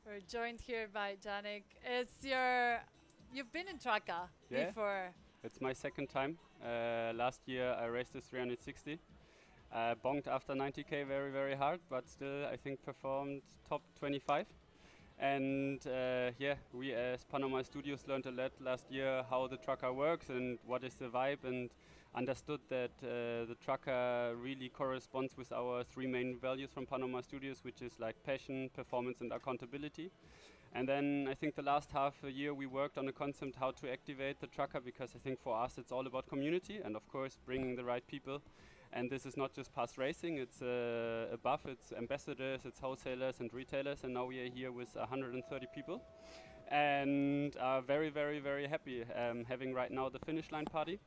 We're joined here by Janik. You've been in Traka Yeah. before. It's my second time. Last year I raced this 360. Bonked after 90k very, very hard, but still I think performed top 25. And yeah, we as Panama Studios learned a lot last year how the Traka works and what is the vibe, and understood that the Traka really corresponds with our three main values from Panama Studios, which is like passion, performance and accountability. And then I think the last half a year we worked on a concept how to activate the Traka, because I think for us it's all about community and of course bringing the right people. And this is not just past racing, it's above, it's ambassadors, it's wholesalers and retailers, and now we are here with 130 people. and are very, very, very happy having right now the finish line party.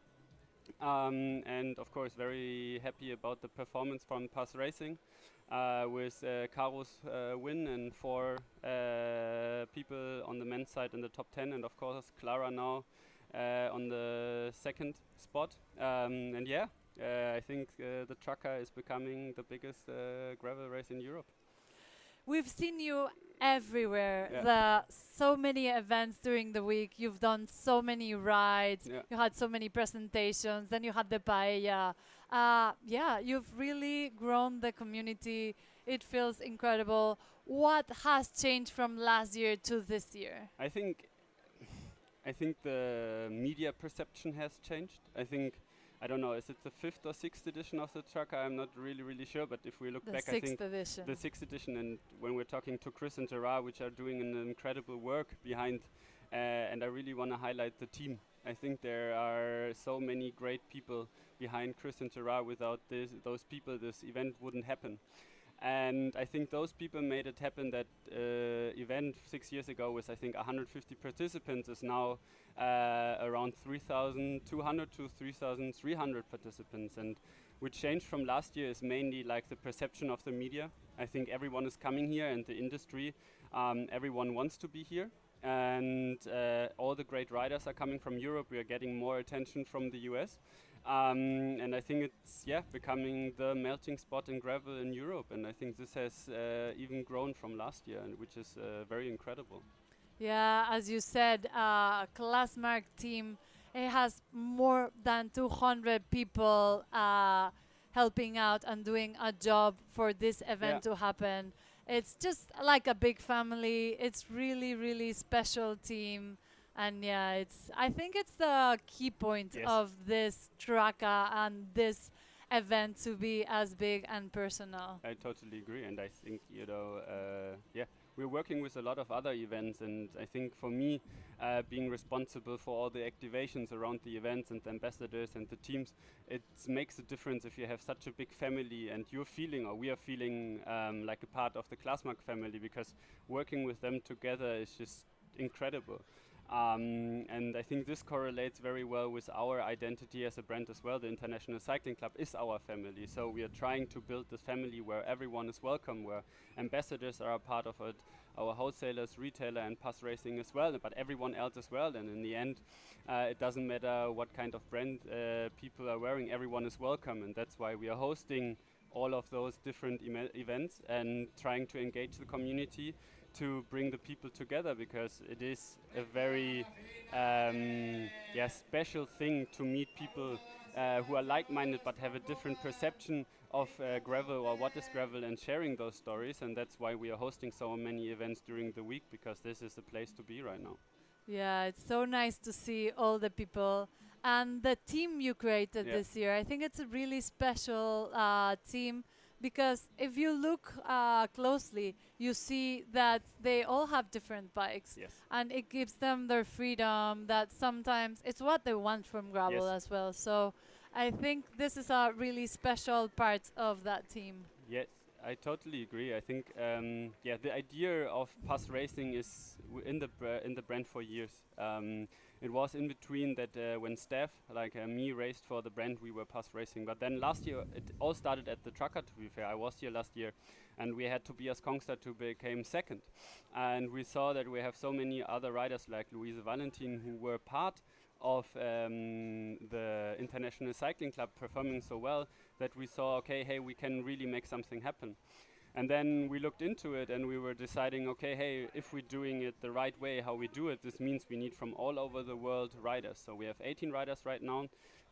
And of course, very happy about the performance from Pass Racing with Caro's win and 4 people on the men's side in the top 10, and of course Clara now on the 2nd spot. And yeah, I think the Traka is becoming the biggest gravel race in Europe. We've seen you everywhere. Yeah. So many events during the week. You've done so many rides. Yeah. You had so many presentations. Then you had the paella. Yeah, you've really grown the community. It feels incredible. What has changed from last year to this year? I think the media perception has changed. I don't know, is it the 5th or 6th edition of the Traka? I'm not really sure, but if we look The back, I think 6th edition. the 6th edition, and when we're talking to Chris and Gerard, which are doing an incredible work behind, and I really want to highlight the team. I think there are so many great people behind Chris and Gerard. Without those people, this event wouldn't happen. And I think those people made it happen. That event 6 years ago with, I think, 150 participants is now around 3,200 to 3,300 participants. And what changed from last year is mainly like the perception of the media. I think everyone is coming here, and the industry, everyone wants to be here. And all the great riders are coming from Europe. We are getting more attention from the US. And I think it's becoming the melting spot in gravel in Europe, and I think this has even grown from last year, and which is very incredible. Yeah, as you said, Classmark team, it has more than 200 people helping out and doing a job for this event to happen. It's just like a big family. It's really, really special team. And yeah, I think it's the key point of this Traka and this event to be as big and personal. I totally agree, and I think, we're working with a lot of other events, and I think for me, being responsible for all the activations around the events and the ambassadors and the teams, it makes a difference if you have such a big family and you're feeling, or we are feeling, like a part of the Classmark family, because working with them together is just incredible. And I think this correlates very well with our identity as a brand as well. The International Cycling Club is our family, so we are trying to build this family where everyone is welcome, where ambassadors are a part of it, our wholesalers, retailer, and Pass Racing as well, but everyone else as well. And in the end, it doesn't matter what kind of brand people are wearing, everyone is welcome, and that's why we are hosting all of those different events and trying to engage the community to bring the people together, because it is a very special thing to meet people who are like-minded but have a different perception of gravel or what is gravel, and sharing those stories. And that's why we are hosting so many events during the week, because this is the place to be right now. Yeah, it's so nice to see all the people and the team you created this year. I think it's a really special team, because if you look closely, you see that they all have different bikes, and it gives them their freedom. That sometimes it's what they want from gravel as well. So I think this is a really special part of that team. Yes, I totally agree. I think the idea of Pass Racing is in the brand for years. It was in between that when Steph, like me, raced for the brand, we were Pass Racing. But then last year, it all started at the Traka, to be fair. I was here last year, and we had Tobias Kongstad to become second. And we saw that we have so many other riders like Louise Valentin who were part of the International Cycling Club performing so well that we saw, okay, hey, we can really make something happen. And then we looked into it, and we were deciding, okay, hey, if we're doing it the right way, how we do it, this means we need from all over the world riders. So we have 18 riders right now,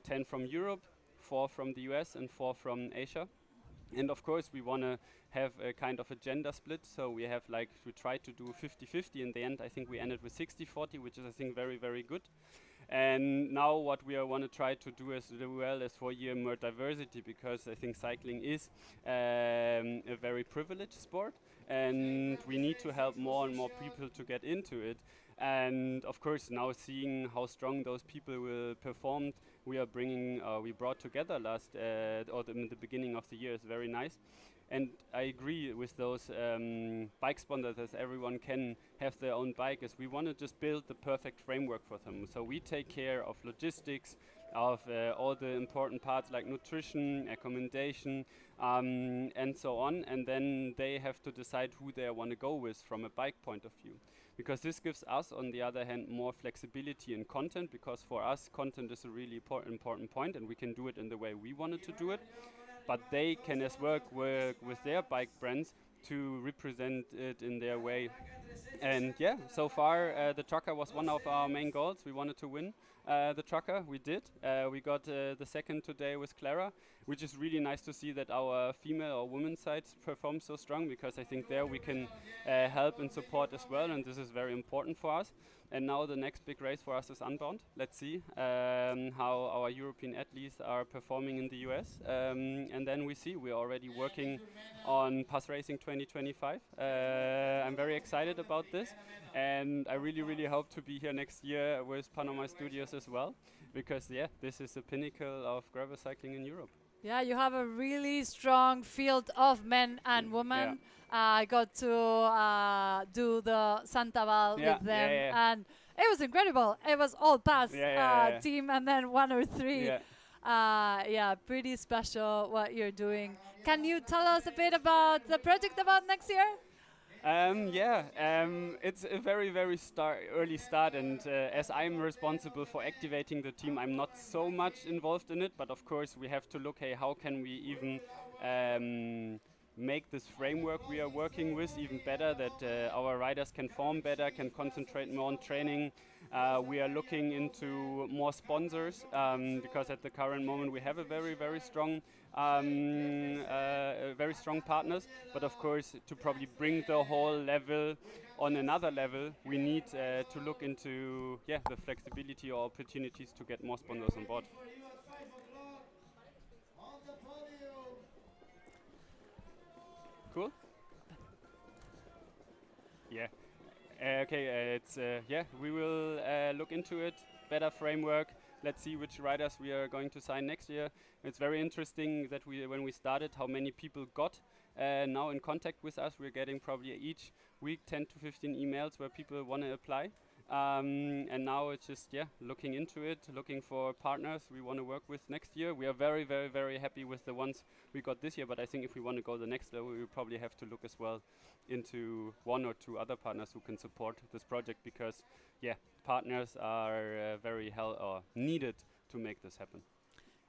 10 from Europe, 4 from the US, and 4 from Asia. And of course, we want to have a kind of a gender split. So we have we try to do 50-50. In the end, I think we ended with 60-40, which is, I think, very, very good. And now what we want to try to do as well is for year more diversity, because I think cycling is a very privileged sport, and we need to help more and more people to get into it. And of course, now seeing how strong those people will perform, we are bringing, we brought together in the beginning of the year is very nice. And I agree with those bike sponsors that everyone can have their own bike, as we want to just build the perfect framework for them. So we take care of logistics, of all the important parts like nutrition, accommodation, and so on. And then they have to decide who they want to go with from a bike point of view. Because this gives us, on the other hand, more flexibility in content, because for us, content is a really important point, and we can do it in the way we wanted to do it. But they can as work with their bike brands to represent it in their way. And yeah, so far the Traka was one of our main goals. We wanted to win the Traka. We did. We got the second today with Clara, which is really nice to see that our female or women's sides perform so strong, because I think there we can help and support as well, and this is very important for us. And now the next big race for us is Unbound. Let's see how our European athletes are performing in the US. And then we see we're already working on Pass Racing 2025. I'm very excited about this. And I really, really hope to be here next year with Panama Studios as well. Because, yeah, this is the pinnacle of gravel cycling in Europe. Yeah, you have a really strong field of men and women. I got to do the Santaval with them, and it was incredible. It was all pass team, and then 1 or 3. Yeah, pretty special what you're doing. Can you tell us a bit about the project about next year? It's a very, very early start, and as I'm responsible for activating the team, I'm not so much involved in it, but of course we have to look, hey, how can we even make this framework we are working with even better, that our riders can form better, can concentrate more on training. We are looking into more sponsors, because at the current moment we have a very, very strong partners, but of course to probably bring the whole level on another level, we need to look into the flexibility or opportunities to get more sponsors on board. Cool. Yeah. We will look into it. Better framework. Let's see which riders we are going to sign next year. It's very interesting that when we started, how many people got now in contact with us. We're getting probably each week 10 to 15 emails where people want to apply. And now it's just looking into it, looking for partners we want to work with next year. We are very, very, very happy with the ones we got this year, but I think if we want to go the next level, we will probably have to look as well into 1 or 2 other partners who can support this project, because partners are very needed to make this happen.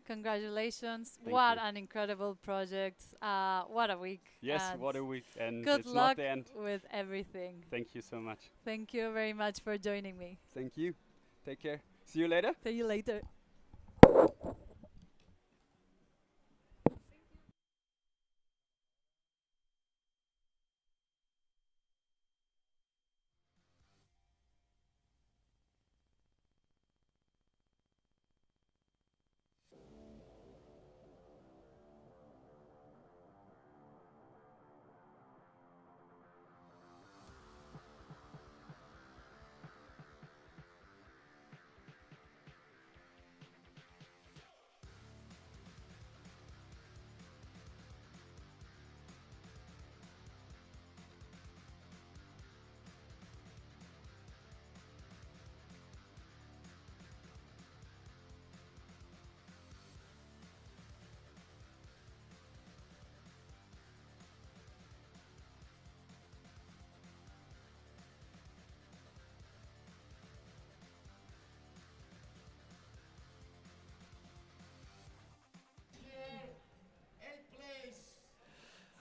Congratulations. Thank What you. an incredible project. What a week. Yes, and what a week. And good it's luck not the end. with everything. Thank you so much. Thank you very much for joining me. Thank you. Take care. See you later. See you later.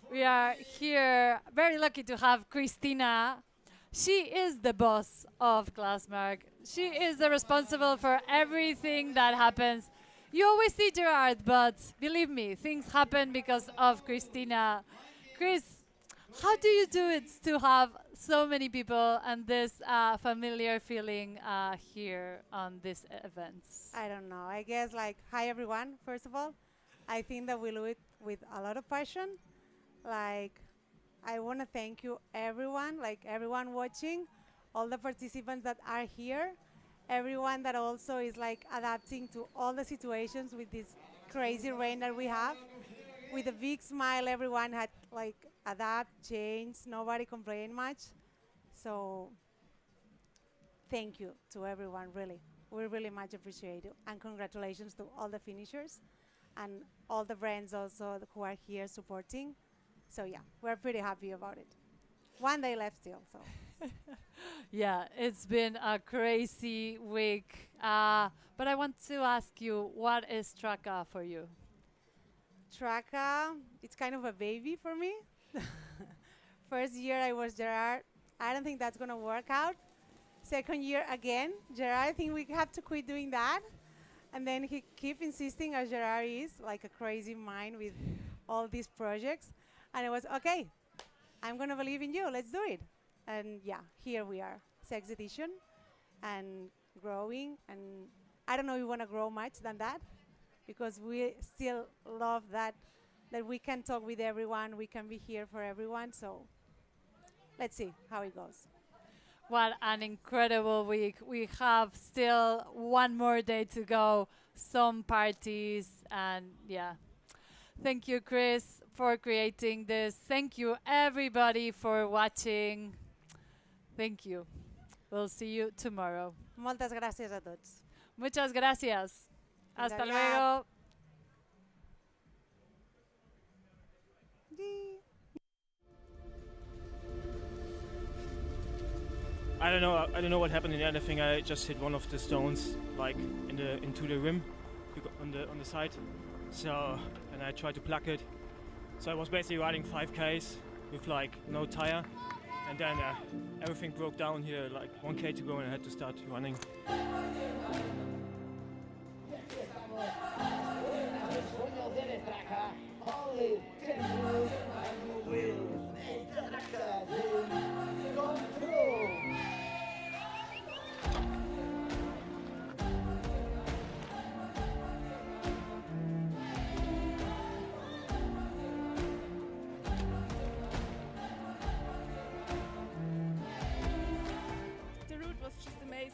We are here very lucky to have Christina. She is the boss of Glassmark. She is the responsible for everything that happens. You always see Gerard, but believe me, things happen because of Christina. Chris, how do you do it to have so many people and this familiar feeling here on these events? I don't know. I guess hi everyone, first of all. I think that we do it with a lot of passion. I want to thank you everyone, everyone watching, all the participants that are here, everyone that also is adapting to all the situations with this crazy rain that we have. With a big smile, everyone like adapt, change. Nobody complained much. So thank you to everyone, really. We really much appreciate it. And congratulations to all the finishers and all the brands also who are here supporting. So yeah, we're pretty happy about it. One day left still, so. Yeah, it's been a crazy week. But I want to ask you, what is Traka for you? Traka, it's kind of a baby for me. First year I was Gerard. I don't think that's going to work out. Second year again, Gerard, I think we have to quit doing that. And then he keep insisting, as Gerard is, like a crazy mind with all these projects. And it was, okay, I'm going to believe in you. Let's do it. And yeah, here we are, 6th edition, and growing. And I don't know if we want to grow much than that, because we still love that we can talk with everyone, we can be here for everyone. So let's see how it goes. What an incredible week. We have still one more day to go, some parties, and yeah. Thank you, Chris, for creating this. Thank you, everybody, for watching. Thank you. We'll see you tomorrow. Moltes gràcies a tots. Muchas gracias. Hasta aviat. luego. I don't know what happened in the end. I think I just hit one of the stones, like into the rim, on the side. So, and I tried to plug it. So I was basically riding 5Ks with like no tire, and then everything broke down here, like 1K to go, and I had to start running.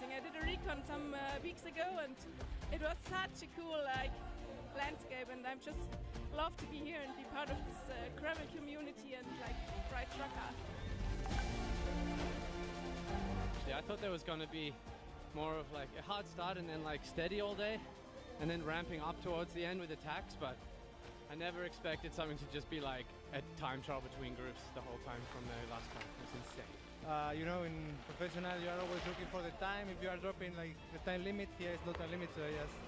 I did a recon some weeks ago, and it was such a cool landscape, and I'm just love to be here and be part of this gravel community and ride Traka. Yeah, I thought there was gonna be more of like a hard start and then like steady all day, and then ramping up towards the end with attacks, but I never expected something to just be like a time trial between groups the whole time from the last time. It was insane. You know, in professional, you are always looking for the time. If you are dropping like the time limit, here is not a limit, so I just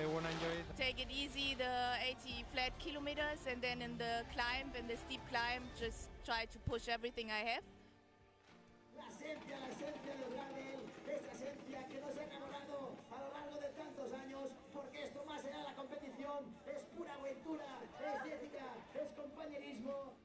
want to enjoy it. Take it easy, the 80 flat kilometers, and then in the climb, in the steep climb, just try to push everything I have. La esencia del gravel, esa esencia que nos ha enamorado a lo largo de tantos años, porque esto más allá de la competición es pura aventura, es ética, es compañerismo.